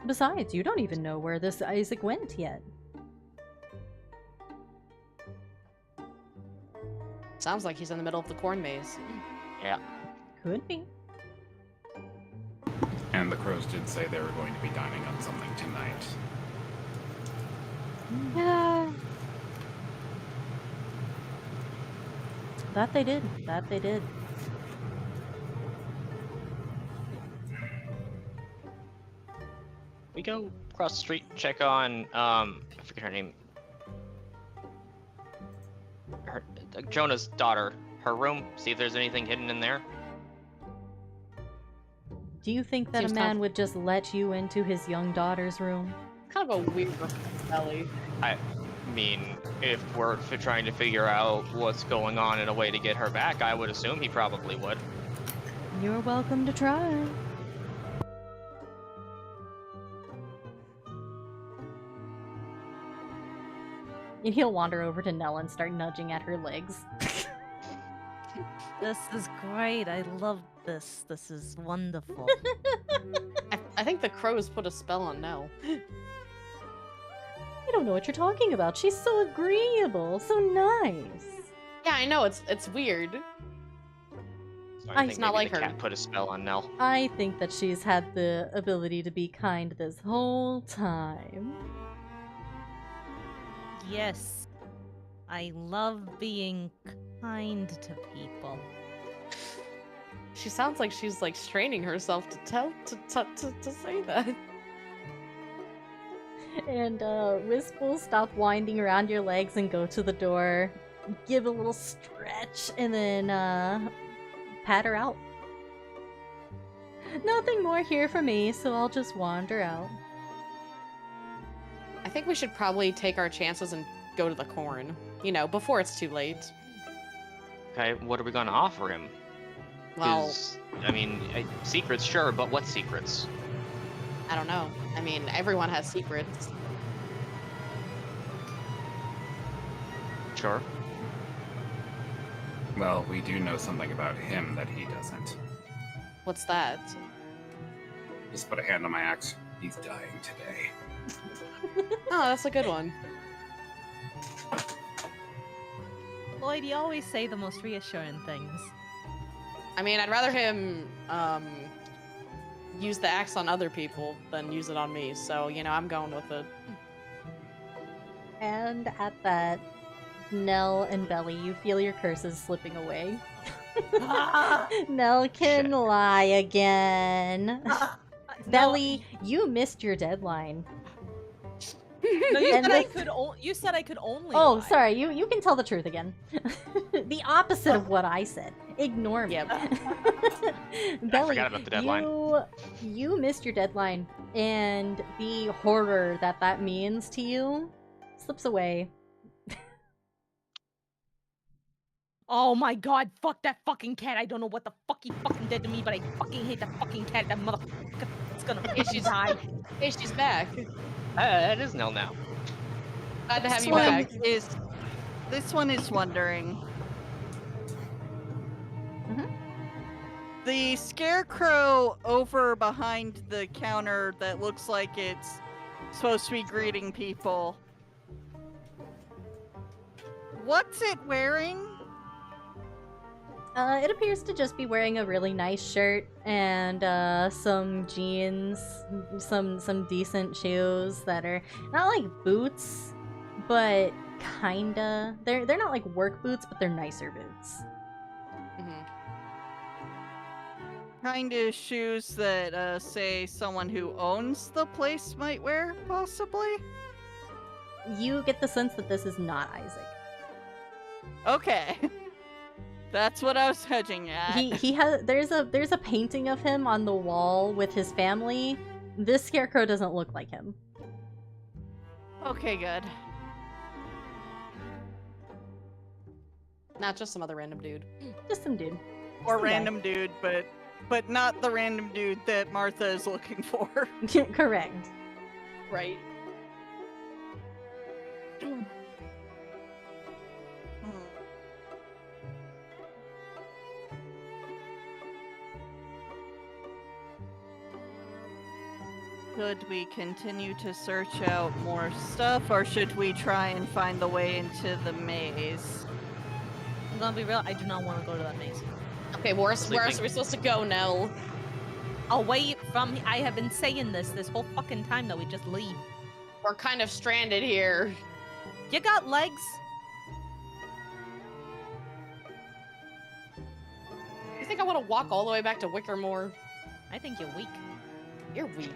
S1: Besides, you don't even know where this Isaac went yet.
S3: Sounds like he's in the middle of the corn maze.
S4: Yeah.
S1: Could be.
S6: And the crows did say they were going to be dining on something tonight.
S1: Yeah. That they did. That they did.
S4: We go across the street, check on, I forget her name. Jonah's daughter. her room, see if there's anything hidden in there.
S1: Do you think that
S3: Seems
S1: a
S3: kind
S1: man
S3: of-
S1: would just let you into his young daughter's room?
S3: Kind of a weird belly.
S4: I mean, if we're trying to figure out what's going on in a way to get her back, I would assume he probably would.
S1: You're welcome to try. And he'll wander over to Nell and start nudging at her legs.
S2: This is great. I love this. This is wonderful.
S3: I think the crows put a spell on Nell.
S1: I don't know what you're talking about. She's so agreeable, so nice.
S3: Yeah, I know, it's weird.
S4: So
S1: I-
S4: I think
S3: It's not
S4: maybe
S3: like
S4: the
S3: her.
S4: cat put a spell on Nell.
S1: I think that she's had the ability to be kind this whole time.
S2: Yes. I love being kind to people.
S3: She sounds like she's like straining herself to say that.
S1: And Wisp will stop winding around your legs and go to the door, give a little stretch, and then pat her out. Nothing more here for me, so I'll just wander out.
S3: I think we should probably take our chances and go to the corn. You know, before it's too late.
S4: Okay, what are we gonna offer him?
S3: Well,
S4: 'Cause, I mean, secrets, sure, but what secrets?
S3: I don't know. I mean, everyone has secrets.
S4: Sure.
S6: Well, we do know something about him that he doesn't.
S3: What's that?
S6: Just put a hand on my axe. He's dying today.
S3: Oh, that's a good one.
S2: Lloyd, you always say the most reassuring things.
S3: I mean, I'd rather him use the axe on other people than use it on me. So, you know, I'm going with it.
S1: And at that, Nell and Belly, you feel your curses slipping away. Nell can
S4: Shit.
S1: lie again. Belly, you missed your deadline.
S2: No, you
S1: And
S2: said I
S1: this-
S2: could. You said I could only.
S1: Oh,
S2: lie.
S1: sorry, you can tell the truth again. The opposite of what I said. Ignore me.
S3: Yep.
S1: Belly,
S4: forgot about the deadline.
S1: you missed your deadline, and the horror that means to you slips away.
S2: Oh my god, fuck that fucking cat. I don't know what the fuck he fucking did to me, but I fucking hate that fucking cat. That motherfucker. It's gonna
S3: Hey, she's
S2: die.
S3: Hey, she's back.
S4: It is Nell now.
S3: Glad to have
S5: This
S3: you
S5: one
S3: back.
S5: is wondering.
S1: Mhm.
S5: The scarecrow over behind the counter that looks like it's supposed to be greeting people. What's it wearing?
S1: It appears to just be wearing a really nice shirt and some jeans, some decent shoes that are not like boots, but kinda. They're not like work boots, but they're nicer boots.
S3: Mhm.
S5: Kind of shoes that, say, someone who owns the place might wear, possibly?
S1: You get the sense that this is not Isaac.
S5: Okay. That's what I was hedging at.
S1: He has there's a painting of him on the wall with his family. This scarecrow doesn't look like him.
S5: Okay, good.
S3: Not just some other random dude.
S1: Just some dude.
S5: Or
S1: Some guy.
S5: random dude, but not the random dude that Martha is looking for.
S1: Correct.
S3: Right.
S5: Could we continue to search out more stuff, or should we try and find the way into the maze?
S2: I'm gonna be real. I do not want to go to that maze.
S3: Okay, where else are we supposed to go, Nell?
S2: Away from. I have been saying this whole fucking time that we just leave.
S3: We're kind of stranded here.
S2: You got legs?
S3: You think I want to walk all the way back to Wickermore?
S2: I think you're weak.
S3: You're weak.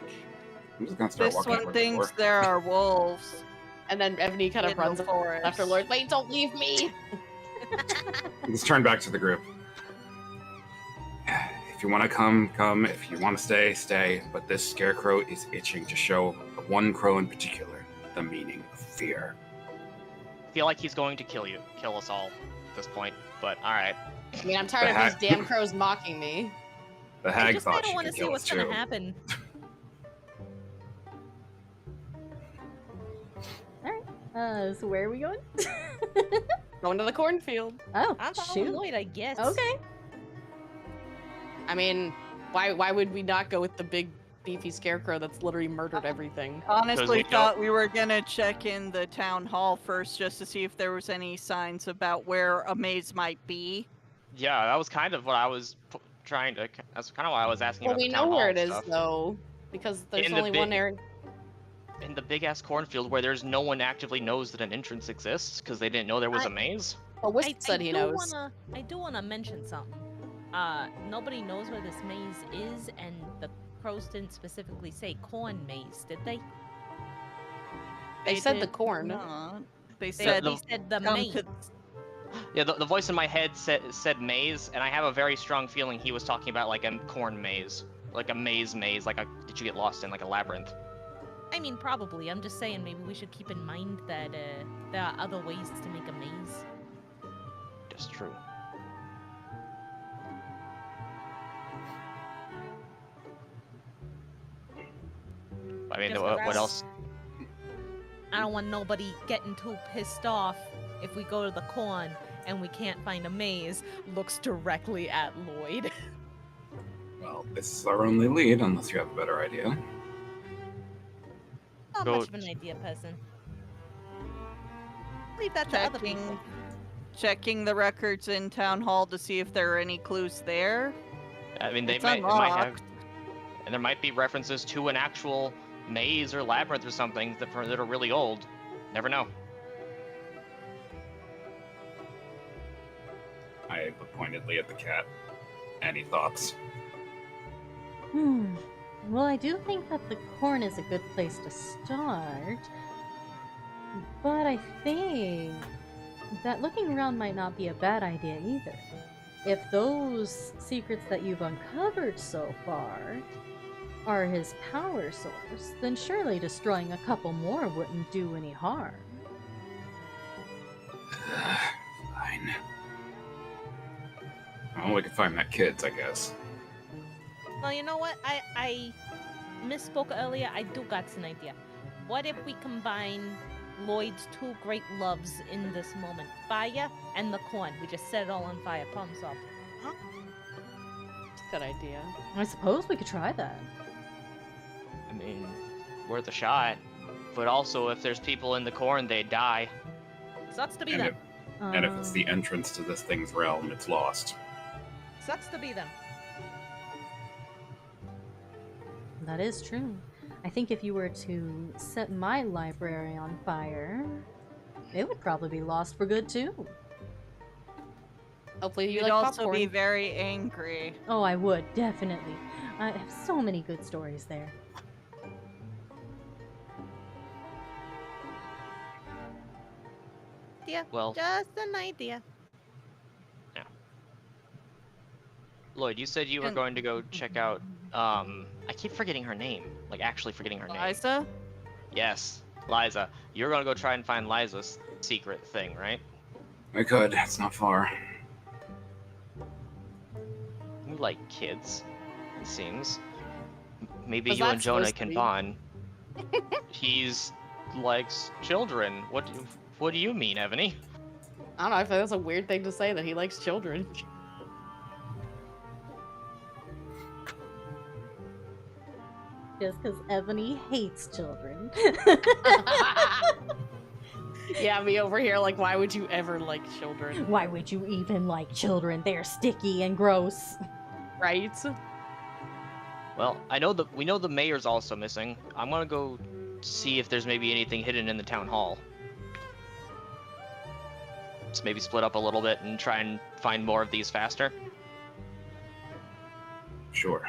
S6: I'm just gonna start
S5: This
S6: walking
S5: one
S6: towards the
S5: thinks
S6: door.
S5: there are wolves.
S3: And then Ebony kind of
S5: in the
S3: runs
S5: forest.
S3: after Lord. Wait, don't leave me!
S6: Let's turn back to the group. If you want to come, come. If you want to stay, stay. But this scarecrow is itching to show one crow in particular the meaning of fear.
S4: I feel like he's going to kill us all at this point. But all right.
S3: I mean, I'm tired of these damn crows mocking me.
S6: The hag
S2: I
S6: thought
S2: don't
S6: she
S2: want to
S6: could
S2: see
S6: kill
S2: what's
S6: us
S2: gonna
S6: too.
S2: happen.
S1: So where are we going?
S3: Going to the cornfield.
S1: Oh,
S2: I'm following
S1: shoot.
S2: Lloyd, I guess.
S1: Okay.
S3: I mean, why would we not go with the big beefy scarecrow that's literally murdered everything?
S5: Honestly,
S4: we don't-
S5: thought we were gonna check in the town hall first just to see if there was any signs about where a maze might be.
S4: Yeah, that was kind of what I was trying to. That's kind of why I was asking
S3: Well,
S4: about
S3: we
S4: the
S3: know
S4: town hall
S3: where
S4: and
S3: it is
S4: stuff.
S3: though, because there's
S4: In the
S3: only one
S4: big-
S3: area.
S4: In the big ass cornfield where there's no one actively knows that an entrance exists because they didn't know there was a maze.
S3: Well, Wisp said he knows.
S2: I do wanna mention something. Nobody knows where this maze is, and the crows didn't specifically say corn maze, did they?
S3: They said the
S5: did
S3: corn.
S5: not. They
S2: They,
S5: said
S2: they said the
S5: come
S2: maze.
S5: to-
S4: Yeah, the voice in my head said maze, and I have a very strong feeling he was talking about like a corn maze, like a maze, like a that you get lost in, like a labyrinth.
S2: I mean, probably. I'm just saying maybe we should keep in mind that there are other ways to make a maze.
S4: That's true. I mean,
S2: Just
S4: what
S2: that's-
S4: else?
S2: I don't want nobody getting too pissed off if we go to the corn and we can't find a maze. Looks directly at Lloyd.
S6: Well, this is our only lead, unless you have a better idea.
S2: Not
S4: Go-
S2: much of an idea, person. Leave that to other people.
S5: checking the records in town hall to see if there are any clues there.
S4: I mean, they
S5: It's
S4: might have,
S5: unlocked.
S4: and there might be references to an actual maze or labyrinth or something that are really old. Never know.
S6: I look pointedly at the cat. Any thoughts?
S1: Well, I do think that the corn is a good place to start. But I think that looking around might not be a bad idea either. If those secrets that you've uncovered so far are his power source, then surely destroying a couple more wouldn't do any harm.
S6: Fine. Well, we can find that kids, I guess.
S2: Well, you know what? I misspoke earlier. I do got an idea. What if we combine Lloyd's two great loves in this moment? Fire and the corn. We just set it all on fire. Problem solved.
S3: Good idea.
S1: I suppose we could try that.
S4: I mean, worth a shot. But also, if there's people in the corn, they die.
S2: Sucks to be
S6: And
S2: them.
S6: And if it's the entrance to this thing's realm, it's lost.
S2: Sucks to be them.
S1: That is true. I think if you were to set my library on fire, it would probably be lost for good too.
S3: Hopefully you
S5: You'd
S3: like
S5: also
S3: popcorn.
S5: be very angry.
S1: Oh, I would, definitely. I have so many good stories there.
S2: Yeah,
S4: Well,
S2: just an idea.
S4: Lloyd, you said you were
S5: And-
S4: going to go check out. I keep forgetting her name. Like actually forgetting her name.
S5: Liza?
S4: Yes, Liza. You're gonna go try and find Liza's secret thing, right?
S6: I could. It's not far.
S4: You like kids, it seems. Maybe
S3: Was
S4: you
S3: that
S4: and Jonah
S3: supposed to
S4: can
S3: be?
S4: bond. He's likes children. What do you mean, Ebony?
S3: I don't know, I feel that's a weird thing to say that he likes children.
S1: Just because Ebony hates children.
S3: Yeah, me over here like, why would you ever like children?
S1: Why would you even like children? They're sticky and gross.
S3: Right?
S4: Well, we know the mayor's also missing. I'm gonna go see if there's maybe anything hidden in the town hall. Just maybe split up a little bit and try and find more of these faster.
S6: Sure.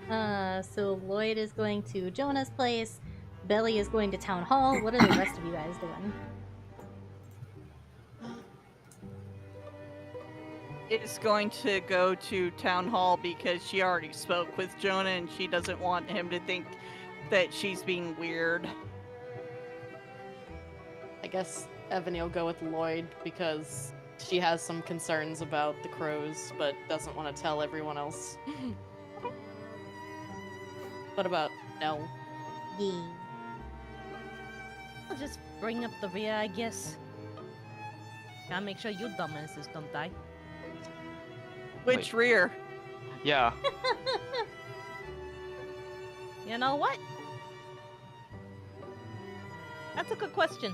S1: Alright, so Lloyd is going to Jonah's place. Belly is going to town hall. What are the rest of you guys doing?
S5: is going to go to town hall because she already spoke with Jonah and she doesn't want him to think that she's being weird.
S3: I guess Ebony will go with Lloyd because she has some concerns about the crows, but doesn't want to tell everyone else. What about Nell?
S1: Yeah.
S2: I'll just bring up the rear, I guess. Gotta make sure you dumbasses don't die.
S5: Which
S4: Wait.
S5: rear?
S4: Yeah.
S2: You know what? That's a good question.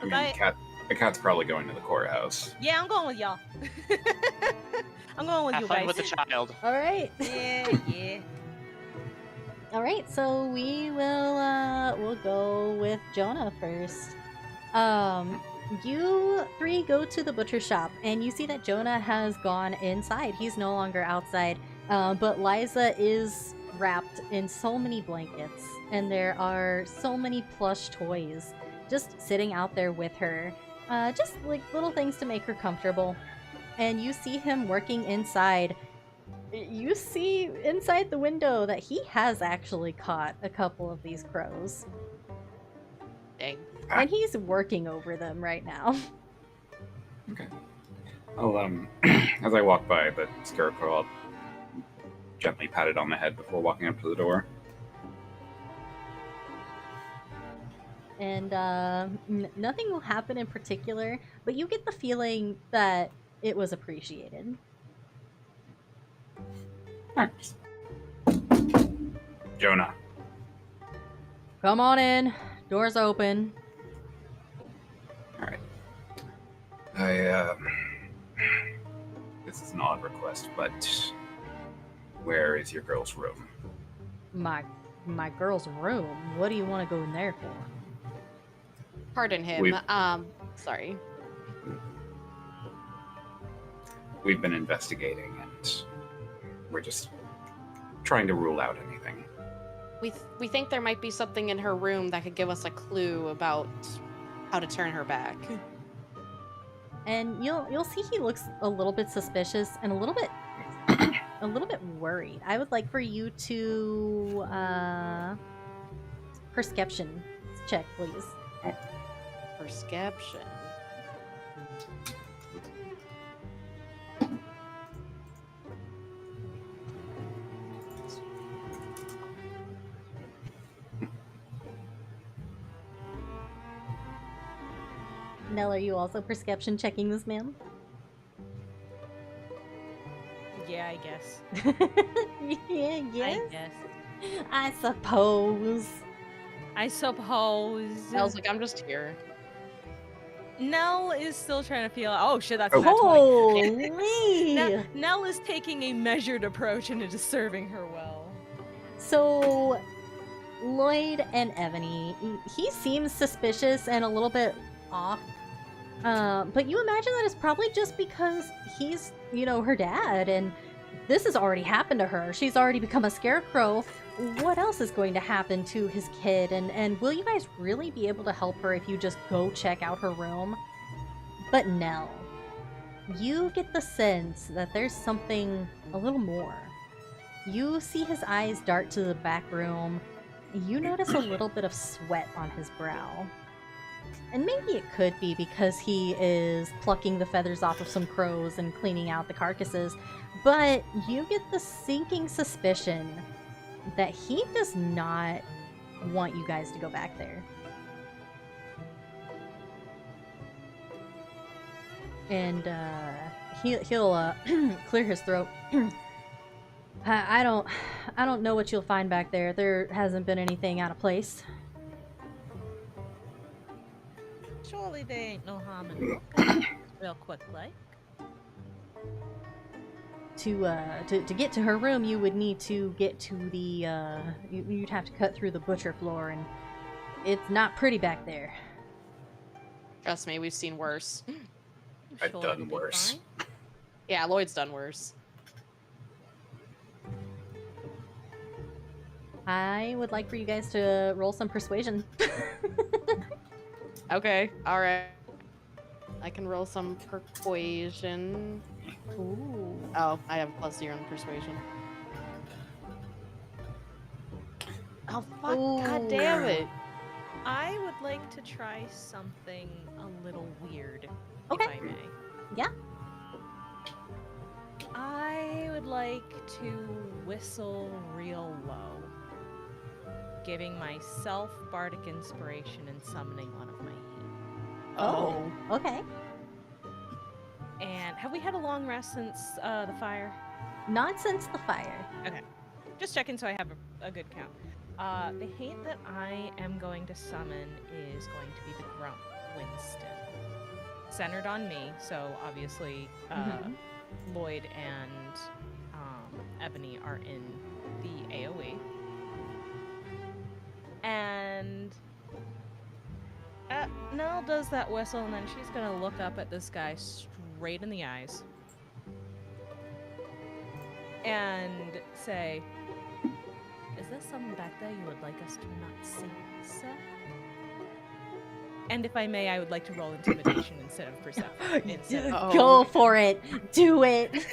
S6: I mean,
S2: I-
S6: the cat's probably going to the courthouse.
S2: Yeah, I'm going with y'all. I'm going with
S4: Have
S2: you
S4: fun
S2: guys.
S4: with the child.
S1: All right.
S2: Yeah.
S1: All right. So we will we'll go with Jonah first. You three go to the butcher shop, and you see that Jonah has gone inside. He's no longer outside, but Liza is wrapped in so many blankets, and there are so many plush toys just sitting out there with her. Just like little things to make her comfortable. And you see him working inside. You see inside the window that he has actually caught a couple of these crows.
S3: Dang.
S1: And he's working over them right now.
S6: Okay. I'll as I walk by the scarecrow, I'll gently pat it on the head before walking up to the door.
S1: And nothing will happen in particular, but you get the feeling that it was appreciated.
S6: Thanks. Jonah.
S1: Come on in. Door's open.
S6: All right. This is an odd request, but where is your girl's room?
S1: My girl's room. What do you want to go in there for?
S3: Pardon him.
S6: We've-
S3: Sorry.
S6: We've been investigating, and we're just trying to rule out anything.
S3: We think there might be something in her room that could give us a clue about how to turn her back.
S1: And you'll see he looks a little bit suspicious and a little bit worried. I would like for you to perception check, please.
S3: Perception.
S1: Nell, are you also perception checking this man?
S2: Yeah, I guess.
S1: Yeah, yes.
S2: I guess.
S1: I suppose.
S2: I suppose.
S3: Nell's like, I'm just here.
S2: Nell is still trying to feel. Oh shit, that's
S6: Oh.
S2: a nat 20.
S1: Holy!
S2: Nell is taking a measured approach and it is serving her well.
S1: So, Lloyd and Ebony, he seems suspicious and a little bit off. But you imagine that it's probably just because he's, her dad, and this has already happened to her. She's already become a scarecrow. What else is going to happen to his kid? And will you guys really be able to help her if you just go check out her room? But Nell, you get the sense that there's something a little more. You see his eyes dart to the back room. You notice a little bit of sweat on his brow. And maybe it could be because he is plucking the feathers off of some crows and cleaning out the carcasses, but you get the sinking suspicion that he does not want you guys to go back there. And he'll clear his throat. I don't know what you'll find back there. There hasn't been anything out of place.
S2: Surely there ain't no harm in looking. Real quick, like.
S1: To get to her room, you would need to get to the you'd have to cut through the butcher floor, and it's not pretty back there.
S3: Trust me, we've seen worse.
S6: I've
S2: Sure
S6: done
S2: it'll be
S6: worse.
S2: fine.
S3: Yeah, Lloyd's done worse.
S1: I would like for you guys to roll some persuasion.
S3: Okay, alright. I can roll some persuasion.
S1: Ooh.
S3: Oh, I have +0 in persuasion. Oh fuck! God damn it!
S2: I would like to try something a little weird,
S1: Okay.
S2: if I may.
S1: Yeah.
S2: I would like to whistle real low, giving myself bardic inspiration and summoning one of my heat.
S1: Oh. Okay.
S2: And have we had a long rest since the fire?
S1: Not since the fire.
S2: Just checking so I have a good count. The hate that I am going to summon is going to be the Grump Winston. Centered on me, so obviously Lloyd and Ebony are in the AoE. And Nell does that whistle, and then she's going to look up at this guy straight in the eyes and say, "Is there someone back there you would like us to not see, sir?" And if I may, I would like to roll intimidation instead of perception.
S1: Go for it. Do it.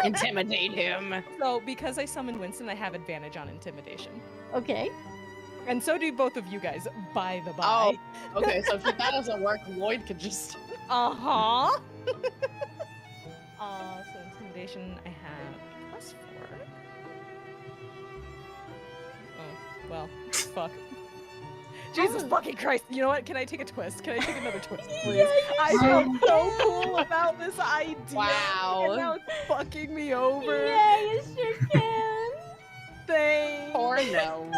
S3: Intimidate him.
S2: So, because I summoned Winston, I have advantage on intimidation.
S1: Okay.
S2: And so do both of you guys, by the by.
S3: Oh, okay. So if that doesn't work, Lloyd could just.
S2: Uh-huh. So intimidation, I have +4. Oh, well, fuck. Jesus fucking Christ. You know what? Can I take a twist? Can I take another twist, please? I feel so cool about this idea.
S3: Wow.
S2: And now it's fucking me over.
S1: Yeah, you sure can.
S2: Thanks.
S3: Poor no.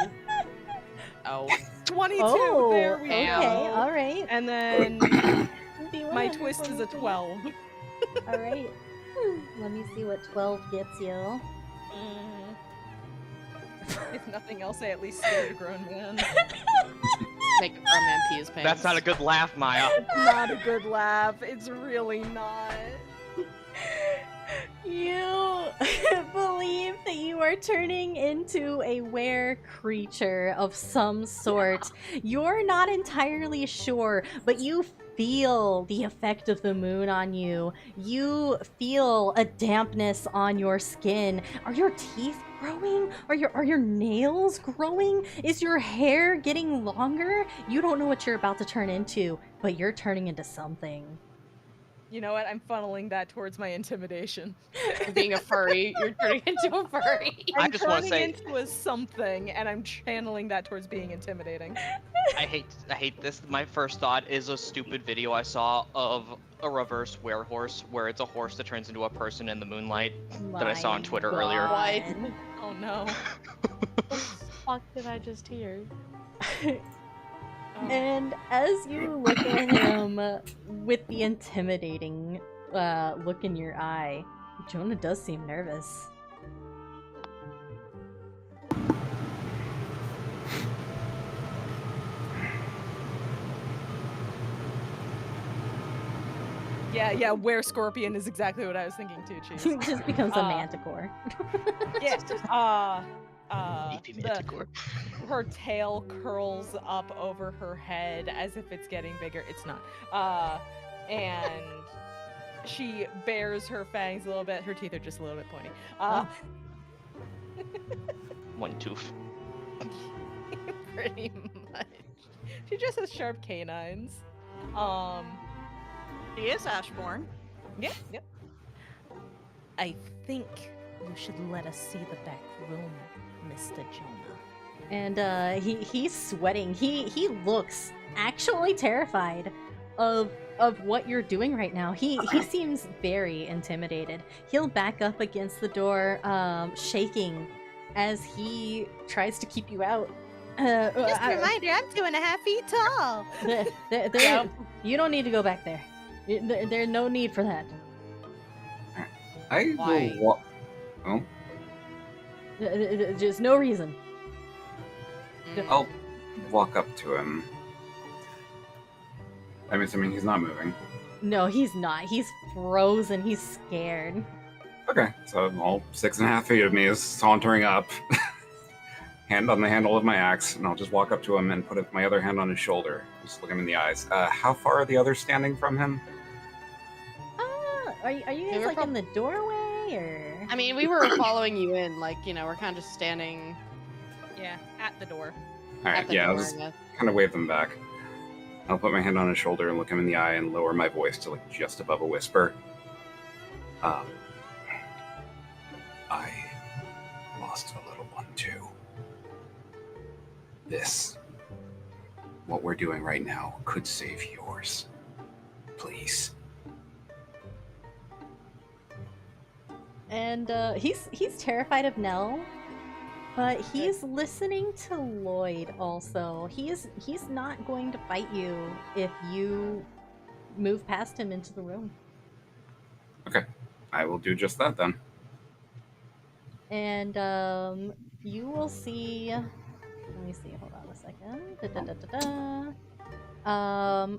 S3: Oh.
S2: 22.
S1: Oh,
S2: there we
S1: okay.
S2: go.
S1: All right.
S2: And then
S1: D100
S2: my twist is a 12.
S1: All right. Let me see what 12 gets you.
S2: If nothing else, I at least scared a grown man.
S3: Make a grown man pee his pants.
S4: That's not a good laugh, Maya.
S2: It's not a good laugh. It's really not.
S1: You believe that you are turning into a were creature of some sort. You're not entirely sure, but you feel the effect of the moon on you. You feel a dampness on your skin. Are your teeth growing? Are your nails growing? Is your hair getting longer? You don't know what you're about to turn into, but you're turning into something.
S2: You know what? I'm funneling that towards my intimidation.
S3: Being a furry, you're turning into a furry.
S4: I
S2: I'm
S4: just wanna
S2: turning
S4: say-
S2: into a something, and I'm channeling that towards being intimidating.
S4: I hate this. My first thought is a stupid video I saw of a reverse werehorse, where it's a horse that turns into a person in the moonlight that I saw on Twitter earlier.
S3: What?
S2: Oh no.
S3: What the fuck did I just hear?
S1: And as you look at him with the intimidating look in your eye, Jonah does seem nervous.
S2: Yeah, where Scorpion is exactly what I was thinking too, Chief.
S1: He just becomes a manticore.
S2: Yeah.
S4: EP Manticore.
S2: Her tail curls up over her head as if it's getting bigger. It's not. And she bares her fangs a little bit. Her teeth are just a little bit pointy.
S4: One tooth.
S2: Pretty much. She just has sharp canines.
S5: He is Ashbourne.
S2: Yep. I think you should let us see the back room, Mr. Jonah.
S1: And he's sweating. He looks actually terrified of what you're doing right now. He seems very intimidated. He'll back up against the door, shaking as he tries to keep you out.
S2: Just a reminder, I'm 2.5 feet tall.
S1: You don't need to go back there. There's no need for that.
S6: I
S3: Why?
S6: will walk. Oh,
S1: There's no reason.
S6: I'll walk up to him. I'm assuming he's not moving.
S1: No, he's not. He's frozen. He's scared.
S6: Okay, so all 6.5 feet of me is sauntering up, hand on the handle of my axe, and I'll just walk up to him and put my other hand on his shoulder. Just look him in the eyes. How far are the others standing from him?
S1: are you
S3: We
S1: guys
S3: were
S1: like
S3: prob-
S1: in the doorway or?
S3: I mean, we were following you in, like, you know, we're kind of just standing
S2: Yeah, at the door.
S6: All
S3: at
S6: right,
S3: the
S6: yeah,
S3: door.
S6: I'll just
S3: I guess.
S6: kind of wave them back. I'll put my hand on his shoulder and look him in the eye and lower my voice to like just above a whisper. I lost a little one too. What we're doing right now, could save yours. Please.
S1: And he's terrified of Nell, but he's listening to Lloyd also. He's not going to fight you if you move past him into the room.
S6: Okay, I will do just that then.
S1: And you will see. Let me see. Hold on a second.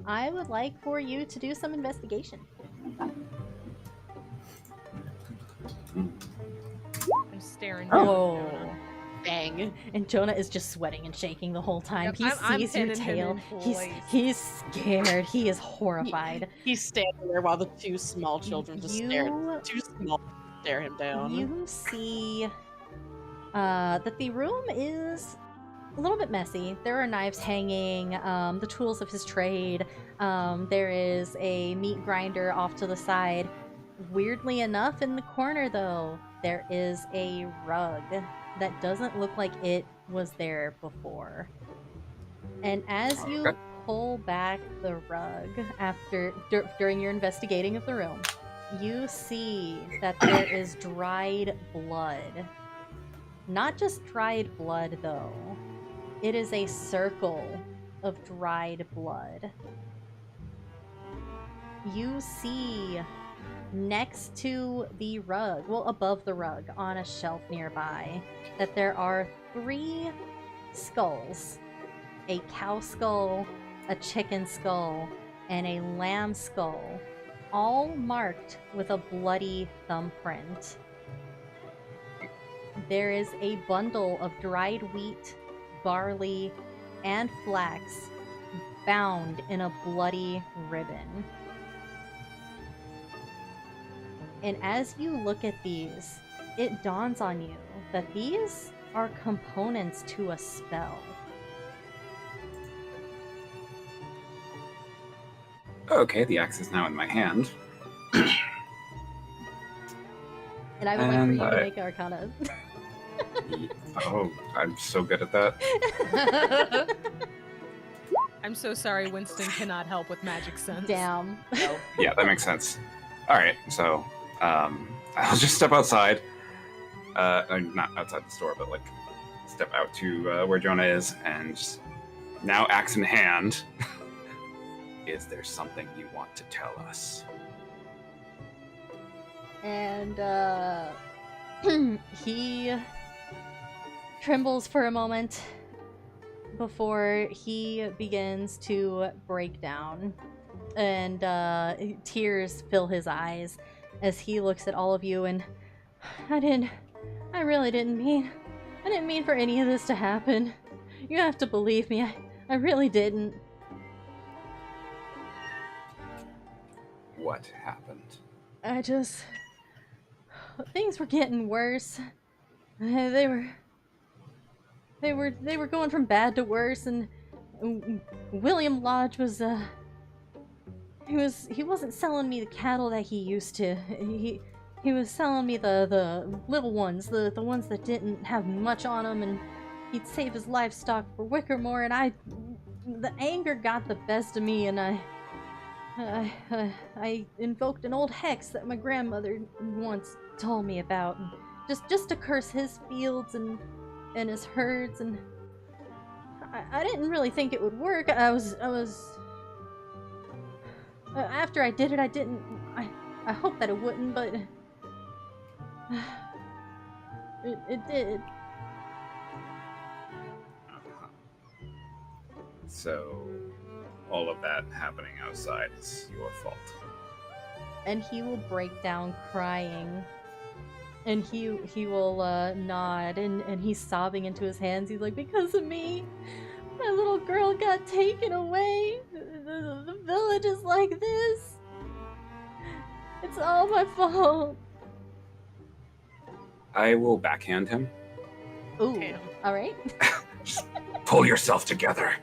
S1: I would like for you to do some investigation.
S2: I'm staring down.
S1: Oh.
S3: Bang.
S1: And Jonah is just sweating and shaking the whole time.
S2: Yep,
S1: He
S2: I'm
S1: sees your
S2: pinning him
S1: tail.
S2: in
S1: He's
S2: place.
S1: he's scared. He is horrified.
S3: He's standing there while the two small children just stare.
S1: You
S3: Too small stare him down.
S1: you see that the room is a little bit messy. There are knives hanging, the tools of his trade. There is a meat grinder off to the side. Weirdly enough, in the corner though, there is a rug that doesn't look like it was there before. And as you
S6: Okay.
S1: pull back the rug during your investigating of the room, you see that there is dried blood. Not just dried blood though. It is a circle of dried blood. You see next to the rug, well, above the rug, on a shelf nearby, that there are 3 skulls. A cow skull, a chicken skull, and a lamb skull, all marked with a bloody thumbprint. There is a bundle of dried wheat, barley, and flax bound in a bloody ribbon. And as you look at these, it dawns on you that these are components to a spell.
S6: Okay, the axe is now in my hand.
S1: And I would like for
S6: And
S1: you to
S6: I-
S1: make Arcana.
S6: Oh, I'm so good at that.
S2: I'm so sorry, Winston cannot help with magic sense.
S1: Damn.
S6: Yeah, that makes sense. All right, so I'll just step outside. Not outside the store, but like step out to where Jonah is, and just, now axe in hand. Is there something you want to tell us?
S1: And he trembles for a moment before he begins to break down, and tears fill his eyes as he looks at all of you. And I really didn't mean for any of this to happen. You have to believe me, I really didn't.
S6: What happened?
S1: Things were getting worse. They were going from bad to worse, and William Lodge was he wasn't selling me the cattle that he used to. He was selling me the little ones, the ones that didn't have much on them, and he'd save his livestock for Wickermore, and the anger got the best of me, and I invoked an old hex that my grandmother once told me about, and just to curse his fields and his herds, and I didn't really think it would work. I was after I did it, I hoped that it wouldn't, but it did.
S6: So, all of that happening outside is your fault.
S1: And he will break down crying. And he will nod, and he's sobbing into his hands. He's like, because of me, my little girl got taken away. The village is like this. It's all my fault.
S6: I will backhand him.
S1: Ooh.
S3: Damn.
S1: All right.
S6: Just pull yourself together.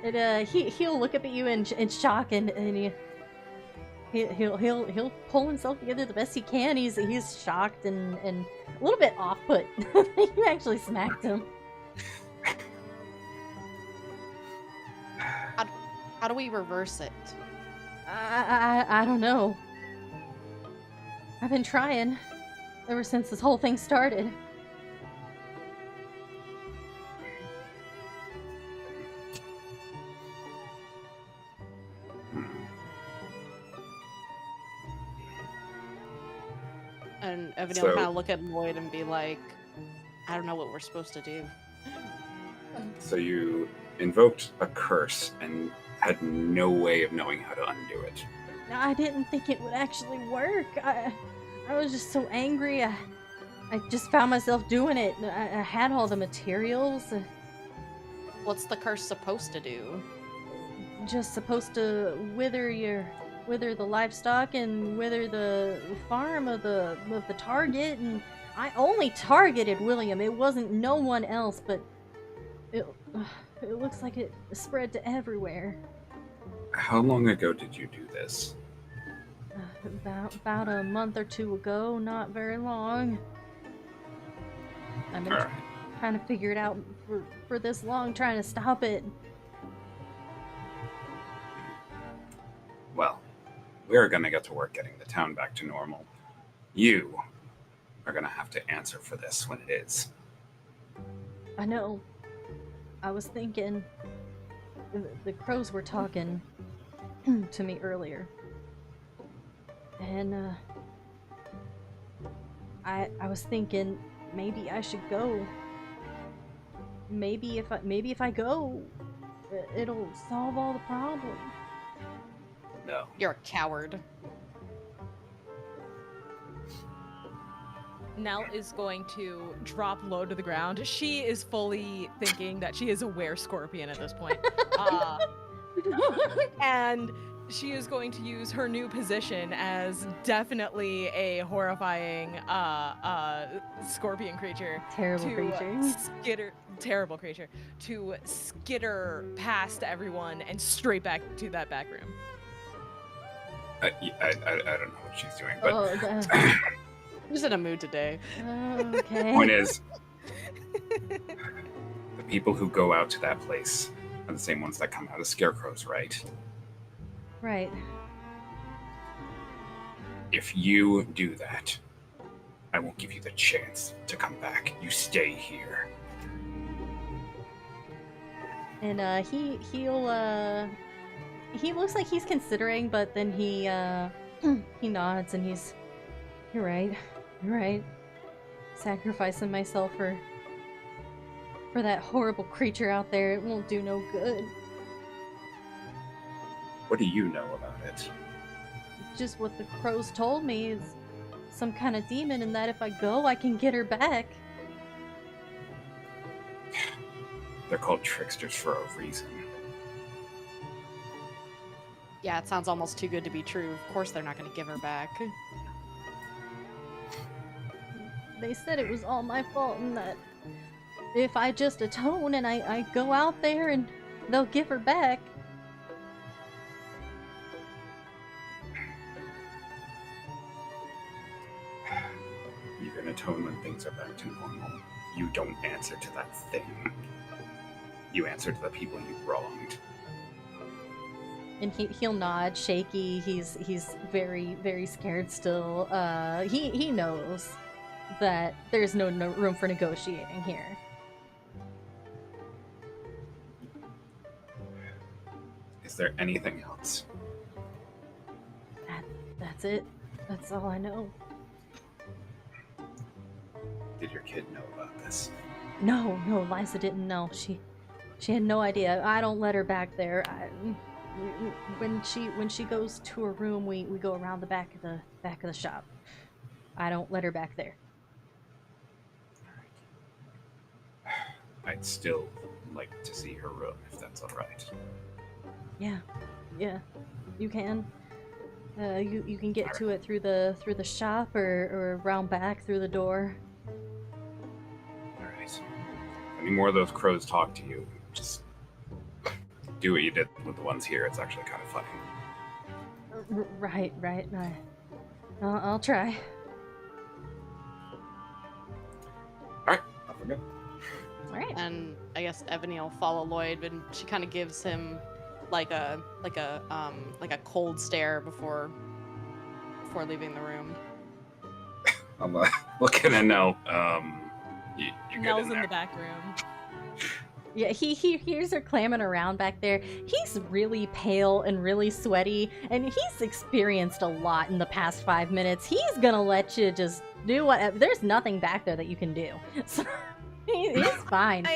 S1: He'll look up at you in shock and he'll pull himself together the best he can. He's shocked and a little bit off put. You actually smacked him.
S3: How do we reverse it?
S1: I don't know. I've been trying ever since this whole thing started.
S3: And Evan will
S6: So-
S3: kind of look at Lloyd and be like, I don't know what we're supposed to do.
S6: So you invoked a curse and had no way of knowing how to undo it.
S1: I didn't think it would actually work. I was just so angry. I just found myself doing it. I had all the materials.
S3: What's the curse supposed to do?
S1: Just supposed to wither the livestock and wither the farm of the target, and I only targeted William. It wasn't no one else, but it looks like it spread to everywhere.
S6: How long ago did you do this?
S1: About a month or two ago, not very long. I've been
S6: Alright.
S1: trying to figure it out for this long, trying to stop it.
S6: Well, we're gonna get to work getting the town back to normal. You are gonna have to answer for this when it is.
S1: I know. I was thinking the crows were talking to me earlier. And I was thinking maybe I should go. Maybe if I go, it'll solve all the problems.
S6: No.
S3: You're a coward.
S2: Nell is going to drop low to the ground. She is fully thinking that she is a were-scorpion at this point. And she is going to use her new position as definitely a horrifying scorpion creature.
S1: Terrible creature.
S2: Terrible creature. To skitter past everyone and straight back to that back room.
S6: I don't know what she's doing, but
S1: Oh,
S3: Who's in a mood today?
S1: okay.
S6: point is, the people who go out to that place are the same ones that come out as scarecrows, right?
S1: Right.
S6: If you do that, I won't give you the chance to come back. You stay here.
S1: And he looks like he's considering, but then he nods and you're right. Sacrificing myself for that horrible creature out there, it won't do no good.
S6: What do you know about it?
S1: Just what the crows told me is some kind of demon, and that if I go, I can get her back.
S6: They're called tricksters for a reason.
S3: Yeah, it sounds almost too good to be true. Of course they're not going to give her back.
S1: They said it was all my fault, and that if I just atone and I go out there and they'll give her back.
S6: You can atone when things are back to normal. You don't answer to that thing. You answer to the people you wronged.
S1: And he'll nod, shaky. He's very, very scared still. He knows that there's no room for negotiating here.
S6: Is there anything else?
S1: That's it. That's all I know.
S6: Did your kid know about this?
S1: No, Liza didn't know. She had no idea. I don't let her back there. When she goes to her room, we go around the back of the shop. I don't let her back there.
S6: I'd still like to see her room, if that's alright.
S1: Yeah, you can. You can get to it through the shop or round back through the door.
S6: Alright. Any more of those crows talk to you, just do what you did with the ones here. It's actually kind of funny.
S1: Right. I'll try.
S6: Alright, off we go.
S1: All right.
S3: And I guess Ebony will follow Lloyd, and she kind of gives him like a cold stare before leaving the room.
S6: I'm looking and no. You're good
S2: Nell's
S6: in
S2: in
S6: there.
S2: the back room.
S1: Yeah, he hears her clamming around back there. He's really pale and really sweaty, and he's experienced a lot in the past 5 minutes. He's gonna let you just do whatever. There's nothing back there that you can do. So he's fine.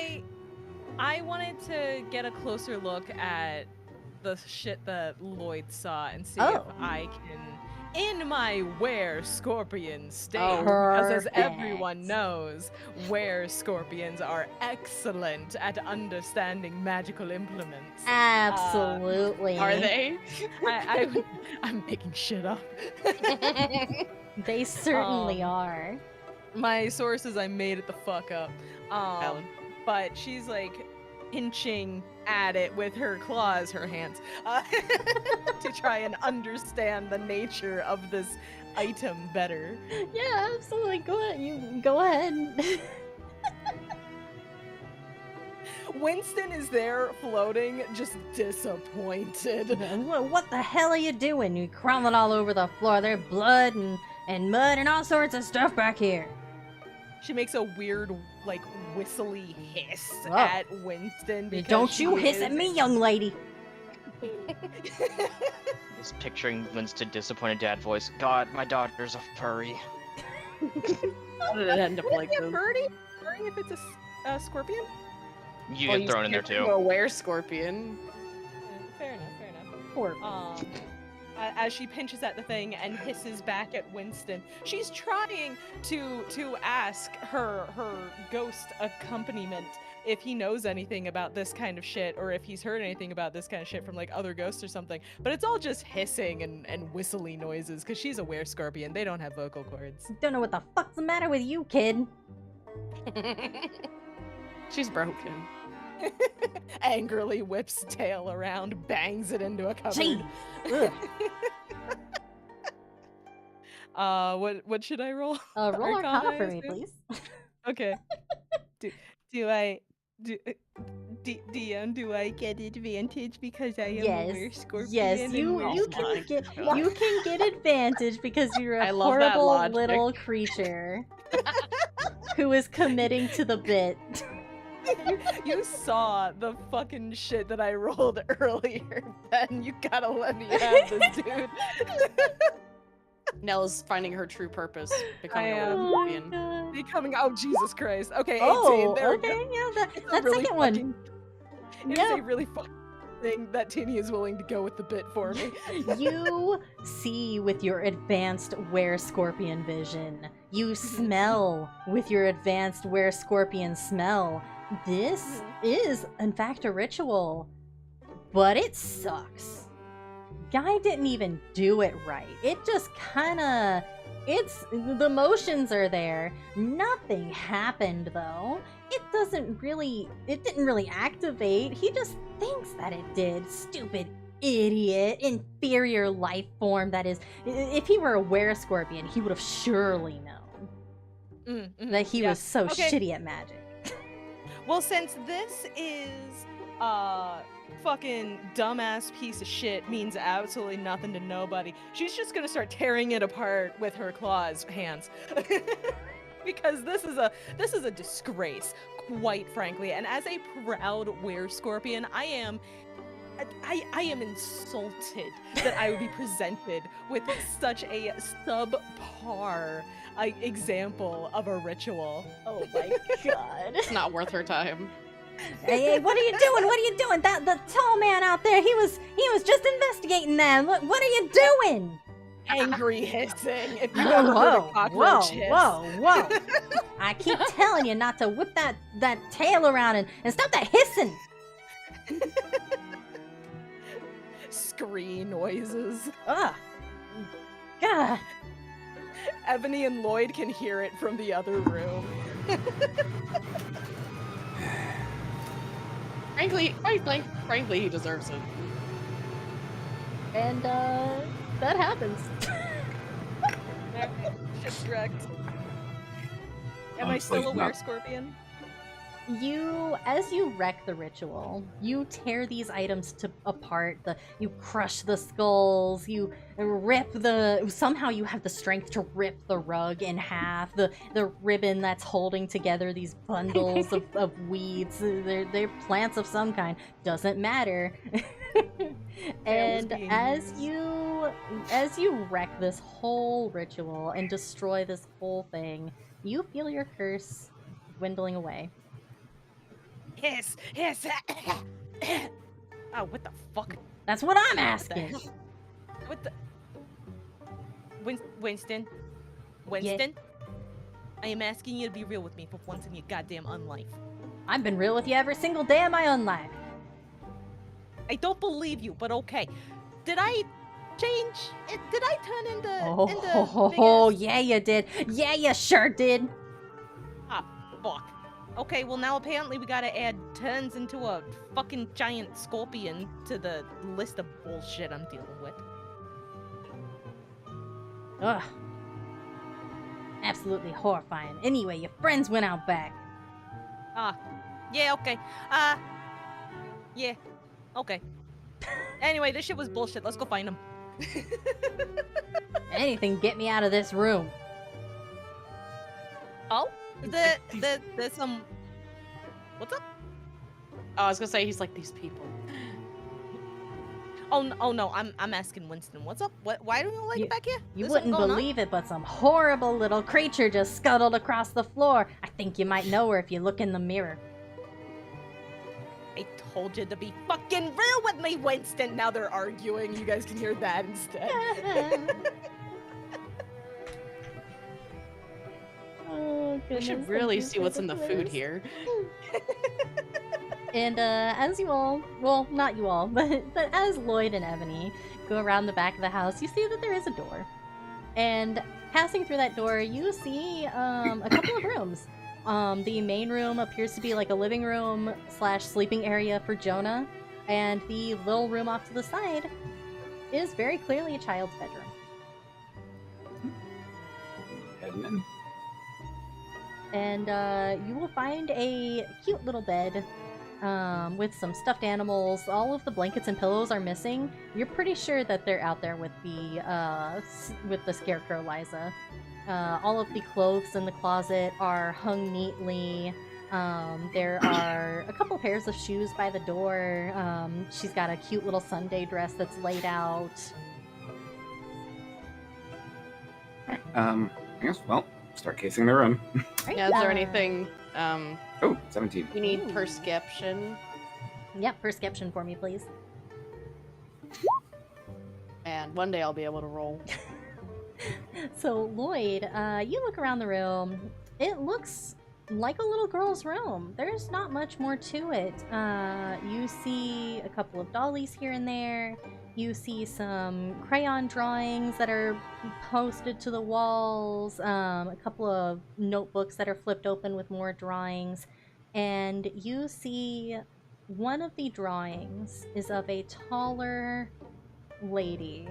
S2: I wanted to get a closer look at the shit that Lloyd saw and see if I can, in my were-scorpion state, because as everyone knows, were-scorpions are excellent at understanding magical implements.
S1: Absolutely.
S3: Are they?
S2: I'm making shit up.
S1: They certainly are.
S2: My sources, I made it the fuck up. But she's like pinching at it with her claws, her hands, to try and understand the nature of this item better.
S1: Yeah, absolutely. Go ahead. You go ahead.
S2: Winston is there floating, just disappointed.
S1: What the hell are you doing? You crawling all over the floor. There's blood and mud and all sorts of stuff back here.
S2: She makes a weird, like, whistly hiss
S1: Oh.
S2: at Winston. Because
S1: Don't you
S2: she
S1: hiss
S2: is-
S1: at me, young lady.
S4: Just picturing Winston disappointed dad voice. God, my daughter's a furry.
S3: How did it end up like
S2: Yeah,
S3: this?
S2: birdie if it's a scorpion?
S4: You
S3: Well,
S4: get thrown in there too.
S3: A were-scorpion.
S2: Fair enough.
S1: Poor.
S2: As she pinches at the thing and hisses back at Winston, she's trying to ask her ghost accompaniment if he knows anything about this kind of shit, or if he's heard anything about this kind of shit from like other ghosts or something. But it's all just hissing and whistly noises because she's a were-scorpion. They don't have vocal cords.
S1: Don't know what the fuck's the matter with you, kid.
S3: She's broken.
S2: Angrily whips tail around, bangs it into a cupboard.
S1: Gee. Ugh.
S2: What should I roll?
S1: Roll Arcana for
S2: I
S1: me,
S2: assume?
S1: please.
S2: Okay. DM, do I get advantage because I am a were-scorpion?
S1: Yes,
S2: and
S1: you
S2: were-scorpion-
S1: can get advantage because you're
S3: I
S1: a
S3: love that
S1: horrible
S3: logic.
S1: little creature who is committing to the bit.
S2: You saw the fucking shit that I rolled earlier, Ben. You gotta let me have this, dude.
S3: Nell's finding her true purpose, becoming
S2: I
S3: a
S2: am.
S3: were-scorpion.
S1: God.
S2: Becoming, oh Jesus Christ. Okay, 18.
S1: Oh,
S2: There we
S1: okay,
S2: go.
S1: yeah,
S2: It's a
S1: that
S2: really
S1: second one.
S2: fucking- It is a really fucking thing that Tini is willing to go with the bit for me.
S1: You see with your advanced were-scorpion vision. You smell with your advanced were-scorpion smell. This is, in fact, a ritual, but it sucks. Guy didn't even do it right. It just kinda... the motions are there. Nothing happened, though. It didn't really activate. He just thinks that it did. Stupid idiot. Inferior life form that is. If he were a were-scorpion, he would have surely known that he was so
S2: Okay.
S1: shitty at magic.
S2: Well, since this is fucking dumbass piece of shit means absolutely nothing to nobody, she's just gonna start tearing it apart with her hands. Because this is a disgrace, quite frankly. And as a proud were-scorpion, I am insulted that I would be presented with such a subpar example of a ritual.
S1: Oh my god.
S3: It's not worth her time.
S1: Hey, what are you doing? What are you doing? The tall man out there, he was just investigating that. Look, what are you doing?
S2: Angry hissing. If you
S1: Whoa,
S2: ever heard a
S1: whoa,
S2: cockroach hiss.
S1: whoa. I keep telling you not to whip that tail around and stop that hissing.
S2: Scree noises.
S1: Ugh. God.
S2: Ebony and Lloyd can hear it from the other room.
S3: Frankly, he deserves it.
S1: And that happens.
S2: Ship's wrecked. Am I
S6: Honestly,
S2: still aware,
S6: not-
S2: Scorpion?
S1: As you wreck the ritual, you tear these items apart. You crush the skulls. You rip somehow you have the strength to rip the rug in half. The ribbon that's holding together these bundles of weeds. They're plants of some kind. Doesn't matter. And as you wreck this whole ritual and destroy this whole thing, you feel your curse dwindling away.
S2: Yes. Oh, what the fuck?
S1: That's what I'm asking.
S2: What the? Winston? I am asking you to be real with me for once in your goddamn unlife.
S1: I've been real with you every single day of my own life.
S2: I don't believe you, but okay. Did I change? Did I turn into?
S1: Oh, yeah, you did. Yeah, you sure did.
S2: Ah, fuck. Okay, well now apparently we gotta add turns into a fucking giant scorpion to the list of bullshit I'm dealing with.
S1: Ugh. Absolutely horrifying. Anyway, your friends went out back.
S2: Yeah, okay. Yeah, okay. Anyway, this shit was bullshit. Let's go find them.
S1: Anything, get me out of this room.
S2: Oh? There's some... What's up?
S3: Oh, I was gonna say he's like these people.
S2: Oh no, I'm asking Winston. What's up? Why do you like it back here?
S1: You
S2: There's
S1: wouldn't
S2: something going
S1: believe it, but some horrible little creature just scuttled across the floor. I think you might know her if you look in the mirror.
S2: I told you to be fucking real with me, Winston. Now they're arguing. You guys can hear that instead.
S1: Oh,
S3: We should really see what's in the food here.
S1: And as you all, well, not you all, but as Lloyd and Ebony go around the back of the house, you see that there is a door. And passing through that door, you see a couple of rooms. The main room appears to be like a living room / sleeping area for Jonah, and the little room off to the side is very clearly a child's bedroom.
S6: Heading in.
S1: And you will find a cute little bed with some stuffed animals. All of the blankets and pillows are missing. You're pretty sure that they're out there with the scarecrow Liza. All of the clothes in the closet are hung neatly. There are a couple pairs of shoes by the door. She's got a cute little Sunday dress that's laid out.
S6: I guess, well, start casing the room.
S3: Yeah, is there anything
S6: Oh, 17.
S3: you need
S1: Ooh.
S3: perception?
S1: Yep, perception for me, please.
S3: And one day I'll be able to roll.
S1: So, Lloyd, you look around the room. It looks like a little girl's room. There's not much more to it. You see a couple of dollies here and there. You see some crayon drawings that are posted to the walls. A couple of notebooks that are flipped open with more drawings. And you see one of the drawings is of a taller lady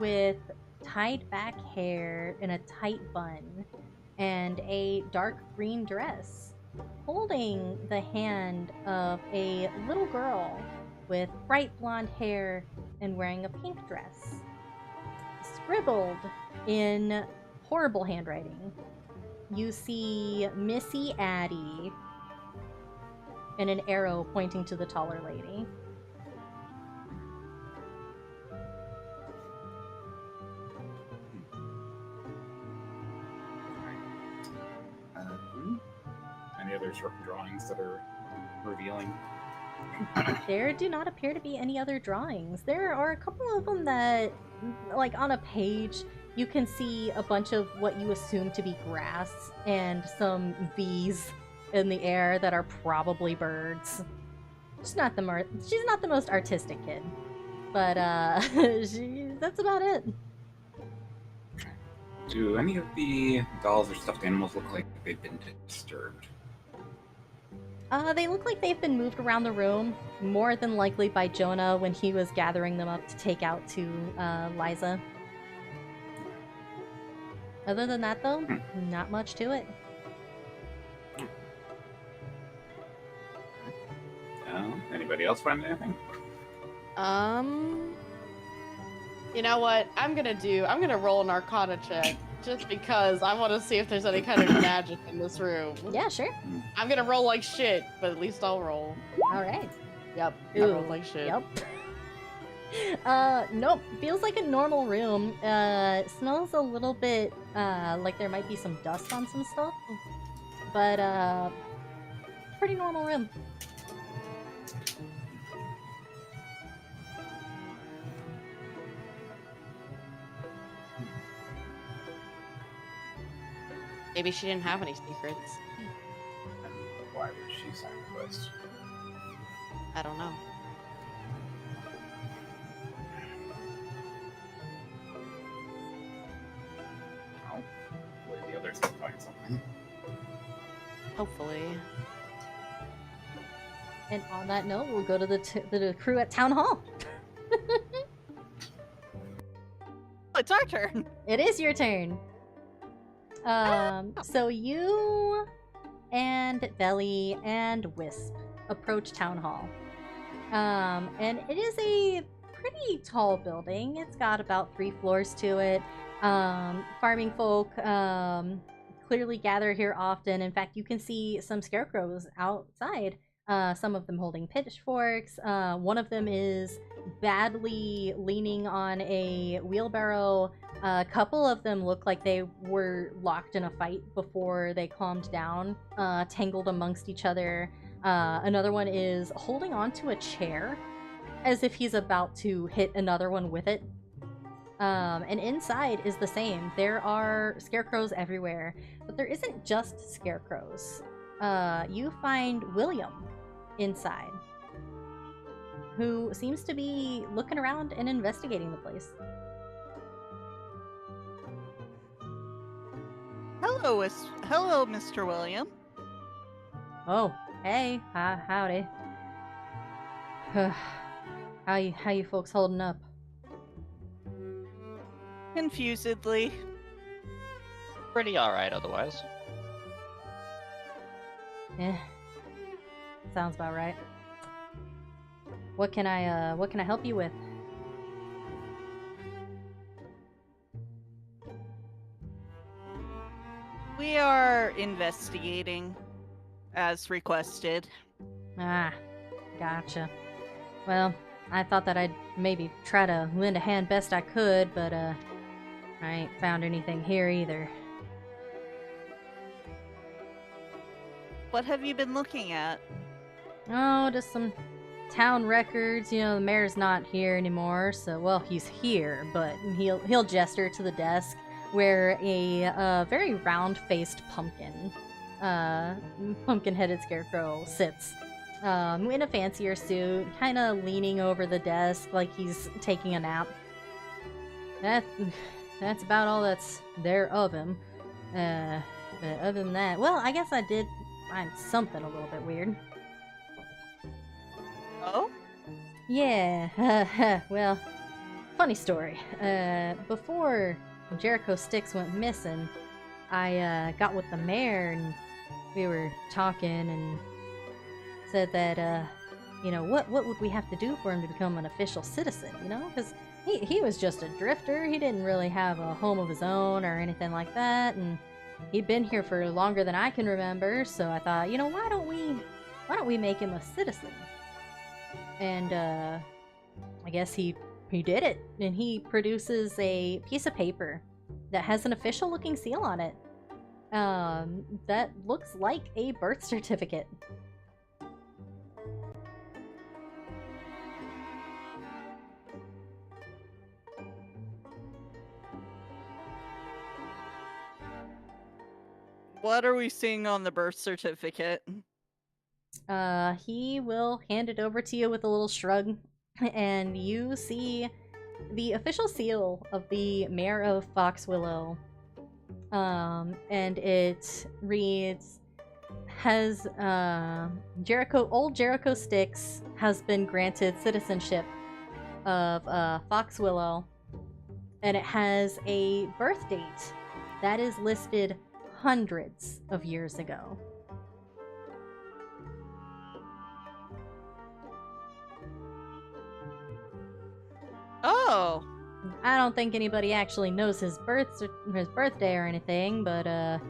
S1: with tied back hair in a tight bun and a dark green dress, holding the hand of a little girl with bright blonde hair and wearing a pink dress. Scribbled in horrible handwriting, you see Missy Addie and an arrow pointing to the taller lady.
S6: Any other certain drawings that are revealing?
S1: There do not appear to be any other drawings. There are a couple of them that, like on a page, you can see a bunch of what you assume to be grass and some V's in the air that are probably birds. She's not the most artistic kid, but that's about it.
S6: Do any of the dolls or stuffed animals look like they've been disturbed?
S1: They look like they've been moved around the room, more than likely by Jonah when he was gathering them up to take out to Liza. Other than that, though, not much to it.
S6: Anybody else find anything?
S3: You know what? I'm gonna roll an Arcana check just because I want to see if there's any kind of magic in this room.
S1: Yeah, sure.
S3: I'm gonna roll like shit, but at least I'll roll.
S1: All right.
S3: Yep. I
S1: Ooh,
S3: rolled like shit.
S1: Yep. Nope. Feels like a normal room. Smells a little bit like there might be some dust on some stuff, but pretty normal room.
S3: Maybe she didn't have any secrets.
S6: Why would she sign the quest?
S3: I don't know.
S6: Well, hopefully the others can find something.
S3: Hopefully.
S1: And on that note, we'll go to the crew at Town Hall.
S5: It's our turn.
S1: It is your turn. So you and Belly and Wisp approach Town Hall. And it is a pretty tall building. It's got about 3 floors to it. Farming folk clearly gather here often. In fact, you can see some scarecrows outside. Some of them holding pitchforks. One of them is badly leaning on a wheelbarrow. A couple of them look like they were locked in a fight before they calmed down, tangled amongst each other. Another one is holding onto a chair as if he's about to hit another one with it. And inside is the same. There are scarecrows everywhere, but there isn't just scarecrows. You find William inside, who seems to be looking around and investigating the place.
S5: Hello, Mr. William.
S1: Oh, hey, howdy. How you folks holding up?
S5: Confusedly.
S4: Pretty alright otherwise.
S1: Eh, sounds about right. What can I help you with?
S5: We are investigating, as requested.
S1: Ah, gotcha. Well, I thought that I'd maybe try to lend a hand best I could, but I ain't found anything here either.
S5: What have you been looking at?
S1: Oh, just some town records. You know, the mayor's not here anymore, so, well, he's here, but he'll gesture to the desk where a very round-faced pumpkin-headed scarecrow sits. In a fancier suit, kind of leaning over the desk like he's taking a nap. That's about all that's there of him. But other than that, well, I guess I did find something a little bit weird.
S5: Oh?
S1: Yeah, well, funny story. Before Jericho Styx went missing, I got with the mayor and we were talking and said that, you know, what would we have to do for him to become an official citizen, you know? Because he was just a drifter. He didn't really have a home of his own or anything like that, and he'd been here for longer than I can remember, so I thought, you know, why don't we make him a citizen? And, I guess he did it, and he produces a piece of paper that has an official-looking seal on it. That looks like a birth certificate.
S5: What are we seeing on the birth certificate?
S1: He will hand it over to you with a little shrug, and you see the official seal of the mayor of Foxwillow And it reads, has old Jericho Styx has been granted citizenship of Foxwillow, and it has a birth date that is listed hundreds of years ago.
S5: Oh,
S1: I don't think anybody actually knows his birthday or anything, but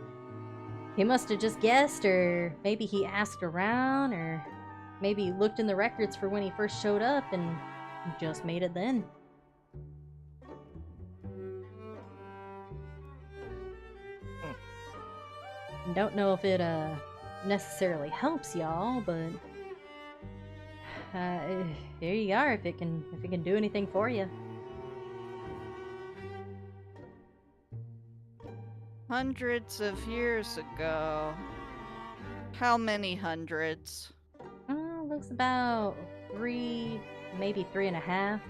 S1: he must have just guessed, or maybe he asked around, or maybe he looked in the records for when he first showed up and just made it then. Don't know if it necessarily helps y'all, but here you are. If it can do anything for you.
S5: hundreds of years ago. How many hundreds?
S1: Looks about 3, maybe 3.5.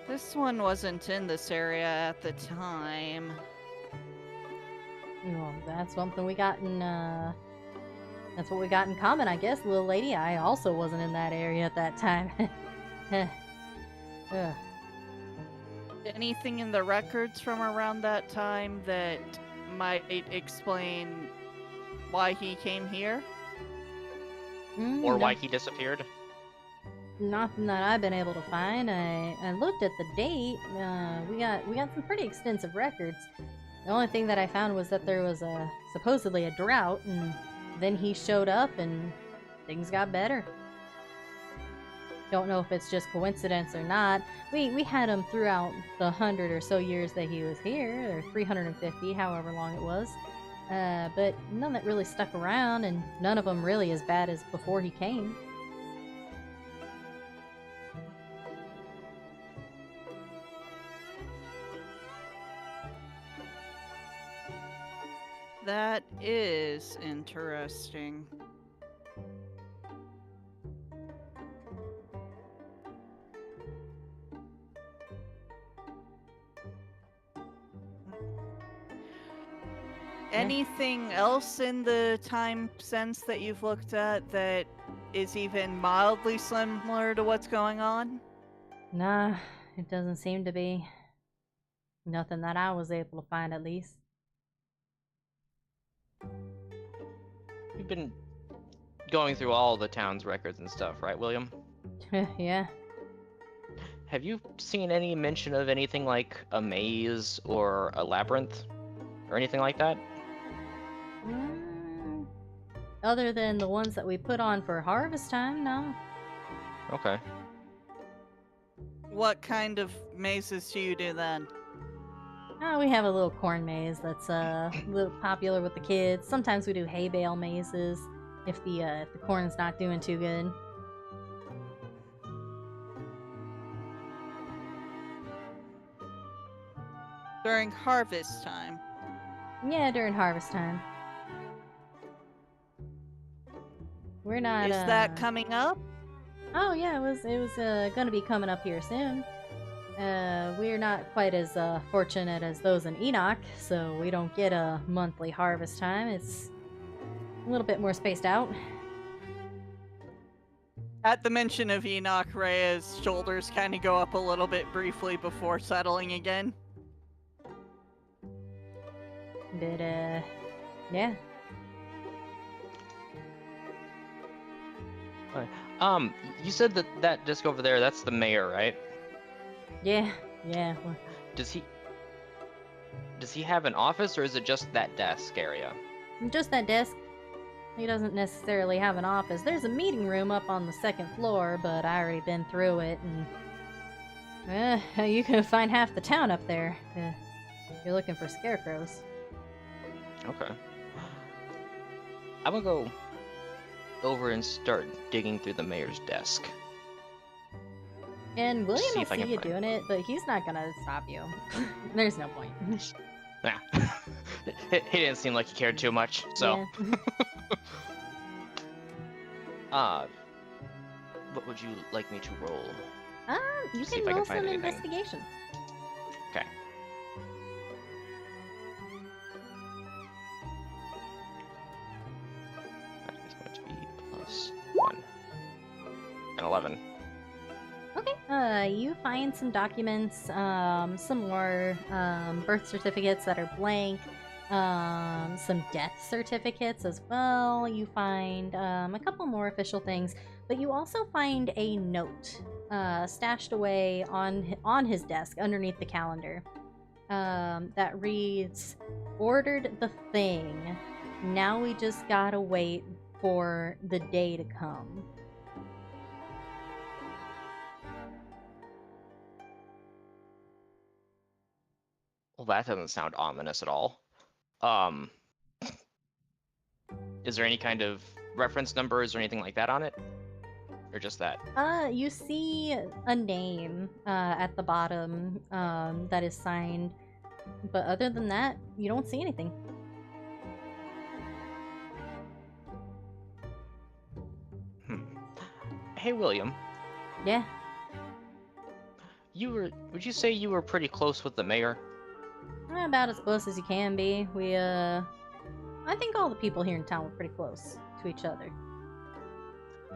S5: This one wasn't in this area at the time.
S1: Well, that's something we got in, that's what we got in common, I guess, little lady. I also wasn't in that area at that time. Ugh.
S5: Anything in the records from around that time that might explain why he came here?
S4: Or why he disappeared?
S1: Nothing that I've been able to find. I looked at the date. We got some pretty extensive records. The only thing that I found was that there was supposedly a drought, and then he showed up and things got better. Don't know if it's just coincidence or not. We had him throughout the 100 or so years that he was here, or 350, however long it was. But none that really stuck around, and none of them really as bad as before he came.
S5: That is interesting. Anything else in the time sense that you've looked at that is even mildly similar to what's going on?
S1: Nah, it doesn't seem to be. Nothing that I was able to find, at least.
S4: You've been going through all the town's records and stuff, right, William?
S1: Yeah.
S4: Have you seen any mention of anything like a maze or a labyrinth or anything like that?
S1: Other than the ones that we put on for harvest time, no.
S4: Okay.
S5: What kind of mazes do you do then?
S1: Oh, we have a little corn maze that's a little popular with the kids. Sometimes we do hay bale mazes if the corn's not doing too good.
S5: During harvest time?
S1: Yeah, during harvest time. We're not.
S5: Is that coming up?
S1: Oh yeah, it was gonna be coming up here soon. We're not quite as fortunate as those in Enoch, so we don't get a monthly harvest time. It's a little bit more spaced out.
S5: At the mention of Enoch, Rhea's shoulders kind of go up a little bit briefly before settling again.
S1: But yeah.
S4: You said that disc over there, that's the mayor, right?
S1: Yeah. Well,
S4: Does he have an office, or is it just that desk area?
S1: just that desk. He doesn't necessarily have an office. There's a meeting room up on the 2nd floor, but I already been through it, and you can find half the town up there. You're looking for scarecrows.
S4: Okay. I'm gonna go over and start digging through the mayor's desk.
S1: And William
S4: See
S1: will
S4: if I
S1: see
S4: can
S1: you
S4: find-
S1: doing it, but he's not gonna stop you. There's no point.
S4: Nah. He didn't seem like he cared too much, so.
S1: Yeah.
S4: What would you like me to roll?
S1: You
S4: See
S1: can
S4: if I can
S1: roll
S4: find
S1: some
S4: anything.
S1: investigation.
S4: Okay. That is going to be +1. And 11.
S1: Okay, you find some documents, some more birth certificates that are blank, some death certificates as well. You find a couple more official things, but you also find a note stashed away on his desk underneath the calendar that reads, "Ordered the thing. Now we just gotta wait for the day to come."
S4: Well, that doesn't sound ominous at all. Is there any kind of reference numbers or anything like that on it? Or just that?
S1: You see a name at the bottom that is signed, but other than that, you don't see anything.
S4: Hey, William.
S1: Yeah.
S4: Would you say you were pretty close with the mayor?
S1: About as close as you can be. I think all the people here in town were pretty close to each other.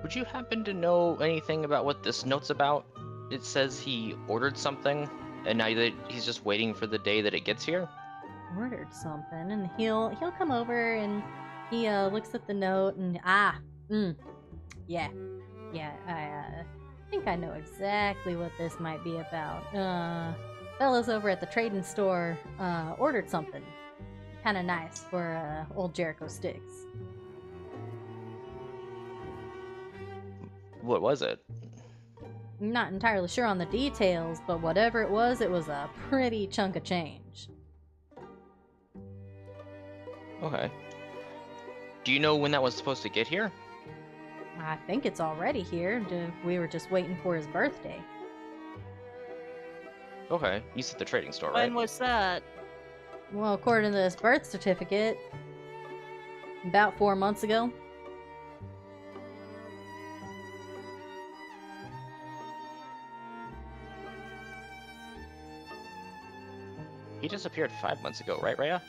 S4: Would you happen to know anything about what this note's about? It says he ordered something, and now that he's just waiting for the day that it gets here?
S1: Ordered something, and he'll come over and he looks at the note and yeah, I think I know exactly what this might be about. Fellas over at the trading store ordered something kind of nice for old Jericho Sticks.
S4: What was it?
S1: I'm not entirely sure on the details, but whatever it was a pretty chunk of change.
S4: Okay. Do you know when that was supposed to get here?
S1: I think it's already here. We were just waiting for his birthday.
S4: Okay, you said the trading store, right?
S5: When was that?
S1: Well, according to this birth certificate, about 4 months ago.
S4: He disappeared 5 months ago, right, Rhea?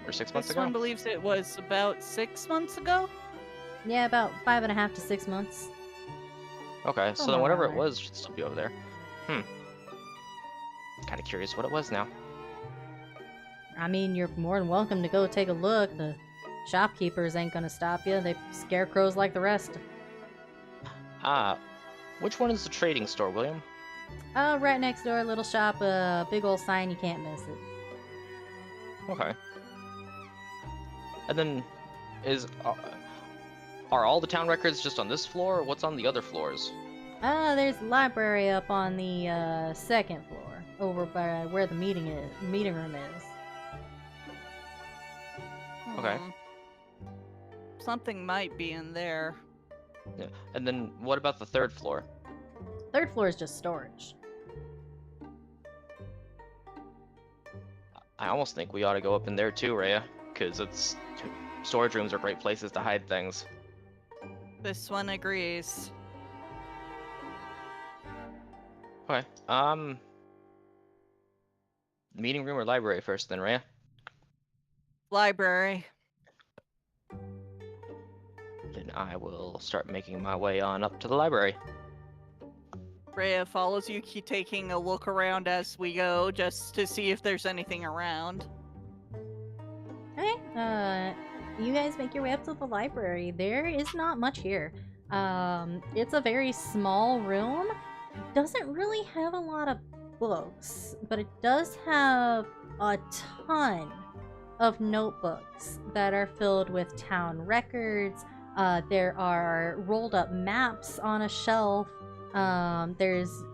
S4: Or 6 months
S5: This
S4: ago?
S5: one believes it was about 6 months ago.
S1: Yeah, about 5.5 to 6 months.
S4: Okay, so
S1: Oh,
S4: then whatever it
S1: alright.
S4: was should still be over there. Kind of curious what it was now.
S1: I mean, you're more than welcome to go take a look. The shopkeepers ain't gonna stop you. They scarecrows like the rest.
S4: Which one is the trading store, William?
S1: Right next door, little shop, big old sign, you can't miss it.
S4: Okay. And then, are all the town records just on this floor, or what's on the other floors?
S1: There's a library up on the second floor, over by where the meeting room is.
S4: Okay.
S5: Something might be in there.
S4: Yeah. And then, what about the third floor?
S1: Third floor is just storage.
S4: I almost think we ought to go up in there too, Rhea, because storage rooms are great places to hide things.
S5: This one agrees.
S4: Okay. Meeting room or library first, then, Rhea?
S5: Library.
S4: Then I will start making my way on up to the library.
S5: Rhea follows you, keep taking a look around as we go, just to see if there's anything around.
S1: Okay, you guys make your way up to the library. There is not much here. It's a very small room. Doesn't really have a lot of books, but it does have a ton of notebooks that are filled with town records. There are rolled up maps on a shelf. There's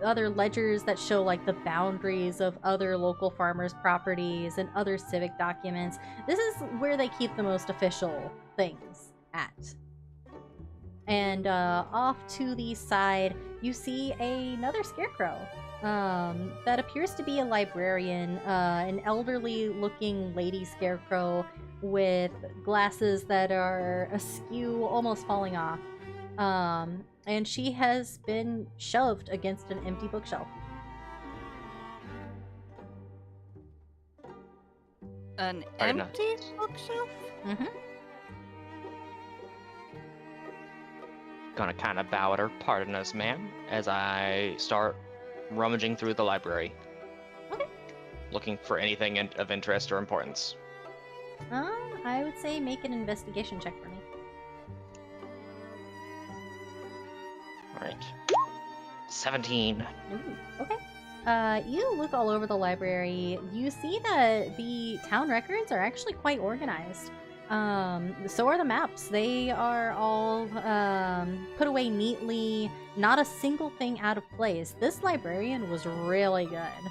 S1: other ledgers that show like the boundaries of other local farmers' properties and other civic documents. This is where they keep the most official things at. And off to the side, you see another scarecrow that appears to be a librarian, an elderly-looking lady scarecrow with glasses that are askew, almost falling off. And she has been shoved against an empty bookshelf.
S5: An
S4: Very
S5: empty
S4: nice.
S5: bookshelf?
S1: Mm-hmm.
S4: Gonna kind of bow at her. Pardon us, ma'am, as I start rummaging through the library.
S1: Okay.
S4: Looking for anything of interest or importance.
S1: I would say make an investigation check for me.
S4: Alright. 17.
S1: Ooh, okay. You look all over the library. You see that the town records are actually quite organized. So are the maps. They are all put away neatly, not a single thing out of place. This librarian was really good.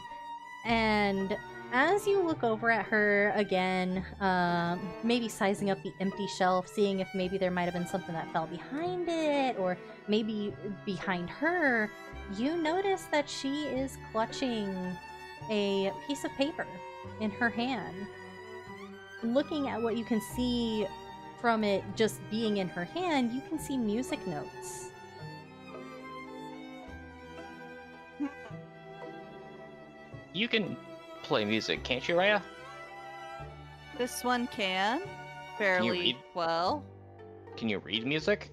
S1: And as you look over at her again, maybe sizing up the empty shelf, seeing if maybe there might have been something that fell behind it, or maybe behind her, you notice that she is clutching a piece of paper in her hand. Looking at what you can see from it just being in her hand, you can see music notes.
S4: You can play music, can't you, Raya?
S5: This one can. Fairly
S4: read?
S5: well.
S4: Can you read music?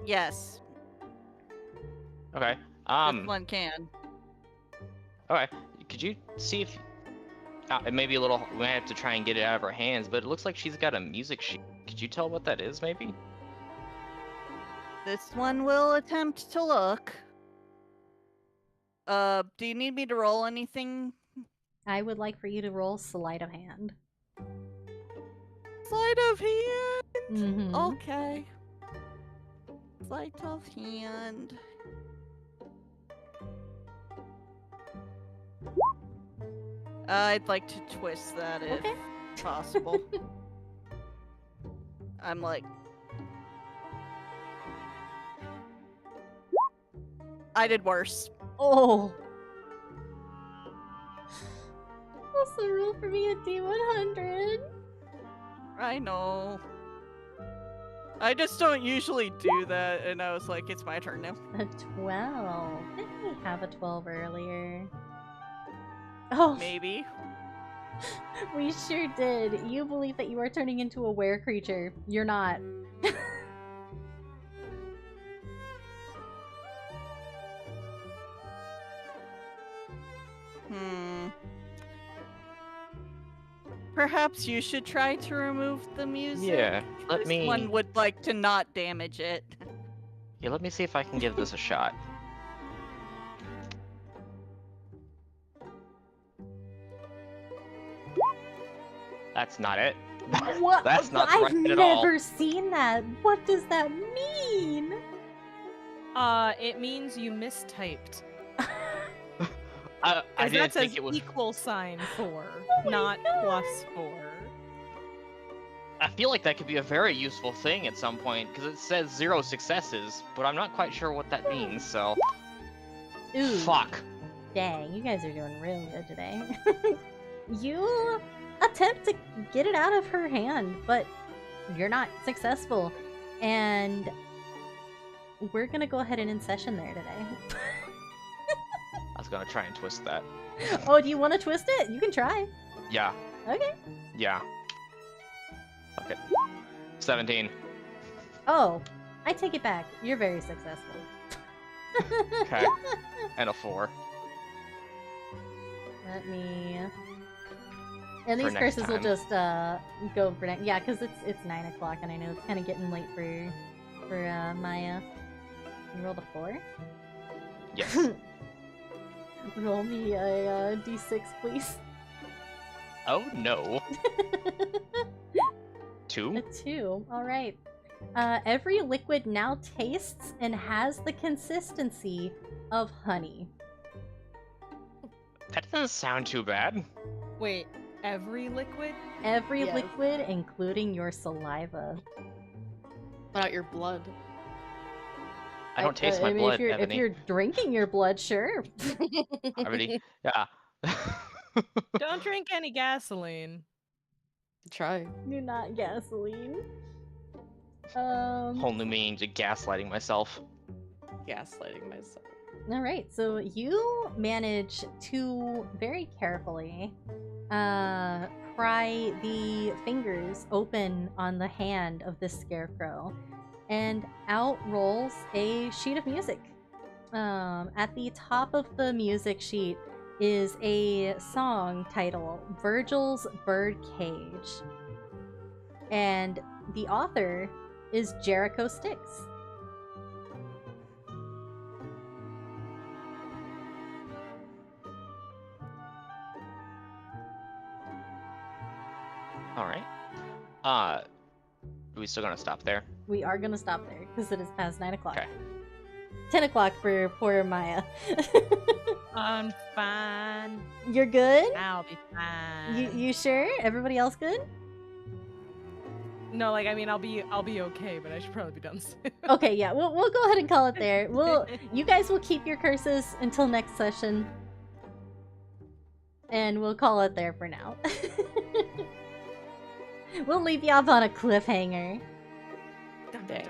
S5: Yes,
S4: Okay.
S5: this one can.
S4: Okay. Could you see if it may be a little? We might have to try and get it out of her hands, but it looks like she's got a music sheet. Could you tell what that is, maybe?
S5: This one will attempt to look. Do you need me to roll anything?
S1: I would like for you to roll sleight of hand.
S5: Sleight of hand.
S1: Mm-hmm.
S5: Okay. Sleight of hand. I'd like to twist that if
S1: Okay.
S5: possible. I'm like... I did worse.
S1: Oh! Also roll for me a D100.
S5: I know. I just don't usually do that, and I was like, it's my turn now.
S1: A 12. Didn't we have a 12 earlier? Oh,
S5: Maybe.
S1: we sure did. You believe that you are turning into a were creature. You're not.
S5: Perhaps you should try to remove the music.
S4: Yeah. Let
S5: This
S4: me.
S5: one would like to not damage it.
S4: Yeah. Let me see if I can give this a shot. That's not it.
S1: What?
S4: That's not
S1: I've
S4: right at all.
S1: never seen that. What does that mean?
S2: It means you mistyped.
S4: I
S2: 'Cause
S4: didn't
S2: that says
S4: think it was.
S2: equal sign 4,
S1: my
S2: not
S1: God.
S2: +4.
S4: I feel like that could be a very useful thing at some point because it says 0 successes, but I'm not quite sure what that means. So,
S1: Ooh.
S4: fuck.
S1: Dang, you guys are doing real good today. You attempt to get it out of her hand, but you're not successful. And we're gonna go ahead and end session there today.
S4: I was gonna try and twist that.
S1: Oh, do you want to twist it? You can try.
S4: Yeah.
S1: Okay.
S4: Yeah. Okay. 17.
S1: Oh, I take it back. You're very successful.
S4: Okay. And a 4.
S1: Let me. And
S4: For
S1: these
S4: next
S1: curses will
S4: time.
S1: just go for next. Yeah, because it's 9 o'clock, and I know it's kind of getting late for Maya. You rolled a 4.
S4: Yes.
S1: Roll me a d6, please.
S4: Oh no.
S1: A
S4: 2?
S1: 2. All right. Every liquid now tastes and has the consistency of honey.
S4: That doesn't sound too bad.
S2: Wait, every liquid?
S1: Every
S3: Yes.
S1: liquid, including your saliva.
S3: What about your blood?
S4: I don't taste my
S1: mean,
S4: blood,
S1: if you're,
S4: Ebony.
S1: if you're drinking your blood, sure.
S4: Ebony. Yeah.
S2: Don't drink any gasoline.
S3: Try.
S1: Do not gasoline.
S4: Whole new meaning to gaslighting myself.
S3: Gaslighting myself.
S1: All right, so you manage to very carefully pry the fingers open on the hand of this scarecrow, and out rolls a sheet of music. At the top of the music sheet is a song titled Virgil's Birdcage, and the author is Jericho Styx.
S4: All right. Are we still gonna stop there?
S1: We are gonna stop there because it is past 9 o'clock.
S4: Okay.
S1: 10 o'clock for poor Maya.
S2: I'm fine.
S1: You're good?
S2: I'll be fine.
S1: You sure? Everybody else good?
S2: No, like I mean, I'll be okay, but I should probably be done soon.
S1: Okay, yeah, we'll go ahead and call it there. You guys will keep your curses until next session, and we'll call it there for now. We'll leave you off on a cliffhanger.
S3: Dang.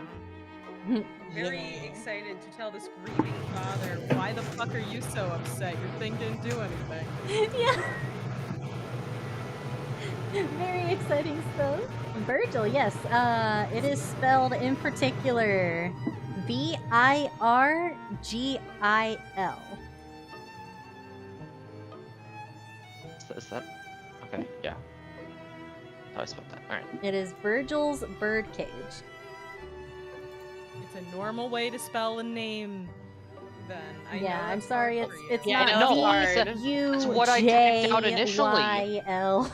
S2: Very excited to tell this grieving father, why the fuck are you so upset? Your thing didn't do anything.
S1: Yeah. Very exciting stuff. Virgil, yes. It is spelled in particular Virgil.
S4: Is that okay? Yeah. How I spelled that. All right.
S1: It is Virgil's Birdcage.
S2: It's a normal way to spell a name. Then I know
S1: I'm
S2: that's
S1: sorry,
S2: hard
S1: it's
S2: for you.
S1: not
S3: no,
S4: that's what I typed out initially.
S1: VJYL.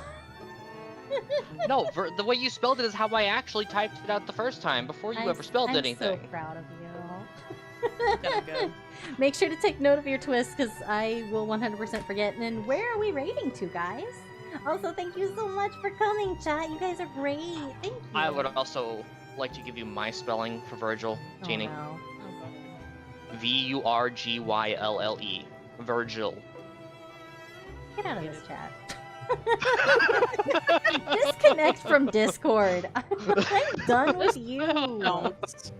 S4: No, the way you spelled it is how I actually typed it out the first time before you ever spelled anything.
S1: I'm so proud of you.
S3: Good.
S1: Make sure to take note of your twists, because I will 100% forget. And where are we rating to, guys? Also, thank you so much for coming, chat. You guys are great. Thank you.
S4: I would also like to give you my spelling for Virgil, Jeannie.
S1: No.
S4: Virgylle. Virgil.
S1: Get out of this chat. Disconnect from Discord. I'm done with you.
S3: Don't.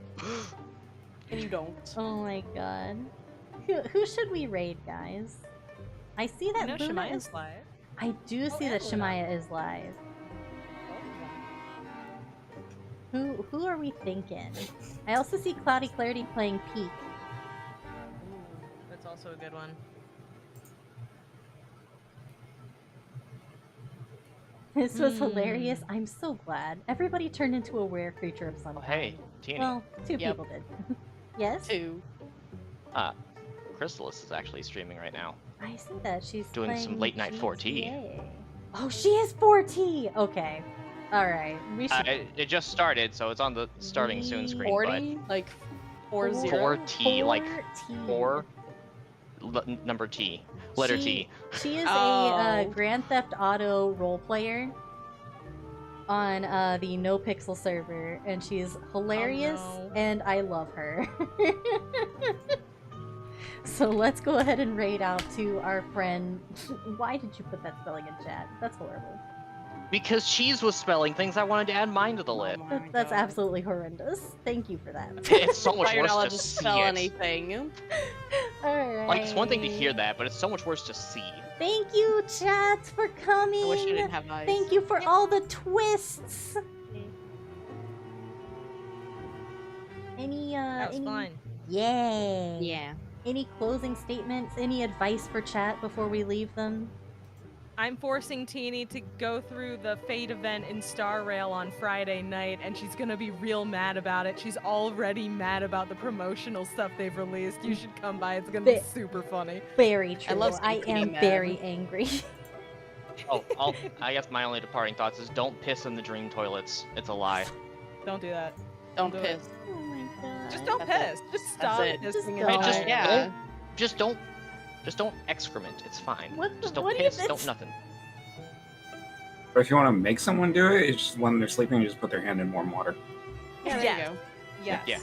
S3: And you don't.
S1: Oh my god. Who should we raid, guys? I see that
S2: I know
S1: Luna
S2: Shemaya's
S1: is...
S2: live.
S1: I do see that
S2: and Luna.
S1: Shemaya is live. Who are we thinking? I also see Cloudy Clarity playing Peak.
S2: Ooh, that's also a good one.
S1: This was hilarious. I'm so glad. Everybody turned into a rare creature of some
S4: Oh,
S1: kind.
S4: hey, Teeny.
S1: Well, two
S3: Yep.
S1: people did. Yes?
S3: 2.
S4: Chrysalis is actually streaming right now.
S1: I see that. She's
S4: Doing some
S1: playing
S4: late night 4T.
S1: GTA. Oh, she is 4T! Okay. Alright. We should...
S4: It just started, so it's on the starting soon screen.
S3: 40? Like 40?
S4: 4T, like
S1: 4T.
S4: 4, number T, letter T.
S1: She is
S3: Oh.
S1: a Grand Theft Auto role player on the No Pixel server, and she's hilarious,
S2: no.
S1: and I love her. So let's go ahead and raid out to our friend. Why did you put that spelling in chat? That's horrible.
S4: Because Cheese was spelling things, I wanted to add mine to the list.
S3: Oh my
S1: That's
S3: God.
S1: absolutely horrendous. Thank you for that.
S4: It's so much
S3: Why you're not allowed
S4: worse to
S3: to
S4: see
S3: spell
S4: it.
S3: anything.
S1: Alright.
S4: Like, it's one thing to hear that, but it's so much worse to see.
S1: Thank you, chat, for coming.
S3: I wish I didn't have eyes.
S1: Thank you for all the twists. Any
S2: That was
S1: any...
S2: fine.
S1: Yay.
S3: Yeah.
S1: Any closing statements? Any advice for chat before we leave them?
S2: I'm forcing Teeny to go through the Fate event in Star Rail on Friday night, and she's gonna be real mad about it. She's already mad about the promotional stuff they've released. You should come by. It's gonna be super funny.
S1: Very true.
S3: love
S1: I
S3: seeing Katie
S1: am
S3: mad.
S1: very angry.
S4: Oh, I guess my only departing thoughts is don't piss in the dream toilets. It's a lie.
S2: Don't do that.
S3: Don't
S2: Do it.
S3: piss.
S1: Oh my god.
S2: Just don't
S3: That's
S2: piss. Just stop
S3: it.
S1: Just
S2: pissing in
S1: don't.
S2: the
S4: Just
S2: toilet.
S3: Yeah.
S4: Just don't excrement. It's fine.
S1: What-
S4: Just don't
S1: what do you-
S4: piss. Don't nothing.
S6: But if you want to make someone do it, it's just when they're sleeping, you just put their hand in warm water.
S3: Yeah, there
S2: Yeah.
S3: you go.
S2: Yes.
S4: Yeah.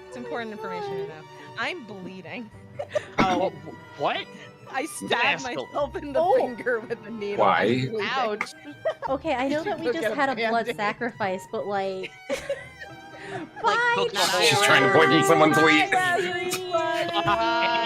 S2: It's important information to know. I'm bleeding.
S4: Oh, what?
S2: I stabbed
S4: Rascal.
S2: myself in the
S1: Oh.
S2: finger with a needle.
S6: Why?
S2: I'm bleeding.
S3: Ouch.
S1: Okay, I know that we
S2: Go
S1: just
S2: get a
S1: had a blood
S2: Band-Aid.
S1: sacrifice, but like...
S4: Like, poke an eye
S6: She's
S4: around
S6: trying to
S4: her
S6: poison
S4: thing.
S6: someone to eat.
S3: Bye.